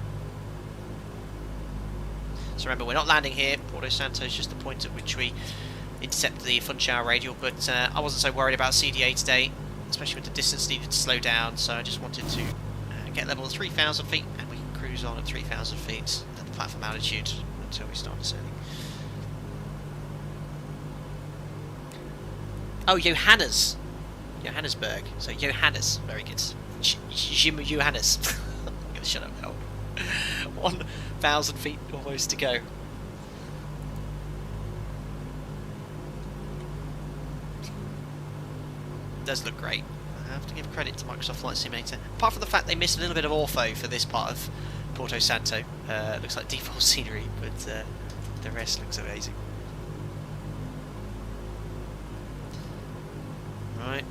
So remember, we're not landing here. Porto Santo is just the point at which we intercept the Funchal radial, but I wasn't so worried about CDA today, especially with the distance needed to slow down, so I just wanted to get level at 3,000 feet, and we can cruise on at 3,000 feet at the platform altitude until we start descending. Oh, Johannes. Johannesburg. So Johannes. Very good. Jim Johannes. I'm going to shut up now. 1,000 feet almost to go. Does look great. I have to give credit to Microsoft Flight Simulator. Apart from the fact they missed a little bit of ortho for this part of Porto Santo. Looks like default scenery, but the rest looks amazing. Right.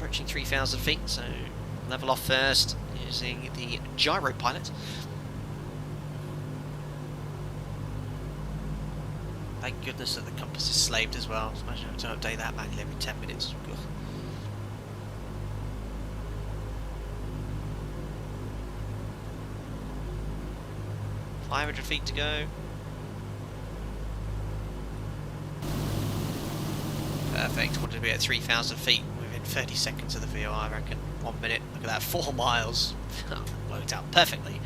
approaching 3,000 feet, so level off first using the gyro pilot. Thank goodness that the compass is slaved as well. Imagine having to update that manually every 10 minutes. Ugh. $500 feet to go. Perfect. Wanted to be at 3,000 feet within 30 seconds of the VOR, I reckon. 1 minute. Look at that, 4 miles. Worked out perfectly.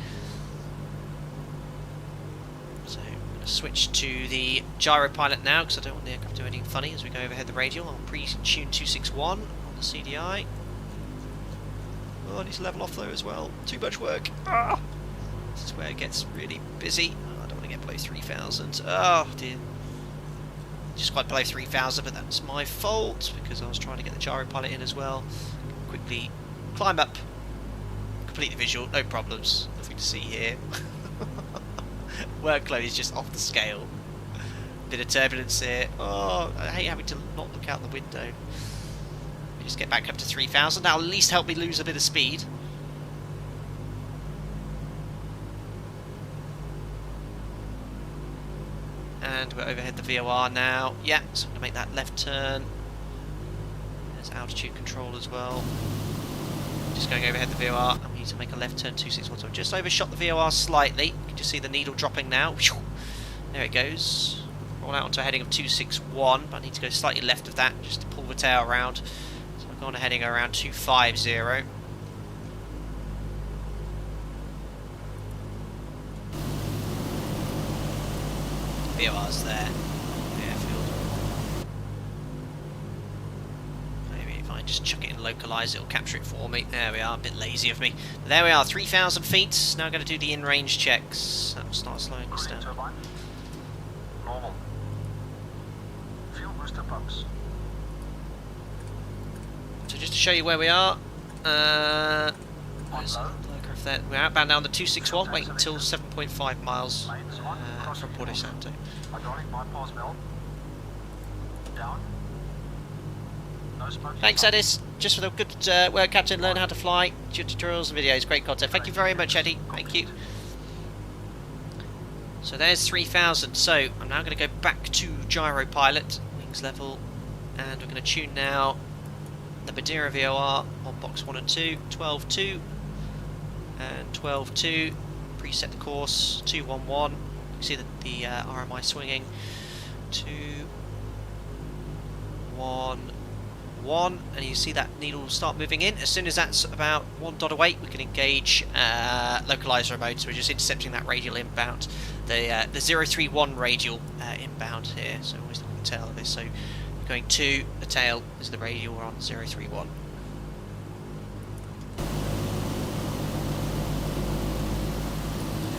So I'm going to switch to the gyro pilot now because I don't want the aircraft to do anything funny as we go overhead the radial. I'll pre-tune 261 on the CDI. Oh, I need to level off though as well. Too much work. Ah! This is where it gets really busy. Oh, I don't want to get below 3,000. Oh dear. Just quite below 3,000, but that's my fault because I was trying to get the gyro pilot in as well. Quickly climb up. Complete the visual, no problems. Nothing to see here. Workload is just off the scale. Bit of turbulence here. Oh, I hate having to not look out the window. Let me just get back up to 3,000. That'll at least help me lose a bit of speed. And we're overhead the VOR now. Yeah, so I'm going to make that left turn. There's altitude control as well. Just going overhead the VOR, and we need to make a left turn 261. So I've just overshot the VOR slightly. You can just see the needle dropping now. There it goes. Roll out onto a heading of 261, but I need to go slightly left of that just to pull the tail around. So I'm going to heading around 250. VOR's there. Airfield. Maybe if I just chuck it and localise, it'll capture it for me. There we are, a bit lazy of me. But there we are, 3,000 feet. Now going to do the in-range checks. That will start slowing us down. Turbine. Normal. Fuel booster pumps. So just to show you where we are. Where's the aircraft there? We're outbound now on the 261, waiting until 7.5 miles from Porto Santo. Hydraulic bypass valve. Down. No smoke. Thanks, Edis. Just for the good work, Captain. Learn how to fly. Tutorials and videos. Great content. Thank you very much, Eddie. Thank you. So there's 3,000. So I'm now going to go back to gyro pilot, wings level, and we're going to tune now the Madeira VOR on box 1 and 2, 12.2 and 12.2. Preset the course 211. You see the RMI swinging. 211, and you see that needle start moving in. As soon as that's about 1 dot away, we can engage localizer mode. So we're just intercepting that radial inbound, the 031 radial inbound here. So always look at the tail of this. So going to the tail is the radial. We're on 031.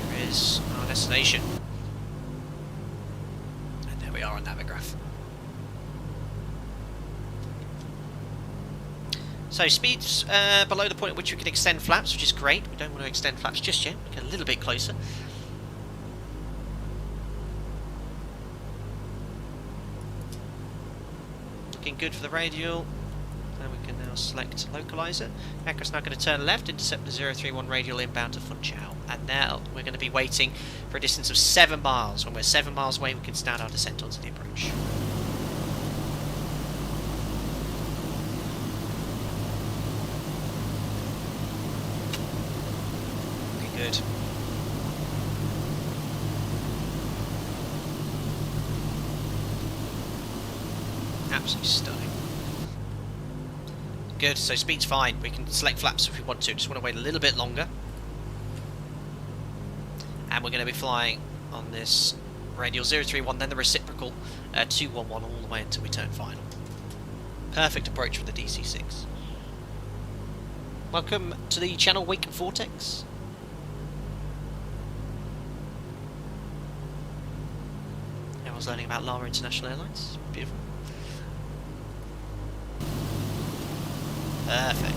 There is our destination. And there we are on Navigaph. So speeds below the point at which we can extend flaps, which is great. We don't want to extend flaps just yet. Get a little bit closer. Looking good for the radial. And we can now select localizer. Aircraft's now going to turn left, intercept the 031 radial inbound to Funchal. And now we're going to be waiting for a distance of 7 miles. When we're 7 miles away, we can start our descent onto the approach. Looking good. Absolutely stunning. Good, so speed's fine. We can select flaps if we want to. Just want to wait a little bit longer. And we're going to be flying on this radial 031, then the reciprocal 211 all the way until we turn final. Perfect approach for the DC6. Welcome to the channel Wake Vortex. Everyone's learning about Lama International Airlines. Beautiful. Perfect.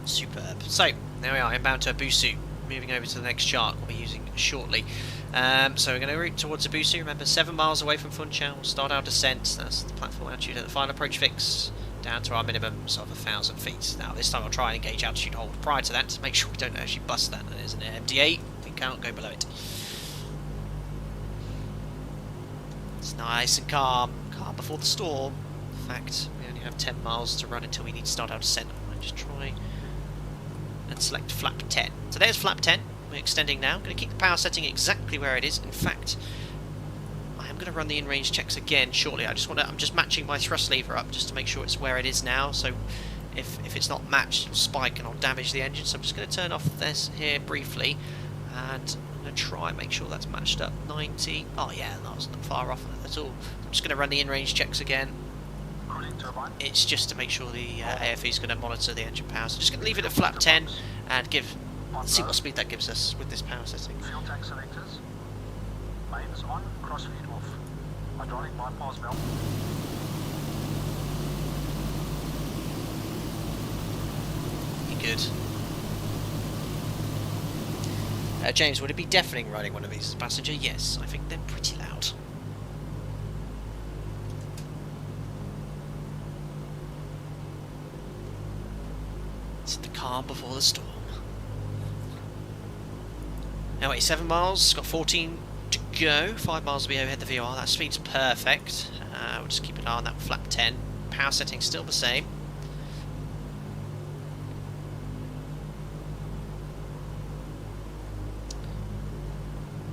Superb. So, there we are, inbound to Busu. moving over to the next chart we'll be using shortly. So we're going to route towards Abusi. Remember, 7 miles away from Funchal. We'll start our descent. That's the platform altitude at the final approach fix, down to our minimum, sort of 1,000 feet. Now this time I'll try and engage altitude hold prior to that to make sure we don't actually bust that. That is an MD8. We can't go below it. It's nice and calm. Calm before the storm. In fact, we only have 10 miles to run until we need to start our descent. I'll just try and select flap 10. So there's flap 10. We're extending now. I'm going to keep the power setting exactly where it is. In fact, I am going to run the in-range checks again shortly. I'm just matching my thrust lever up just to make sure it's where it is now. So if it's not matched, it'll spike and I'll damage the engine. So I'm just going to turn off this here briefly, and I'm going to try and make sure that's matched up. 90. Oh yeah, that wasn't far off at all. I'm just going to run the in-range checks again. It's just to make sure the AFE is going to monitor the engine power. So just going to leave it at flap 10 and see what speed that gives us with this power setting. Fuel tank selectors. Mains on, crossfeed off. Hydraulic bypass valve. You good? James, would it be deafening riding one of these as a passenger? Yes, I think they're pretty loud. It's the calm before the storm. Anyway, 7 miles, got 14 to go, 5 miles to be overhead the VOR, that speed's perfect. We'll just keep an eye on that flap 10. Power setting's still the same.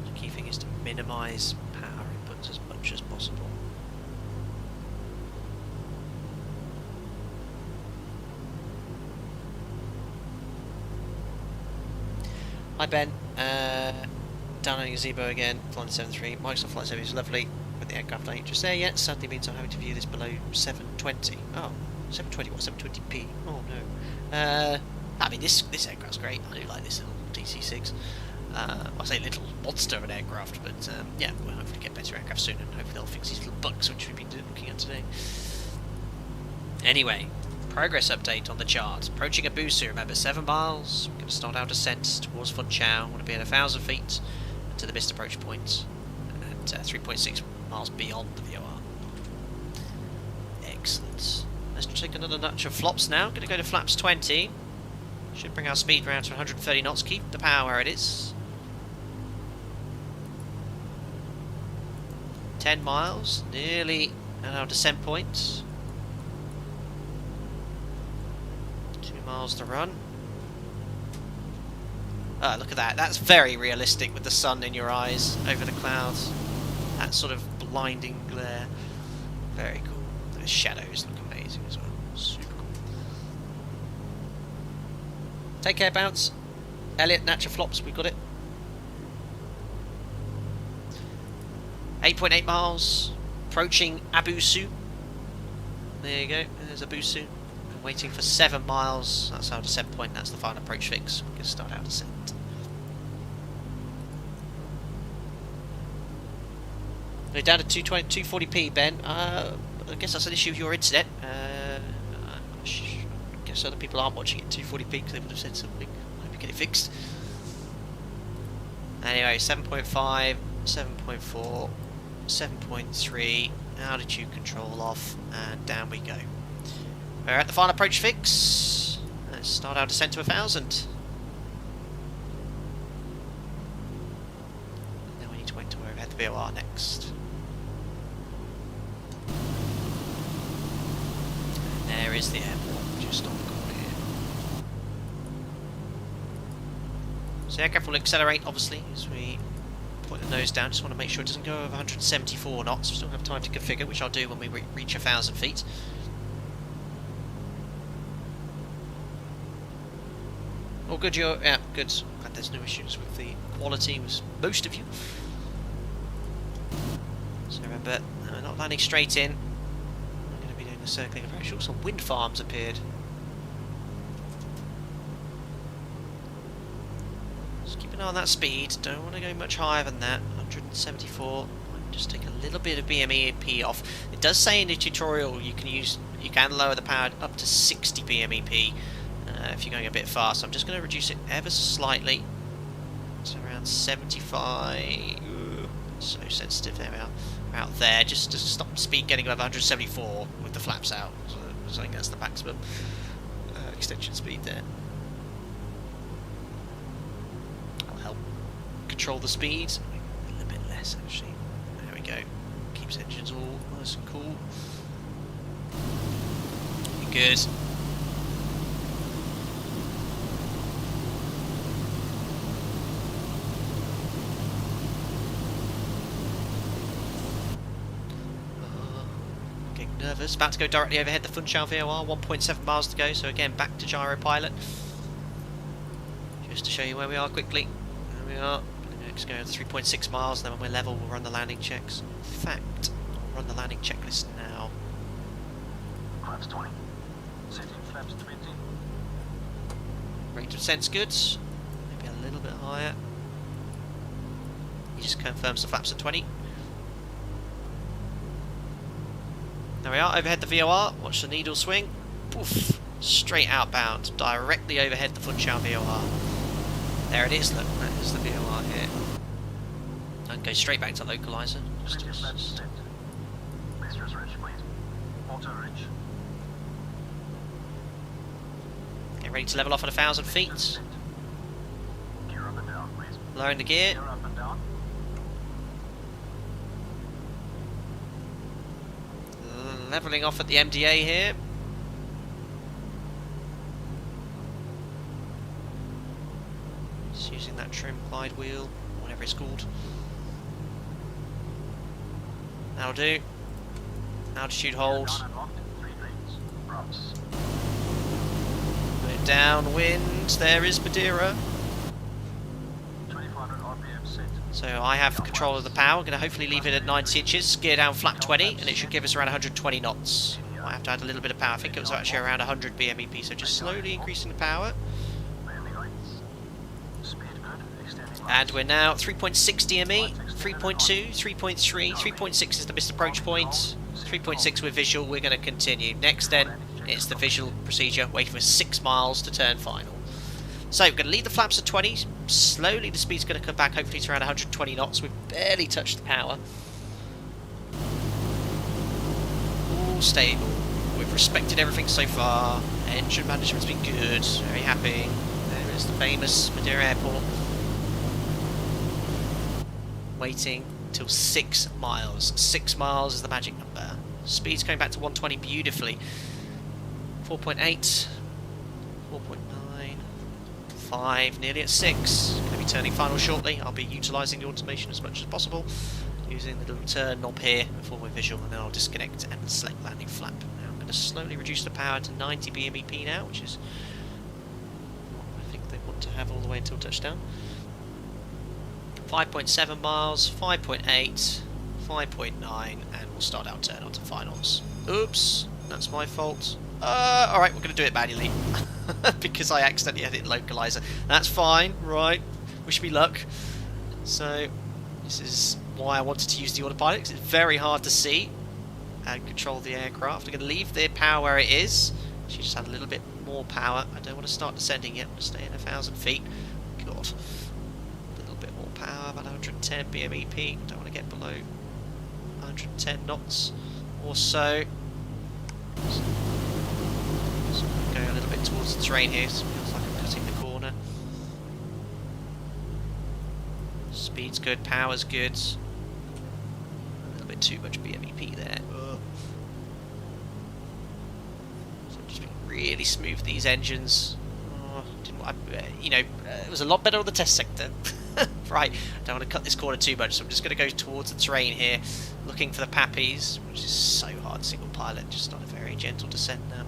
The key thing is to minimise power inputs as much as possible. Hi Ben, down on your gazebo again, flying 7.3. Microsoft Flight Service is lovely, but the aircraft ain't just there yet. Sadly means I'm having to view this below 720. Oh, 720 what? 720p? Oh no. I mean this aircraft's great. I do like this little DC6. I say little monster of an aircraft, but yeah, we'll hopefully get better aircraft soon, and hopefully they'll fix these little bugs which we've been looking at today. Anyway. Progress update on the chart. Approaching Abusi, remember 7 miles. We're going to start our descent towards Funchal. Want to be at 1,000 feet to the missed approach point, and 3.6 miles beyond the VOR. Excellent. Let's take another notch of flops now. Going to go to flaps 20. Should bring our speed round to 130 knots. Keep the power where it is. 10 miles, nearly at our descent point. 2 miles to run. Ah, look at that. That's very realistic with the sun in your eyes over the clouds. That sort of blinding glare. Very cool. Those shadows look amazing as well. Super cool. Take care, Bounce. Elliot, natural flops, we got it. 8.8 miles. Approaching Abusi. There you go. There's Abusi. Waiting for 7 miles. That's our descent point. That's the final approach fix. We can start our descent. We're down to 240p, Ben. I guess that's an issue of your internet. I guess other people aren't watching it 240p because they would have said something. I hope you get it fixed. Anyway, 7.5, 7.4, 7.3. Altitude control off, and down we go. We're at the final approach fix. Let's start our descent to 1,000. And then we need to wait till we're overhead the VOR next. And there is the airport, just on the corner here. So the aircraft will accelerate, obviously, as we point the nose down. Just want to make sure it doesn't go over 174 knots. We still have time to configure, which I'll do when we reach 1,000 feet. Oh, good, yeah, good. Glad there's no issues with the quality with most of you. So remember, not landing straight in. We're going to be doing the circling approach. Some wind farms appeared. Just keep an eye on that speed. Don't want to go much higher than that. 174. Just take a little bit of BMEP off. It does say in the tutorial you can lower the power up to 60 BMEP. If you're going a bit fast. I'm just going to reduce it ever so slightly. about 75. Ooh, so sensitive. There we are. We're out there, just to stop speed getting above 174 with the flaps out. So I think that's the maximum extension speed there. That'll help control the speed. A little bit less actually. There we go. Keeps engines all nice and cool. Good. Getting nervous. About to go directly overhead the Funchal VOR. 1.7 miles to go. So again, back to gyro pilot. Just to show you where we are quickly. There we are. Next go 3.6 miles. Then when we're level, we'll run the landing checks. In fact, I'll run the landing checklist now. Flaps 20. Setting flaps 20. Rate of descent's good. Maybe a little bit higher. He just confirms the flaps at 20. There we are, overhead the VOR. Watch the needle swing. Poof. Straight outbound. Directly overhead the Funchal VOR. There it is, look. That is the VOR here. And go straight back to localizer. Flaps set. Mistress ridge, please. Auto ridge. Get ready to level off at 1,000 feet. Gear up and down, please. Lowering the gear. Gear up and down. Leveling off at the MDA here. Just using that trim glide wheel, whatever it's called. That'll do. Altitude hold. Down and locked. 3 greens. Props. We're downwind. There is Madeira. 2500 RPM set. So I have control of the power. I'm going to hopefully leave it at 90 inches. Gear down flap 20, and it should give us around 120 knots. Might have to add a little bit of power. I think it was actually around 100 BMEP. So just slowly increasing the power. Landing lights. Speed good. Extending lights. And we're now 3.6 DME, 3.2, 3.3, 3.6 is the missed approach point, 3.6 with visual. We're going to continue. Next then, it's the visual procedure, waiting for 6 miles to turn final. So we're going to leave the flaps at 20, slowly the speed's going to come back, hopefully to around 120 knots. We've barely touched the power. All stable. We've respected everything so far. Engine management's been good, very happy. There is the famous Madeira Airport. Waiting till 6 miles. 6 miles is the magic number. Speed's going back to 120 beautifully. 4.8, 4.9, 5, nearly at 6. Going to be turning final shortly. I'll be utilising the automation as much as possible, using the little turn knob here before we're visual, and then I'll disconnect and select landing flap. Now I'm going to slowly reduce the power to 90 BMEP now, which is what I think they want to have all the way until touchdown. 5.7 miles, 5.8, 5.9, and we'll start our turn onto finals. Oops, that's my fault. Alright, we're going to do it manually because I accidentally had it in localizer. That's fine, right, wish me luck. So, this is why I wanted to use the autopilot, because it's very hard to see and control the aircraft. I'm going to leave the power where it is. She just had a little bit more power. I don't want to start descending yet, I'm going to stay at 1,000 feet. God. Power, about 110 BMEP. Don't want to get below 110 knots or so. So I'm going a little bit towards the terrain here, so it feels like I'm cutting the corner. Speed's good, power's good. A little bit too much BMEP there. So I'm just being really smooth these engines. It was a lot better on the test sector. Right, I don't want to cut this corner too much, so I'm just going to go towards the terrain here, looking for the pappies, which is so hard single pilot, just not a very gentle descent now.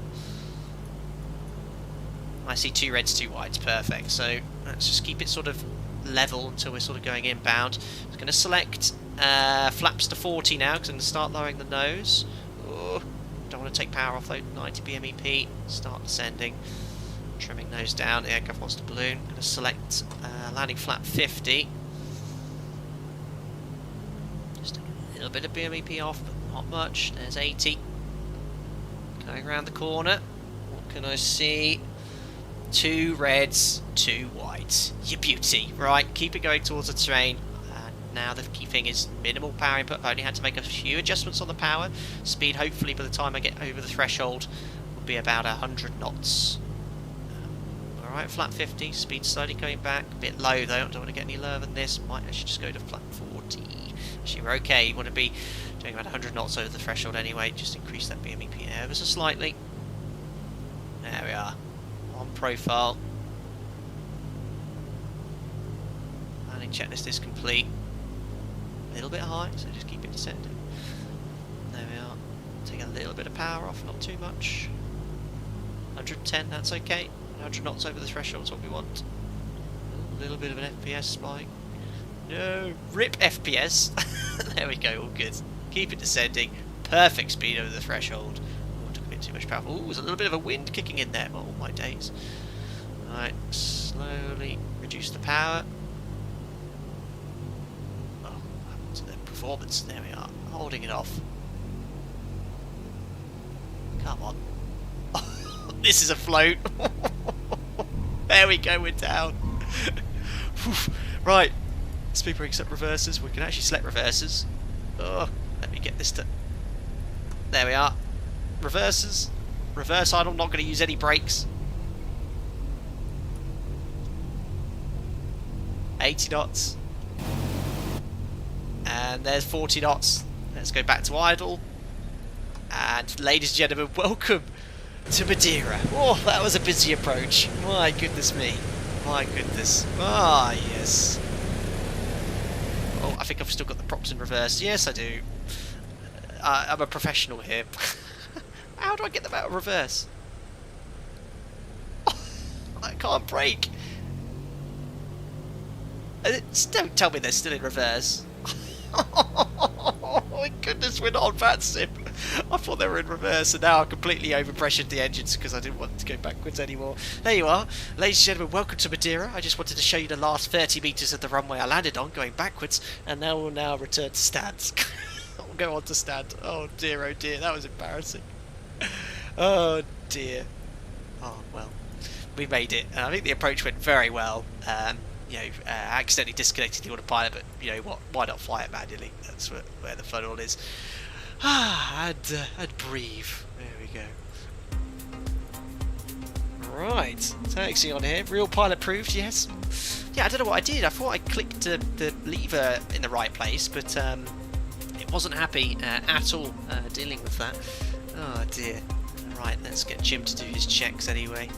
I see 2 reds, 2 whites, perfect, so let's just keep it sort of level until we're sort of going inbound. I'm going to select flaps to 40 now, because I'm going to start lowering the nose. Oh, don't want to take power off though, 90 BMEP, start descending. Trimming nose down, the aircraft wants to balloon. I'm going to select landing flap 50. Just a little bit of BMEP off, but not much. There's 80. Going around the corner. What can I see? 2 reds, 2 whites. You beauty. Right, keep it going towards the terrain. Now the key thing is minimal power input. I only had to make a few adjustments on the power. Speed, hopefully, by the time I get over the threshold, will be about 100 knots. Alright, flat 50. Speed slowly going back. A bit low, though. I don't want to get any lower than this. Might actually just go to flat 40. Actually, we're okay. You want to be doing about 100 knots over the threshold anyway. Just increase that BMEP ever so slightly. There we are. On profile. Landing checklist is complete. A little bit high, so just keep it descending. There we are. Take a little bit of power off, not too much. 110, that's okay. 100 knots over the threshold is what we want. A little bit of an FPS spike. No, rip FPS. There we go, all good. Keep it descending. Perfect speed over the threshold. Oh, took a bit too much power. Oh, there's a little bit of a wind kicking in there. Oh my days. Right, slowly reduce the power. Performance. There we are, holding it off. Come on. This is a float. There we go, we're down. Right, speed brakes up reversers. We can actually select reversers. Oh, let me get this to. There we are. Reversers. Reverse idle, not going to use any brakes. 80 knots. And there's 40 knots. Let's go back to idle. And ladies and gentlemen, welcome to Madeira. Oh, that was a busy approach. My goodness me. My goodness. Ah, yes. Oh, I think I've still got the props in reverse. Yes, I do. I'm a professional here. How do I get them out of reverse? I can't brake. Don't tell me they're still in reverse. Oh my goodness, we're not on that sim. I thought they were in reverse, and now I completely overpressured the engines because I didn't want to go backwards anymore. There you are, ladies and gentlemen, welcome to Madeira. I just wanted to show you the last 30 metres of the runway I landed on, going backwards, and now we'll return to stands. I'll go on to stand. Oh dear, that was embarrassing. Oh dear. Oh well, we made it. I think the approach went very well. You know, accidentally disconnected the autopilot, but you know what? Why not fly it manually? That's where the fun all is. And breathe. There we go. Right, taxi on here. Real pilot proved, yes. Yeah, I don't know what I did. I thought I clicked the lever in the right place, but it wasn't happy at all dealing with that. Oh dear. Right, let's get Jim to do his checks anyway.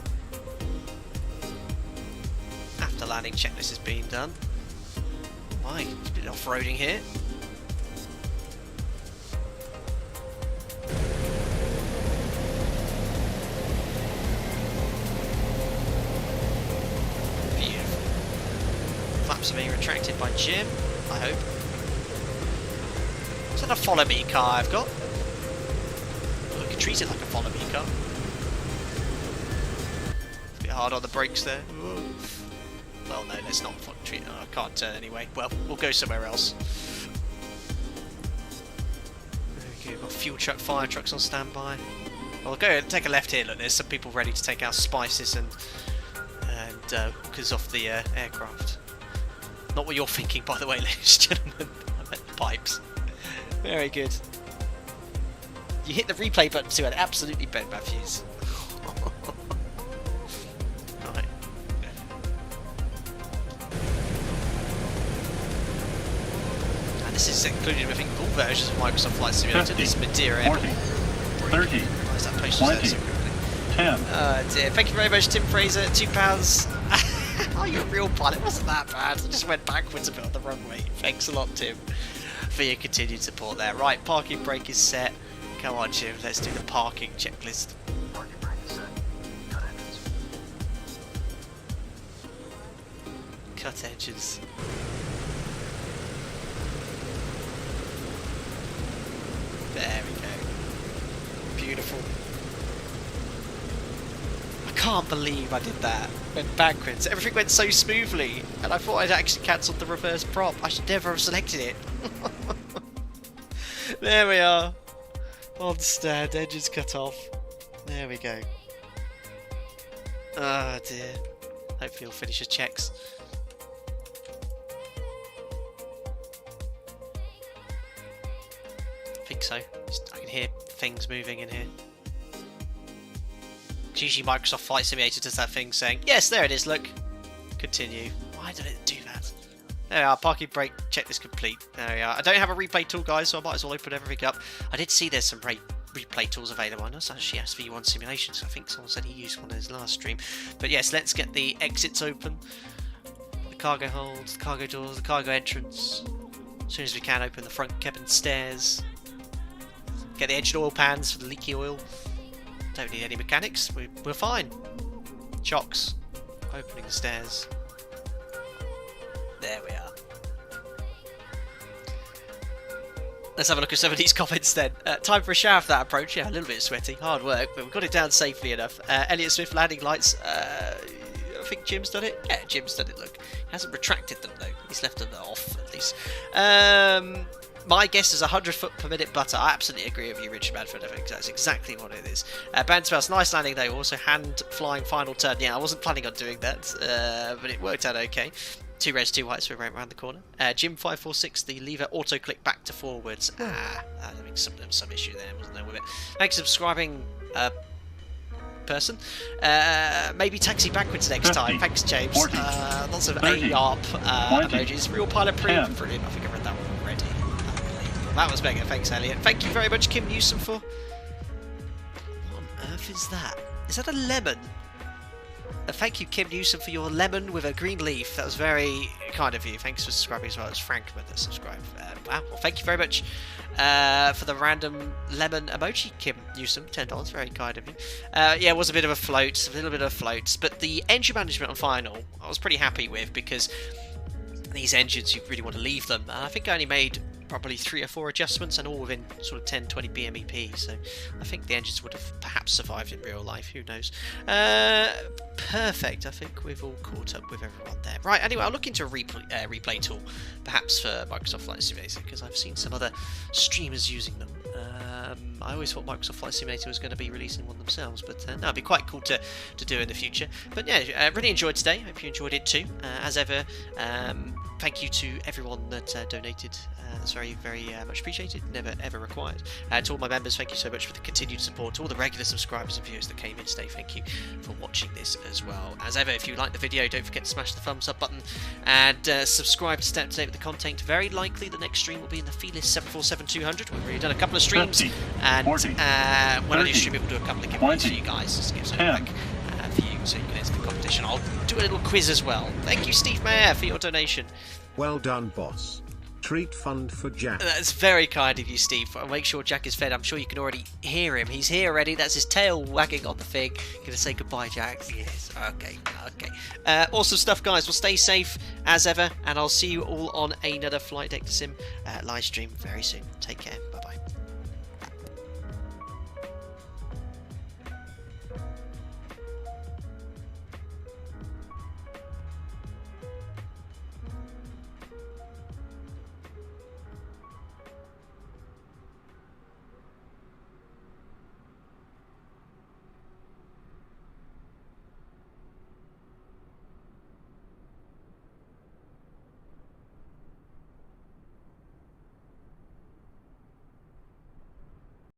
After landing checklist has been done. Why? It's a bit off-roading here. Beautiful. Flaps are being retracted by Jim, I hope. Is that a follow me car I've got? Well, we could treat it like a follow me car. A bit hard on the brakes there. Whoa. Well, no, let's not treat. Oh, I can't turn anyway. Well, we'll go somewhere else. Okay, we've got fuel truck, fire trucks on standby. Well, go and take a left here. Look, there's some people ready to take our spices and hookers off the aircraft. Not what you're thinking, by the way, ladies and gentlemen. I meant pipes. Very good. You hit the replay button too, and absolutely bent my fuse. Right. And this is included with all versions of Microsoft Flight Simulator. This is Madeira Airport. 30, Why is that post 20, so quickly? 10. Dear. Thank you very much, Tim Fraser. £2. Oh, you're a real pilot. It wasn't that bad. I just went backwards a bit on the runway. Thanks a lot, Tim, for your continued support there. Right, parking brake is set. Come on, Jim. Let's do the parking checklist. Parking brake is set. Cut engines. Cut edges. There we go. Beautiful. I can't believe I did that. Went backwards. Everything went so smoothly, and I thought I'd actually cancelled the reverse prop. I should never have selected it. There we are. On stand, engines cut off. There we go. Oh dear. Hopefully he'll finish his checks. I think so. I can hear things moving in here. It's usually Microsoft Flight Simulator does that thing saying, yes, there it is, look. Continue. Why did it do that? There we are, parking brake, checklist complete. There we are. I don't have a replay tool, guys, so I might as well open everything up. I did see there's some replay tools available. I know it's actually SV1 simulations. I think someone said he used one in his last stream. But yes, let's get the exits open. The cargo holds, the cargo doors, the cargo entrance. As soon as we can, open the front cabin stairs. Get the engine oil pans for the leaky oil. Don't need any mechanics. We're fine. Chocks. Opening the stairs. There we are. Let's have a look at some of these comments then. Time for a shower for that approach. Yeah, a little bit sweaty. Hard work, but we've got it down safely enough. Elliot Smith landing lights. I think Jim's done it. Yeah, Jim's done it, look. He hasn't retracted them, though. He's left them off, at least. My guess is 100 foot per minute butter. I absolutely agree with you, Richard Madford. I think that's exactly what it is. Bandsmouse, nice landing though. Also hand flying final turn. Yeah, I wasn't planning on doing that, but it worked out okay. 2 reds, 2 whites, we're right around the corner. Jim546, the lever auto click back to forwards. I think some issue there, wasn't there, with it? Thanks for subscribing, person. Maybe taxi backwards next time. Thanks, James. Lots of AARP emojis. Real pilot proof. Brilliant. I think I read that one already. That was mega. Thanks, Elliot. Thank you very much, Kim Newsom, for... What on earth is that? Is that a lemon? Thank you, Kim Newsom, for your lemon with a green leaf. That was very kind of you. Thanks for subscribing as well. It's Frankman that subscribed. Wow. Well, thank you very much for the random lemon emoji, Kim Newsom. $10. Very kind of you. Yeah, it was a little bit of a float. But the engine management on final, I was pretty happy with, because these engines, you really want to leave them. And I think I only made probably 3 or 4 adjustments, and all within sort of 10-20 BMEP, so I think the engines would have perhaps survived in real life, who knows. Perfect, I think we've all caught up with everyone there. Right, anyway, I'll look into a replay tool, perhaps for Microsoft Flight Simulator, because I've seen some other streamers using them. I always thought Microsoft Flight Simulator was going to be releasing one themselves, but no, it'd be quite cool to do in the future. But yeah, really enjoyed today, hope you enjoyed it too. As ever, thank you to everyone that donated. That's very, very much appreciated, never ever required. To all my members, thank you so much for the continued support. To all the regular subscribers and viewers that came in today, thank you for watching this as well. As ever, if you liked the video, don't forget to smash the thumbs up button and subscribe to stay up to date with the content. Very likely the next stream will be in the Fearless 747-200. We've already done a couple of streams, 50, and 40, when I do 30, stream it, we'll do a couple of giveaways for 20, you guys, just to give some 10. back for you, so you can enter the competition. I'll do a little quiz as well. Thank you, Steve Mayer, for your donation. Well done, boss. Treat fund for Jack. That's very kind of you, Steve. I'll make sure Jack is fed. I'm sure you can already hear him. He's here already. That's his tail wagging on the thing. Gonna say goodbye, Jack. Yes. Okay. Awesome stuff, guys. Well, stay safe as ever, and I'll see you all on another Flight Deck to Sim live stream very soon. Take care. Bye bye.